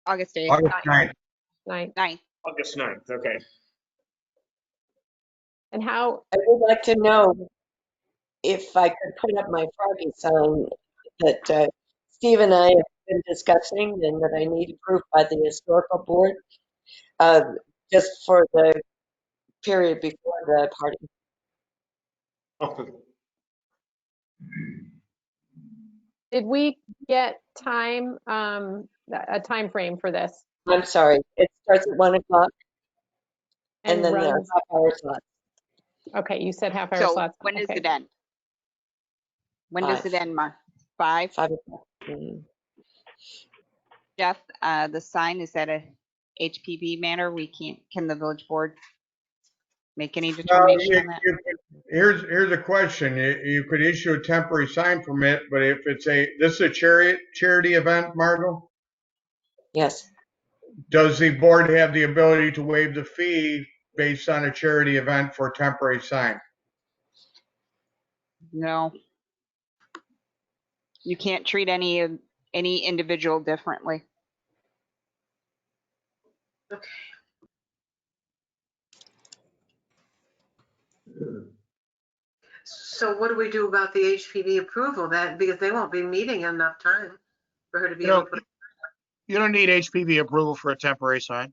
August 8th. August 9th. 9th. August 9th, okay. And how, I would like to know if I could put up my Froggy sign that Steve and I have been discussing and that I need approved by the historical board, just for the period before the party. Okay. did we get time, a time frame for this? I'm sorry, it starts at 1 o'clock and then there are runs? half-hour slots. Okay, you said half hour So slots. when does Okay. it end? When does it 5. end, Mark? 5? 5 o'clock. Mhm. Jeff, the sign is at a HPV manner. We can't, can the village board make any determination on that? Here's a question. You could issue a temporary sign permit, but if this is a charity event, Margot, Yes. does the board have the ability to waive the fee based on a charity event for a temporary sign? No. You can't treat any individual differently. Okay. So what do we do about the HPV approval? Because they won't be meeting enough time for her to be You able know, to put. you don't need HPV approval for a temporary sign.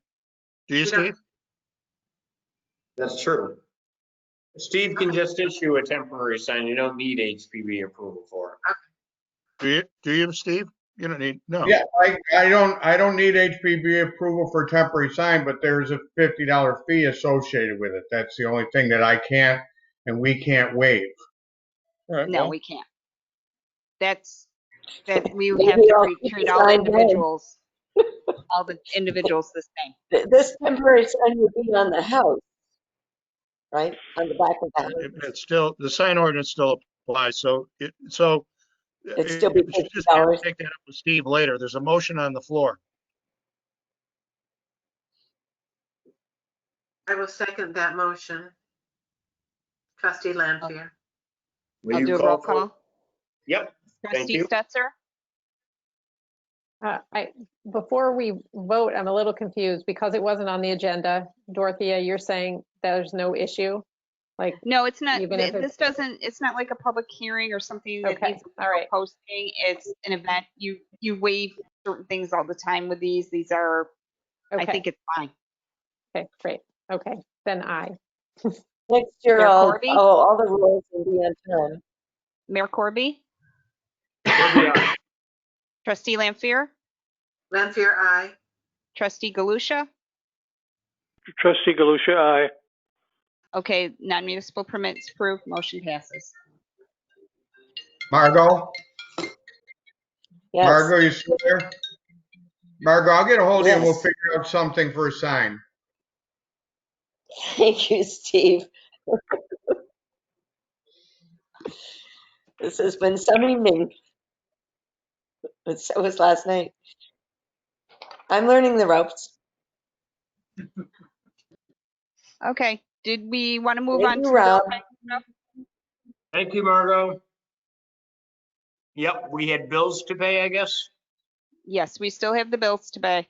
Do you, You don't- Steve? That's true. Steve can just issue a temporary sign. You don't need HPV approval for it. Do you, Steve? You don't need, no. Yeah, I don't need HPV approval for a temporary sign, but there's a $50 fee associated with it. That's the only thing that I can't and we can't waive. All right, No, well, we can't. That we Maybe have to I'll keep treat the all sign then. individuals, all the individuals the same. This temporary sign would be on the house, right? On the back of the house. it's still, the sign ordinance still applies, so It'd still be you should just have to $50. take that up with Steve later. There's a motion on the floor. I will second that motion. Trustee Lanfair. Will I'll you do a roll for- call. Yep, thank Trustee you. Stetser? Before we vote, I'm a little confused because it wasn't on the agenda. Dorothea, you're saying there's no issue? Like, No, it's not. Even if This doesn't, it's not like a public hearing or something that Okay, needs all right. posting. It's an event. You waive certain things all the time with these. These are, I okay, think it's fine. okay, great. Okay, then I. Next year, Mayor I'll Corby? follow all the rules and be on time. Mayor Corby? Corby, aye. Trustee Lampier? Lanfair, aye. Trustee Galusha? Trustee Galusha, aye. Okay, non-municipal permits approved, motion passes. Margot? Yes. Margot, you still there? Margot, I'll get a hold of you and we'll Yes. figure out something for a sign. Thank you, Steve. This has been some evening. But so was last night. I'm learning the ropes. Okay, did we want to move Thank on you, to Rob. the stuff? Thank you, Margot. Yep, we had bills to pay, I guess. Yes, we still have the bills to pay.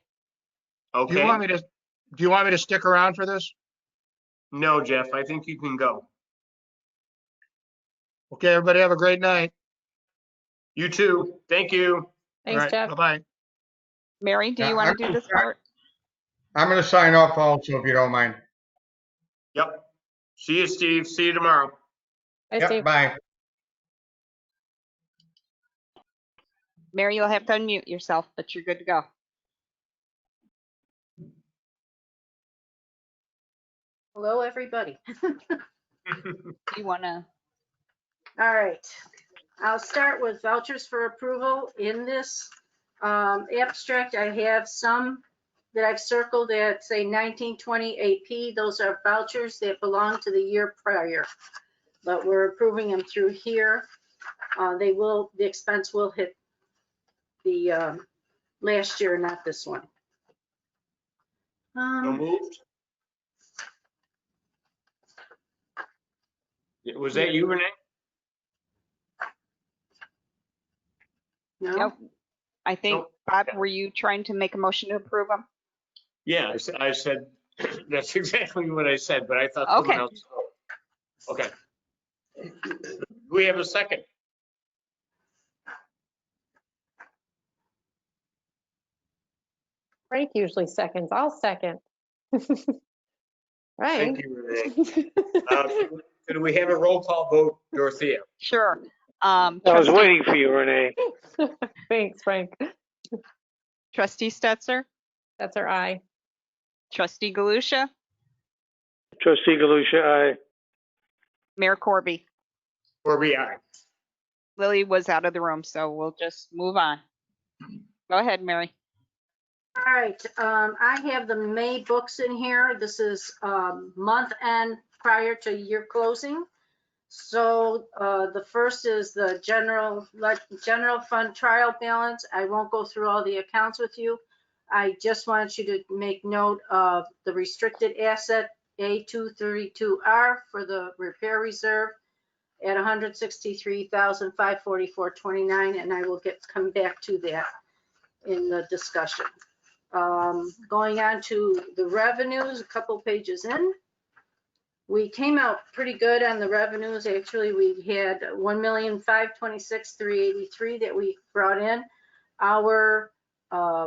Do you Okay. want me to stick around for this? No, Jeff, I think you can go. Okay, everybody have a great night. You too. Thank you. All Thanks, right, Jeff. bye-bye. Mary, do Yeah, you want to do this part? I'm going to sign off also, if you don't mind. Yep. See you, Steve. See you tomorrow. Bye, Yep, Steve. bye. Mary, you'll have to unmute yourself, but you're good to go. Hello, everybody. You want to? All right. I'll start with vouchers for approval. In this abstract, I have some that I've circled that say 1920 AP. Those are vouchers that belong to the year prior, but we're approving them through here. The expense will hit the last year, not this one. So moved. Was that you, Renee? No? Nope. I think, Nope. Bob, were you trying to make a motion to approve them? Yeah, I said, that's exactly what I said, but I thought Okay. someone else. Okay. Do we have a second? Frank usually seconds. I'll second. Right. Thank you, Renee. Could we have a roll call vote, Dorothea? Sure. I was waiting for you, Renee. Thanks, Frank. Trustee Stetser, That's our eye. Trustee Galusha, Trustee Galusha, aye. Mayor Corby. Corby, aye. Lily was out of the room, so we'll just move on. Go ahead, Mary. All right, I have the May books in here. This is month end prior to year closing. So the first is the general fund trial balance. I won't go through all the accounts with you. I just wanted you to make note of the restricted asset A232R for the repair reserve at 163,544.29, and I will come back to that in the discussion. Going on to the revenues, a couple pages in. We came out pretty good on the revenues. Actually, we had 1,526,383 that we brought in. Our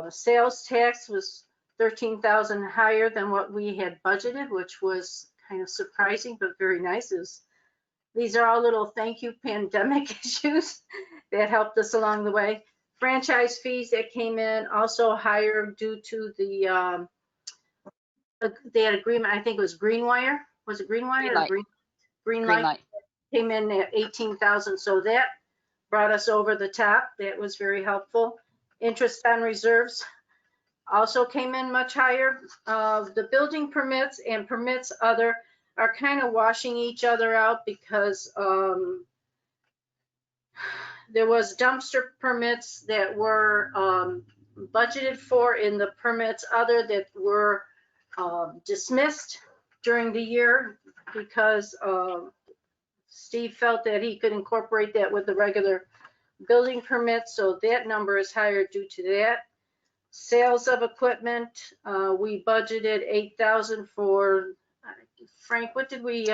sales tax was 13,000 higher than what we had budgeted, which was kind of surprising, but very nice. These are all little thank you pandemic issues that helped us along the way. Franchise fees that came in also higher due to the they had agreement, I think it was Greenwire. Was it Greenwire? Green light. Came in at 18,000, so that brought us over the top. That was very helpful. Interest on reserves also came in much higher. The building permits and permits other are kind of washing each other out because there was dumpster permits that were budgeted for in the permits other that were dismissed during the year because Steve felt that he could incorporate that with the regular building permits. So that number is higher due to that. Sales of equipment, we budgeted 8,000 for, Frank, what did we,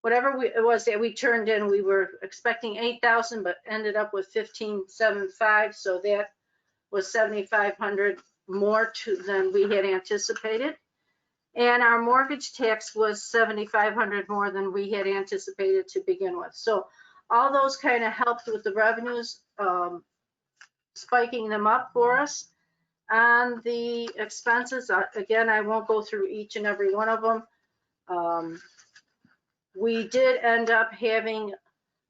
whatever it was that we turned in, we were expecting 8,000, but ended up with 15,750. So that was 7,500 more than we had anticipated. And our mortgage tax was 7,500 more than we had anticipated to begin with. So all those kind of helped with the revenues, spiking them up for us. And the expenses, again, I won't go through each and every one of them. We did end up having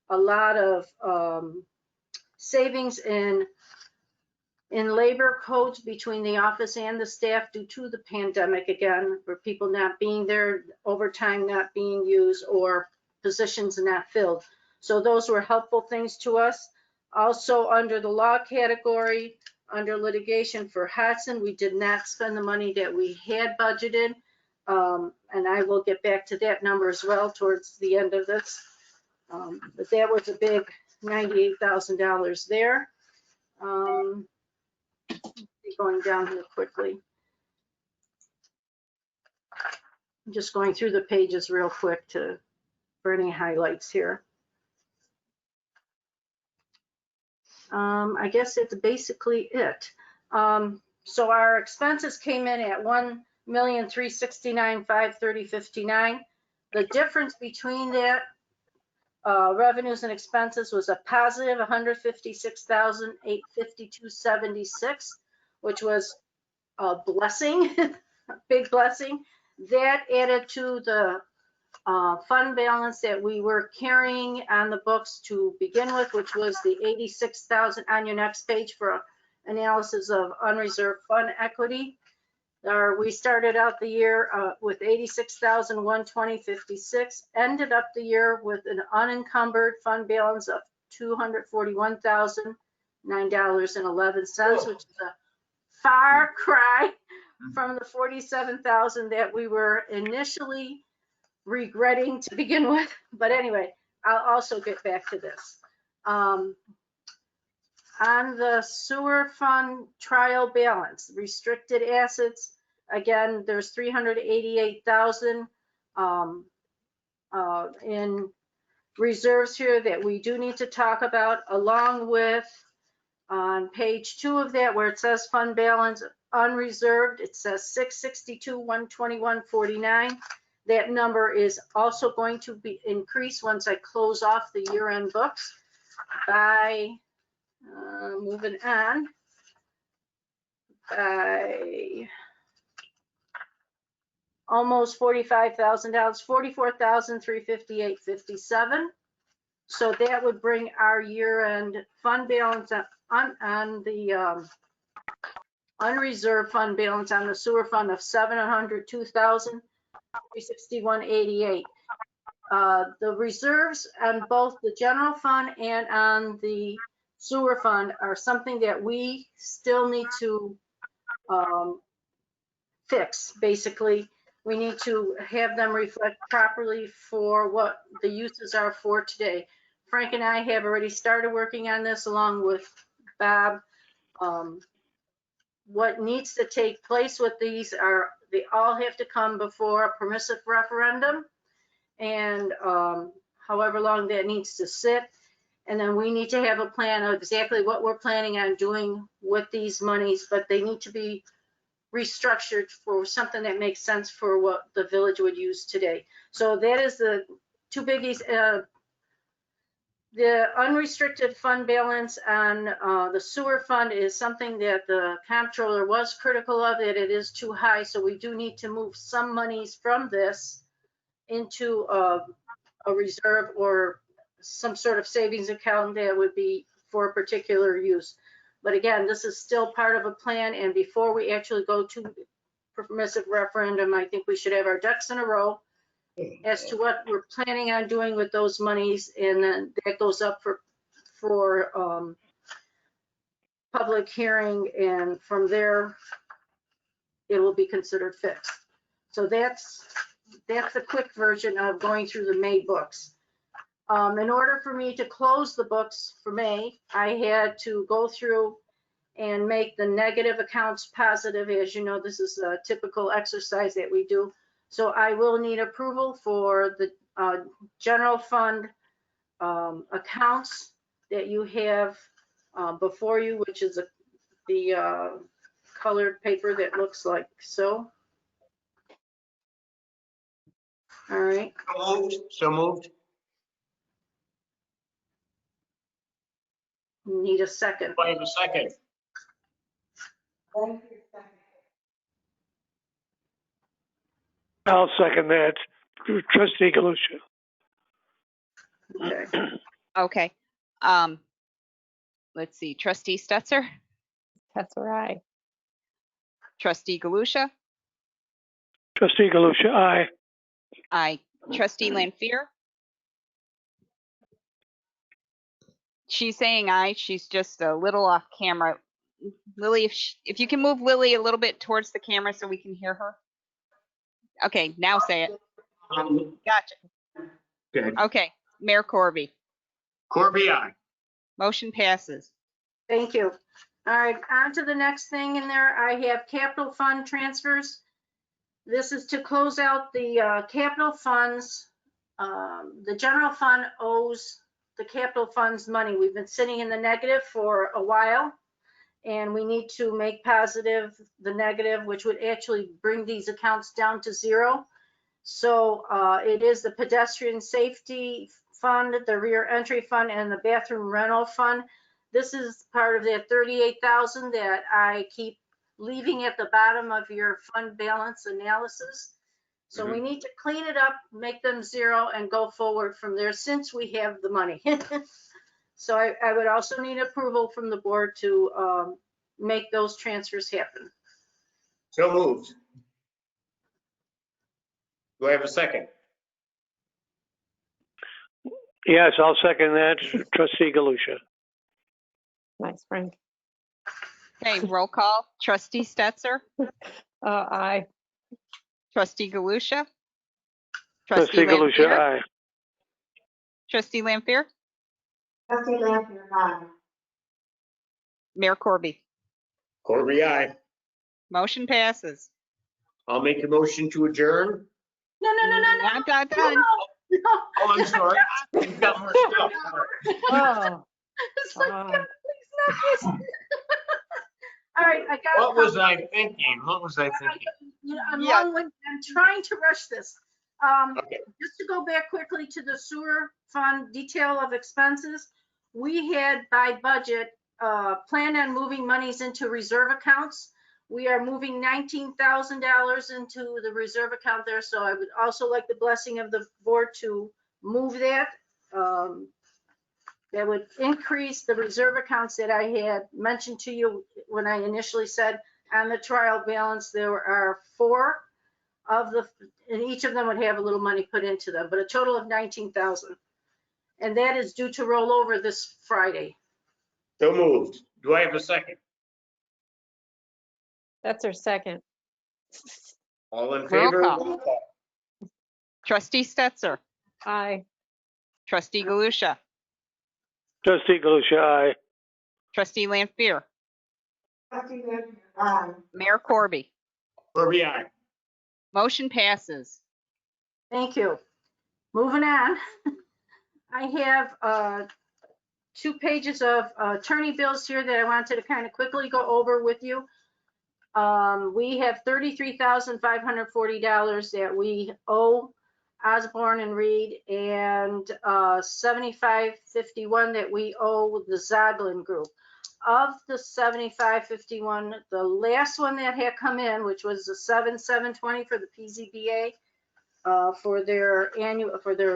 a lot of savings in labor codes between the office and the staff due to the pandemic, again, for people not being there, overtime not being used, or positions not filled. So those were helpful things to us. Also, under the law category, under litigation for Hudson, we did not spend the money that we had budgeted. And I will get back to that number as well towards the end of this. But that was a big $98,000 there. Going down here quickly. I'm just going through the pages real quick for any highlights here. I guess it's basically it. So our expenses came in at $1,369,530.59. The difference between that revenues and expenses was a positive $156,852.76, which was a blessing, a big blessing. That added to the fund balance that we were carrying on the books to begin with, which was the 86,000 on your next page for analysis of unreserved fund equity. We started out the year with 86,120.56, ended up the year with an unencumbered fund balance of $241,009.11, which is a far cry from the 47,000 that we were initially regretting to begin with. But anyway, I'll also get back to this. On the sewer fund trial balance, restricted assets, again, there's 388,000 in reserves here that we do need to talk about, along with on page 2 of that where it says fund balance unreserved, it says 662,121.49. That number is also going to be increased once I close off the year-end books by moving on by almost $45,000, $44,358.57. So that would bring our year-end fund balance on the unreserved fund balance on the sewer fund of $702,361.88. The reserves on both the general fund and on the sewer fund are something that we still need to fix. Basically, we need to have them reflect properly for what the uses are for today. Frank and I have already started working on this along with Bob. What needs to take place with these are they all have to come before a permissive referendum, and however long that needs to sit. And then we need to have a plan of exactly what we're planning on doing with these monies, but they need to be restructured for something that makes sense for what the village would use today. So that is the two biggies. The unrestricted fund balance on the sewer fund is something that the comptroller was critical of, that it is too high. So we do need to move some monies from this into a reserve or some sort of savings account that would be for a particular use. But again, this is still part of a plan, and before we actually go to permissive referendum, I think we should have our ducks in a row as to what we're planning on doing with those monies, and then that goes up for public hearing, and from there it will be considered fixed. So that's a quick version of going through the May books. In order for me to close the books for May, I had to go through and make the negative accounts positive. As you know, this is a typical exercise that we do. So I will need approval for the general fund accounts that you have before you, which is the colored paper that looks like so. All right. So moved. Need a second. I have a second. I'll second that. Trustee Galusha. Okay. Okay. Let's see. Trustee Stetser, That's right. Trustee Galusha, Trustee Galusha, aye. aye. Trustee Lanfair. She's saying aye. She's just a little off camera. Lily, if you can move Lily a little bit towards the camera so we can hear her. Okay, now say it. Gotcha. Good. Okay, Mayor Corby. Corby, aye. Motion passes. Thank you. All right, on to the next thing in there. I have capital fund transfers. This is to close out the capital funds. The general fund owes the capital funds money. We've been sitting in the negative for a while, and we need to make positive the negative, which would actually bring these accounts down to zero. So it is the pedestrian safety fund, the rear entry fund, and the bathroom rental fund. This is part of that 38,000 that I keep leaving at the bottom of your fund balance analysis. So we need to clean it up, make them zero, and go forward from there since we have the money. So I would also need approval from the board to make those transfers happen. So moved. Do I have a second? Yes, I'll second that. Trustee Galusha. Nice, Frank. Okay, roll call. Trustee Stetser, Aye. Trustee Galusha, Trustee Galusha, Lampier, aye. Trustee Lampier, Trustee Lampier, aye. Mayor Corby. Corby, aye. Motion passes. I'll make a motion to adjourn. No. Not done. No. Oh, I'm sorry. You've got more stuff. Oh, It's like, wow. God, please, not this. All right, I got. What was I thinking? What was I thinking? I'm Yeah. long-winded. I'm trying to rush this. Okay. Just to go back quickly to the sewer fund detail of expenses, we had by budget planned on moving monies into reserve accounts. We are moving $19,000 into the reserve account there, so I would also like the blessing of the board to move that. That would increase the reserve accounts that I had mentioned to you when I initially said on the trial balance, there are 4 of the, and each of them would have a little money put into them, but a total of 19,000. And that is due to roll over this Friday. So moved. Do I have a second? That's our second. All in Roll favor? call. Trustee Stetser, Aye. Trustee Galusha, Trustee Galusha, aye. Trustee Lampier, Trustee Lampier, aye. Mayor Corby. Corby, aye. Motion passes. Thank you. Moving on. I have 2 pages of attorney bills here that I wanted to kind of quickly go over with you. We have $33,540 that we owe Osborne and Reed, and $75.51 that we owe the Zoglin Group. Of the $75.51, the last one that had come in, which was the $7,720 for the PZBA, for their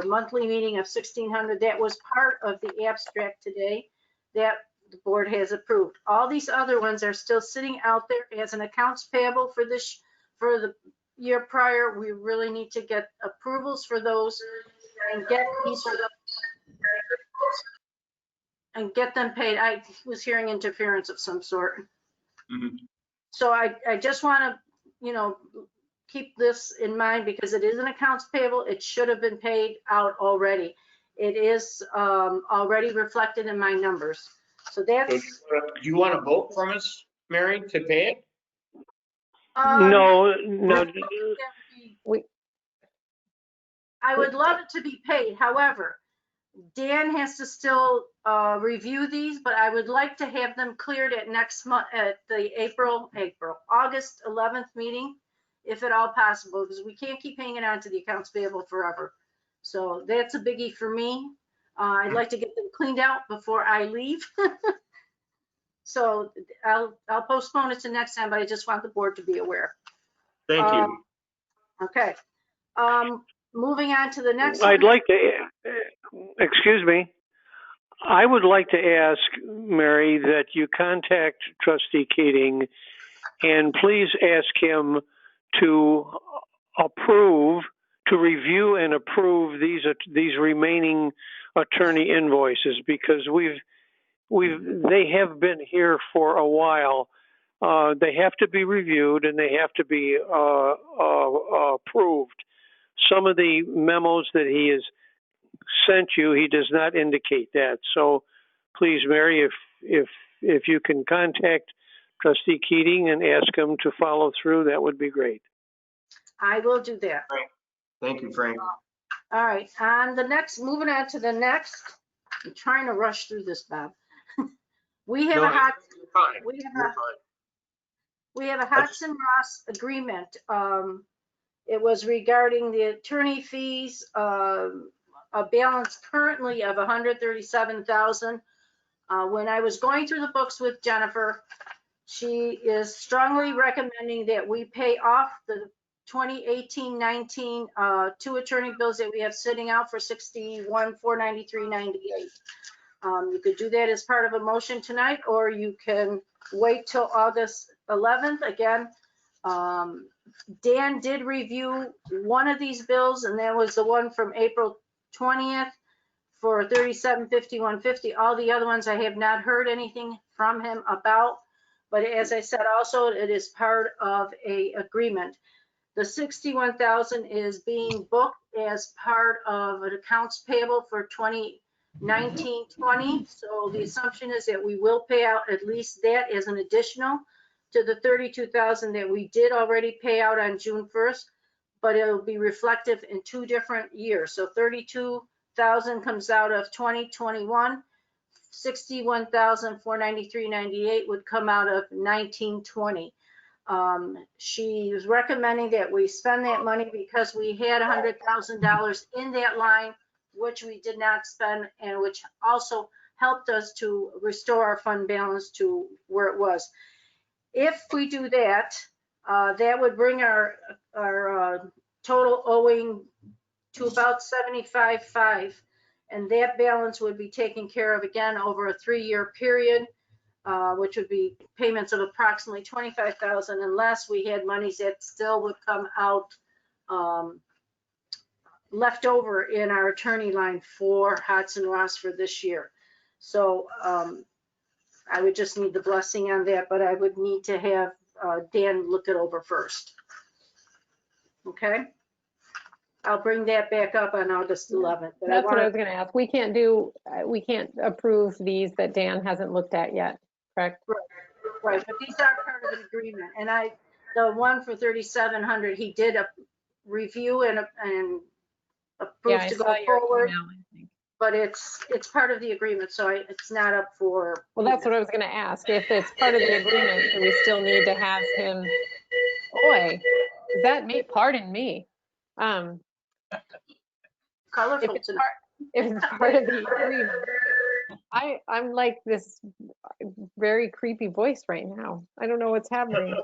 monthly meeting of $1,600, that was part of the abstract today that the board has approved. All these other ones are still sitting out there as an accounts payable for the year prior. We really need to get approvals for those and get these and get them paid. I was hearing interference of some sort. So I just want to, keep this in mind because it is an accounts payable. It should have been paid out already. It is already reflected in my numbers. So that's. Do you want a vote from us, Mary, to pay it? No. I would love it to be paid. However, Dan has to still review these, but I would like to have them cleared at next month, at the August 11th meeting, if at all possible, because we can't keep hanging on to the accounts payable forever. So that's a biggie for me. I'd like to get them cleaned out before I leave. So I'll postpone it to next time, but I just want the board to be aware. Thank you. Okay. Moving on to the next I'd one. like to, excuse me. I would like to ask, Mary, that you contact Trustee Keating and please ask him to review and approve these remaining attorney invoices because they have been here for a while. They have to be reviewed and they have to be approved. Some of the memos that he has sent you, he does not indicate that. So please, Mary, if you can contact Trustee Keating and ask him to follow through, that would be great. I will do that. Thank you, Frank. All right, moving on to the next. I'm trying to rush through this, Bob. We have No, a hot, you're fine. we have You're a, fine. we have a Hudson Ross agreement. It was regarding the attorney fees, a balance currently of 137,000. When I was going through the books with Jennifer, she is strongly recommending that we pay off the 2018-19 two attorney bills that we have sitting out for $61,493.98. You could do that as part of a motion tonight, or you can wait till August 11th. Again, Dan did review one of these bills, and that was the one from April 20th for $37.51.50. All the other ones I have not heard anything from him about, but as I said, also it is part of a agreement. The 61,000 is being booked as part of an accounts payable for 2019-20. So the assumption is that we will pay out at least that as an additional to the 32,000 that we did already pay out on June 1st, but it'll be reflective in 2 different years. So 32,000 comes out of 2021, 61,493.98 would come out of 19-20. She was recommending that we spend that money because we had $100,000 in that line, which we did not spend, and which also helped us to restore our fund balance to where it was. If we do that, that would bring our total owing to about 75.5, and that balance would be taken care of again over a 3-year period, which would be payments of approximately 25,000, unless we had monies that still would come out left over in our attorney line for Hudson Ross for this year. So I would just need the blessing on that, but I would need to have Dan look it over first. Okay? I'll bring that back up on August 11th. But That's what I was going to ask. We can't approve these that Dan hasn't looked at yet, correct? Right, but these are part of an agreement. And the one for 3,700, he did a review and approved to go forward. But it's part of the agreement, so it's not up for. Well, that's what I was going to ask. If it's part of the agreement, do we still need to have him? Boy, is that me? Pardon me. Colorful if it's part of the agreement, I'm like this very creepy voice right now. I don't know what's happening.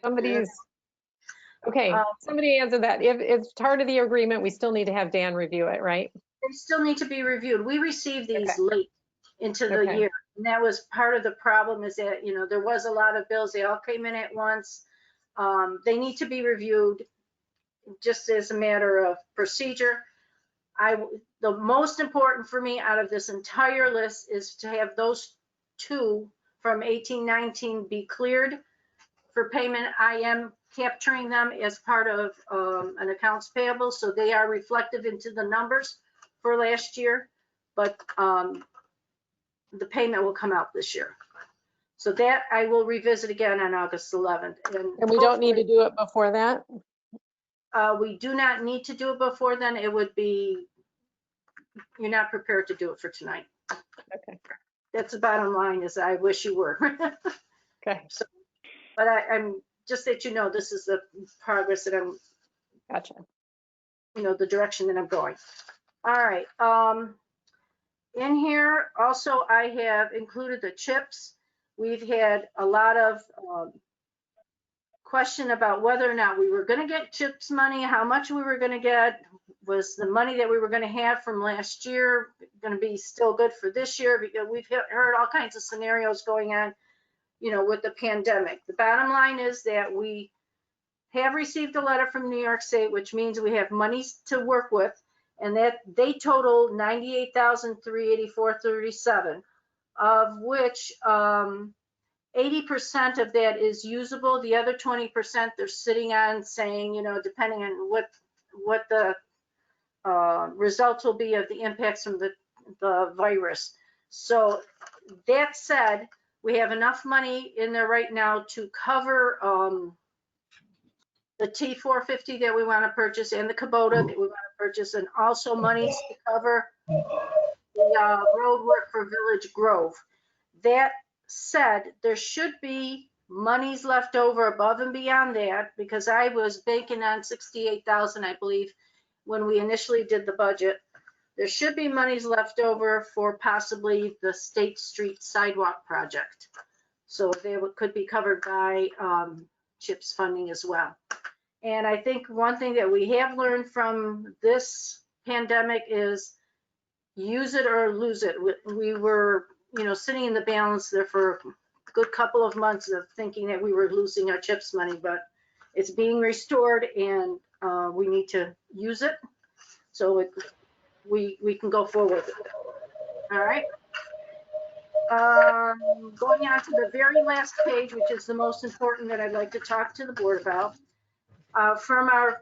Somebody's okay. Somebody answer that. If it's part of the agreement, we still need to have Dan review it, right? They still need to be reviewed. We received these late into the year, and that was part of the problem. Is that there was a lot of bills. They all came in at once. They need to be reviewed, just as a matter of procedure. The most important for me out of this entire list is to have those 2 from 18-19 be cleared for payment. I am capturing them as part of an accounts payable, so they are reflective into the numbers for last year, but the payment will come out this year. So that I will revisit again on August 11th. And we don't need to do it before that? We do not need to do it before then. It would be, you're not prepared to do it for tonight. Okay. That's the bottom line, is I wish you were. Okay. So, but I'm just that this is the progress that I'm. Gotcha. The direction that I'm going. All right. In here also I have included the CHIPS. We've had a lot of question about whether or not we were going to get CHIPS money, how much we were going to get. Was the money that we were going to have from last year going to be still good for this year? Because we've heard all kinds of scenarios going on, with the pandemic. The bottom line is that we have received a letter from New York State, which means we have monies to work with, and that they total $98,384.37, of which 80% of that is usable. The other 20% they're sitting on saying, depending on what the results will be of the impacts from the virus. So that said, we have enough money in there right now to cover the T450 that we want to purchase and the Kubota that we want to purchase, and also monies to cover the road work for Village Grove. That said, there should be monies left over above and beyond that, because I was banking on 68,000, I believe, when we initially did the budget. There should be monies left over for possibly the State Street sidewalk project. So they could be covered by CHIPS funding as well. And I think one thing that we have learned from this pandemic is use it or lose it. We were, sitting in the balance there for a good couple of months of thinking that we were losing our CHIPS money, but it's being restored, and we need to use it so we can go forward. All right. Going on to the very last page, which is the most important that I'd like to talk to the board about. From our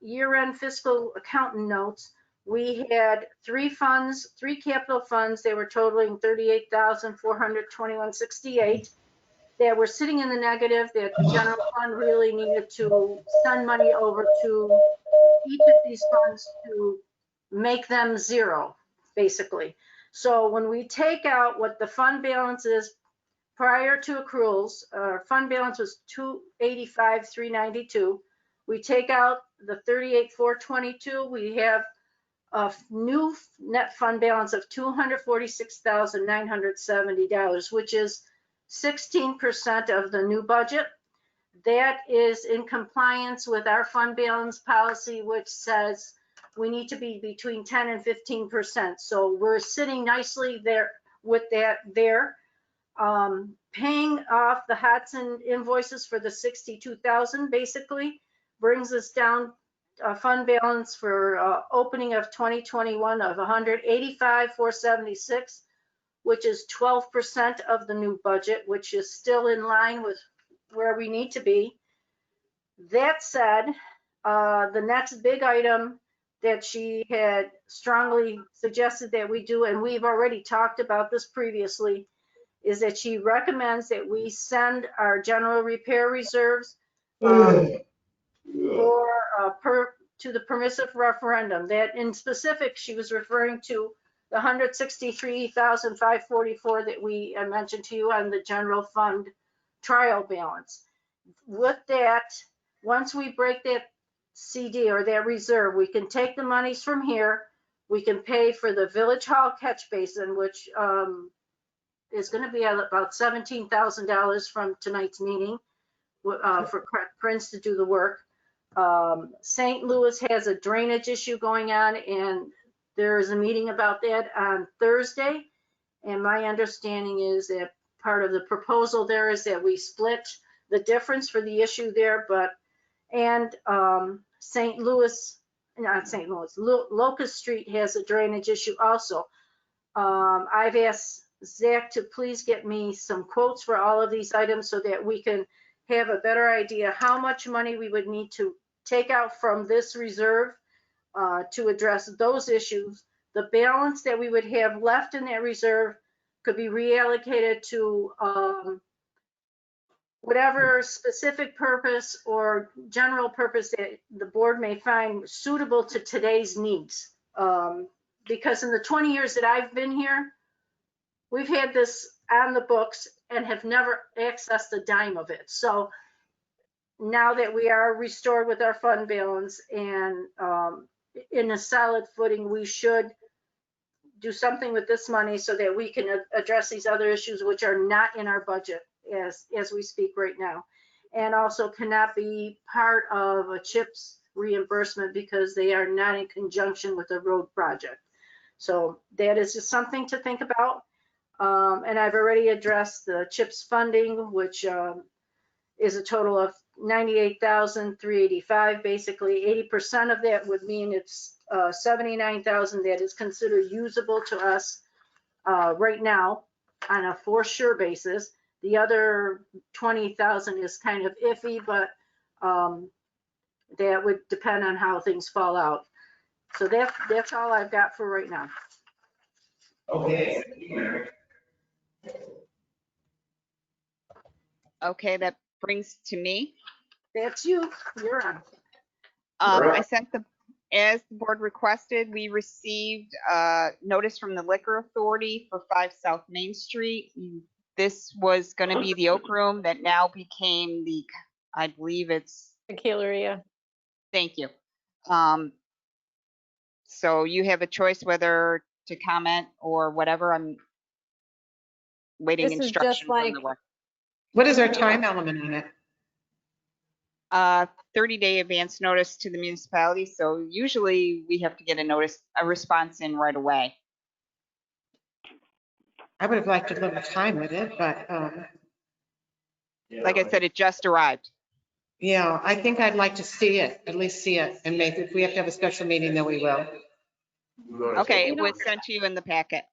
year-end fiscal accountant notes, we had three capital funds. They were totaling $38,421.68. That were sitting in the negative, that the general fund really needed to send money over to each of these funds to make them zero, basically. So when we take out what the fund balance is prior to accruals, our fund balance was $285,392. We take out the $38,422. We have a new net fund balance of $246,970, which is 16% of the new budget. That is in compliance with our fund balance policy, which says we need to be between 10 and 15%. So we're sitting nicely there with that there. Paying off the Hudson invoices for the $62,000 basically brings us down a fund balance for opening of 2021 of $185,476, which is 12% of the new budget, which is still in line with where we need to be. That said, the next big item that she had strongly suggested that we do, and we've already talked about this previously, is that she recommends that we send our general repair reserves to the permissive referendum. That in specific, she was referring to the $163,544 that we mentioned to you on the general fund trial balance. With that, once we break that CD or that reserve, we can take the monies from here. We can pay for the Village Hall catch basin, which is going to be about $17,000 from tonight's meeting for Prince to do the work. St. Louis has a drainage issue going on, and there is a meeting about that on Thursday. And my understanding is that part of the proposal there is that we split the difference for the issue there, Locust Street has a drainage issue also. I've asked Zach to please get me some quotes for all of these items so that we can have a better idea how much money we would need to take out from this reserve to address those issues. The balance that we would have left in that reserve could be reallocated to whatever specific purpose or general purpose that the board may find suitable to today's needs. Because in the 20 years that I've been here, we've had this on the books and have never accessed a dime of it. So now that we are restored with our fund balance and in a solid footing, we should do something with this money so that we can address these other issues which are not in our budget as we speak right now, and also cannot be part of a CHIPS reimbursement because they are not in conjunction with the road project. So that is just something to think about. And I've already addressed the CHIPS funding, which is a total of $98,385. Basically, 80% of that would mean it's $79,000 that is considered usable to us right now on a for sure basis. The other 20,000 is kind of iffy, but that would depend on how things fall out. So that's all I've got for right now. Okay. Okay, that brings to me. That's you. You're on. I sent as the board requested, we received notice from the Liquor Authority for 5 South Main Street. This was going to be the Oak Room that now became the, I believe it's. Tequileria. Thank you. So you have a choice whether to comment or whatever. I'm waiting This is just instruction from like, the work. What is our time element on it? 30-day advance notice to the municipality. So usually we have to get a response in right away. I would have liked a little time with it, but Like I said, it just arrived. yeah, I think I'd like to see it, at least see it, and maybe if we have to have a special meeting, then we will. Okay, it was sent to you in the packet.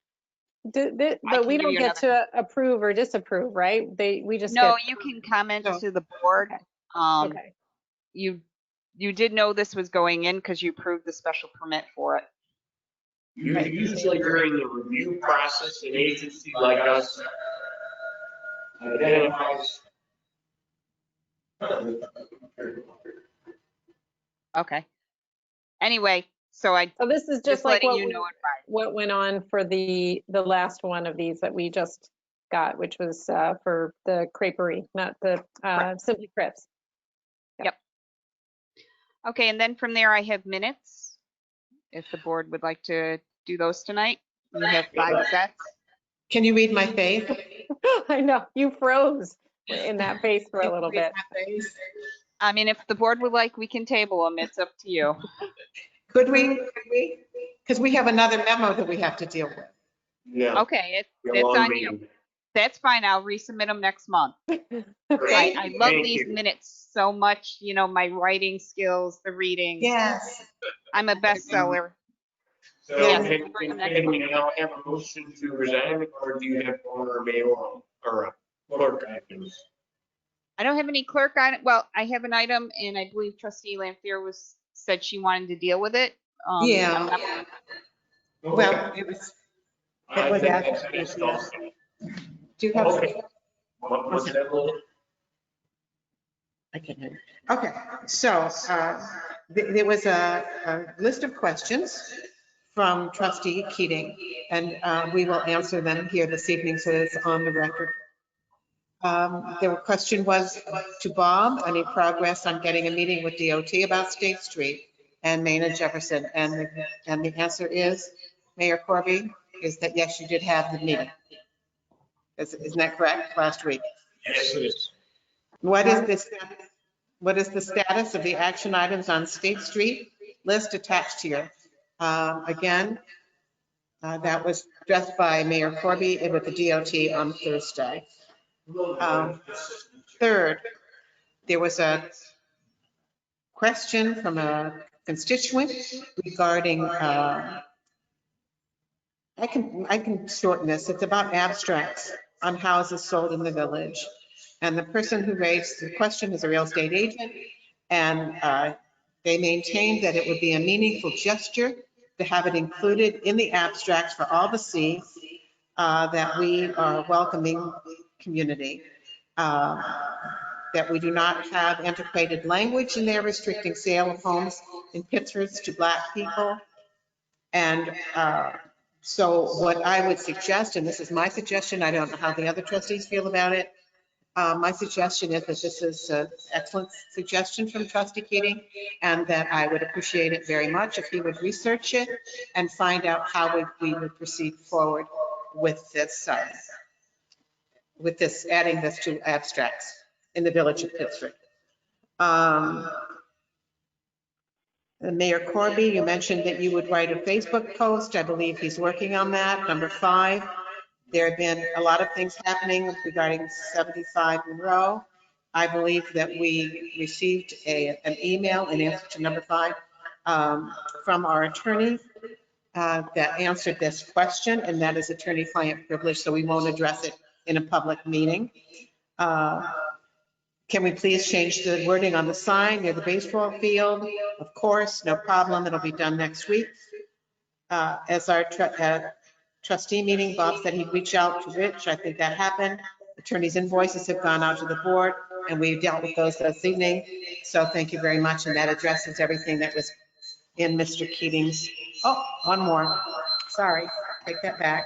but can we give don't you get to approve or disapprove, right? We just No, get. you can comment No. to the board. Okay. Okay. You did know this was going in because you approved the special permit for it. Usually during the review process, an agency like us identifies. Okay. Anyway, so this is just like letting you know it right. what went on for the last one of these that we just got, which was for the creperie, not the Simply Crepes. Yep. Okay, and then from there I have minutes. If the board would like to do those tonight, we have 5 sets. Can you read my face? I know, you froze in that face for a little bit. I mean, if the board would like, we can table them. It's up to you. Could we? Because we have another memo that we have to deal with. Yeah. Okay, it's on you. That's fine. I'll resubmit them next month. I love these minutes so much. You know, my writing skills, the reading. Yes. I'm a bestseller. So Yes, can we now have a motion to resign, or do you have owner mail or clerk items? I don't have any clerk on it. Well, I have an item, and I believe Trustee Lampier said she wanted to deal with it. Yeah. Well, it was asked. Do you have? Okay. What's that, Lily? I can't hear you. Okay, so there was a list of questions from Trustee Keating, and we will answer them here this evening, so it's on the record. The question was to Bob, any progress on getting a meeting with DOT about State Street and Main and Jefferson? And the answer is, Mayor Corby, is that yes, you did have the meeting. Isn't that correct? Last week? Yes, it is. What is the status of the action items on State Street list attached here? Again, that was addressed by Mayor Corby with the DOT on Thursday. Third, there was a question from a constituent regarding, I can shorten this, it's about abstracts on houses sold in the village. And the person who raised the question is a real estate agent, and they maintained that it would be a meaningful gesture to have it included in the abstracts for all to see that we are a welcoming community, that we do not have antiquated language in there restricting sale of homes in Pittsburgh to Black people. And so what I would suggest, and this is my suggestion, I don't know how the other trustees feel about it, my suggestion is that this is an excellent suggestion from Trustee Keating, and that I would appreciate it very much if he would research it and find out how we would proceed forward with this, adding this to abstracts in the village of Pittsburgh. Mayor Corby, you mentioned that you would write a Facebook post. I believe he's working on that. Number 5. There have been a lot of things happening regarding 75 Monroe. I believe that we received an email in answer to number 5 from our attorney that answered this question, and that is attorney-client privilege, so we won't address it in a public meeting. Can we please change the wording on the sign near the baseball field? Of course, no problem. It'll be done next week. As our trustee meeting, Bob said he'd reach out to Rich. I think that happened. Attorney's invoices have gone out to the board, and we dealt with those this evening. So thank you very much, and that addresses everything that was in Mr. Keating's. Oh, one more. Sorry, take that back.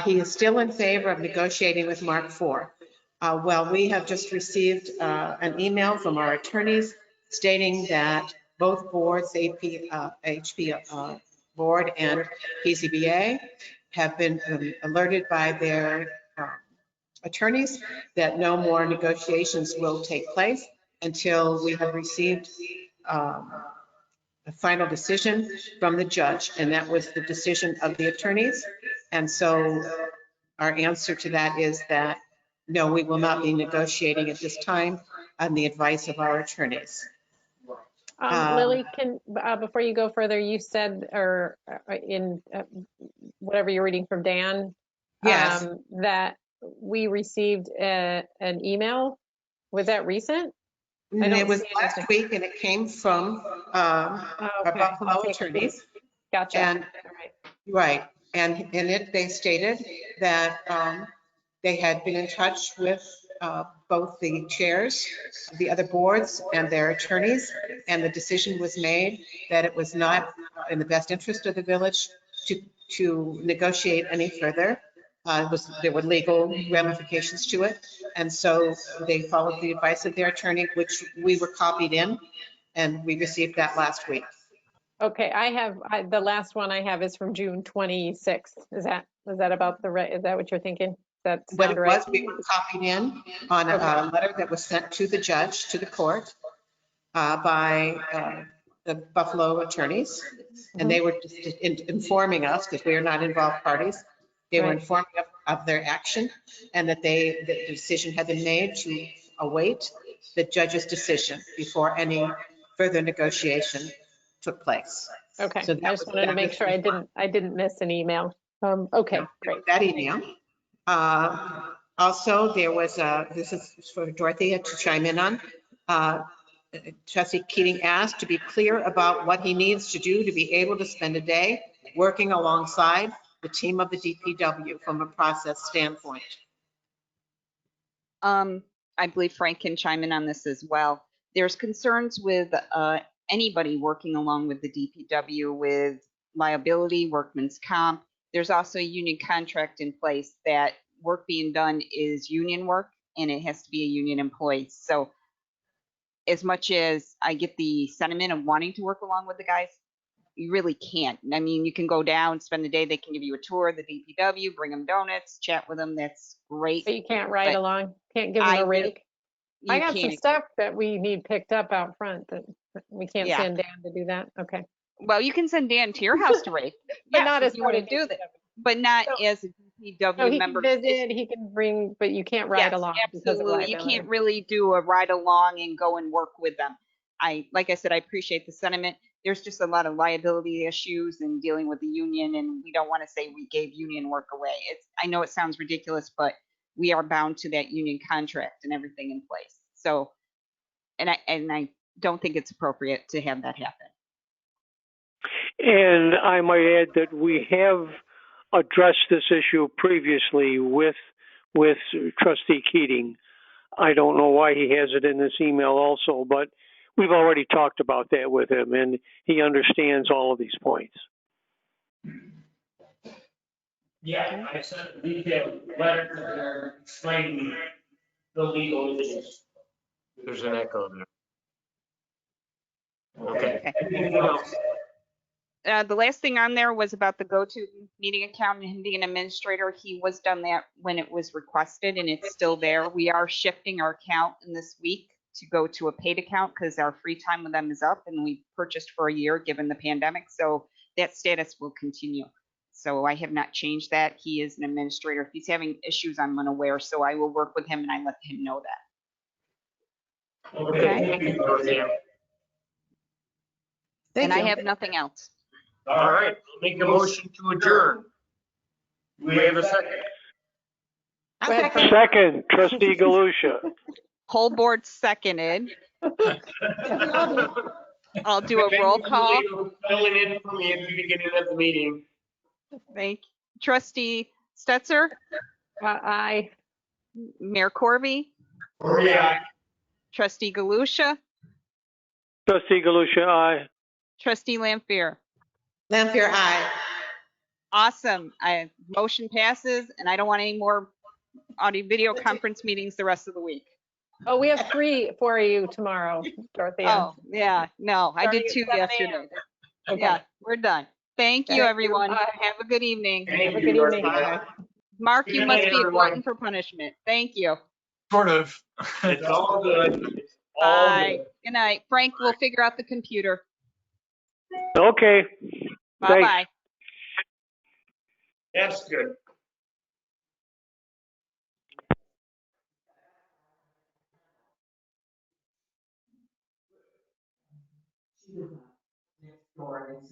He is still in favor of negotiating with Mark IV. Well, we have just received an email from our attorneys stating that both boards, HP board and PCBA, have been alerted by their attorneys that no more negotiations will take place until we have received a final decision from the judge, and that was the decision of the attorneys. And so our answer to that is that no, we will not be negotiating at this time on the advice of our attorneys. Lily, can before you go further, you said, or in whatever you're reading from Dan, yes, that we received an email. Was that recent? It was last week, and it came from our Buffalo attorneys. Gotcha. And right, and in it they stated that they had been in touch with both the chairs of the other boards and their attorneys, and the decision was made that it was not in the best interest of the village to negotiate any further. There were legal ramifications to it, and so they followed the advice of their attorney, which we were copied in, and we received that last week. Okay, the last one I have is from June 26th. Is that about is that what you're thinking? That What it right? was, we were copied in on a letter that was sent to the judge, to the court, by the Buffalo attorneys, and they were just informing us, because we are not involved parties, they were informing of their action, and that the decision had been made to await the judge's decision before any further negotiation took place. Okay, So I just wanted to make sure I didn't miss an email. Okay, great. That email. Also, there was this is for Dorothea to chime in on. Trustee Keating asked to be clear about what he needs to do to be able to spend a day working alongside the team of the DPW from a process standpoint. I believe Frank can chime in on this as well. There's concerns with anybody working along with the DPW with liability, workman's comp. There's also a union contract in place that work being done is union work, and it has to be a union employee. So as much as I get the sentiment of wanting to work along with the guys, you really can't. I mean, you can go down, spend the day, they can give you a tour of the DPW, bring them donuts, chat with them. That's great. But you can't ride along, can't give them a rake. I got some stuff that we need picked up out front that we can't send Dan to do that. Okay. Well, you can send Dan to your house to rake. But not as you want to do that. But not as a DPW member. He can visit, he can bring, but you can't ride along. Absolutely. You can't really do a ride along and go and work with them. Like I said, I appreciate the sentiment. There's just a lot of liability issues and dealing with the union, and we don't want to say we gave union work away. I know it sounds ridiculous, but we are bound to that union contract and everything in place. So, and I don't think it's appropriate to have that happen. And I might add that we have addressed this issue previously with Trustee Keating. I don't know why he has it in this email also, but we've already talked about that with him, and he understands all of these points. Yeah, I sent a detailed letter to her explaining the legal issues. There's an echo there. Okay. Anything Okay. else? The last thing on there was about the GoToMeeting account and him being an administrator. He was done that when it was requested, and it's still there. We are shifting our account in this week to go to a paid account because our free time with them is up, and we purchased for a year given the pandemic. So that status will continue. So I have not changed that. He is an administrator. If he's having issues, I'm unaware. So I will work with him and I let him know that. Okay. Thank you, Dorothea. And I have nothing else. All right, make a motion to adjourn. Do we have a second? Go ahead, Frank. Second, trustee Galusha. Whole board seconded. I'll do a roll call. Filling in for me at the beginning of the meeting. Thank you. Trustee Stetser, Aye. Mayor Corby, Yeah. Trustee Galusha, Trustee Galusha, aye. Trustee Lampier. Lampier, aye. Awesome. Motion passes, and I don't want any more audio video conference meetings the rest of the week. Oh, we have 3 for you tomorrow, Dorothea. Oh, yeah, no, I did Starting 2 at 7 yesterday. a.m. Okay. Yeah, we're done. Thank you, Thank you. everyone. Bye. Have a good evening. Have a good evening. Bye. Mark, Good you must night, be a everyone. glutton for punishment. Thank you. Sort of. It's all good. It's all Bye. good. Good night. Frank, we'll figure out the computer. Okay, Bye-bye. That's good.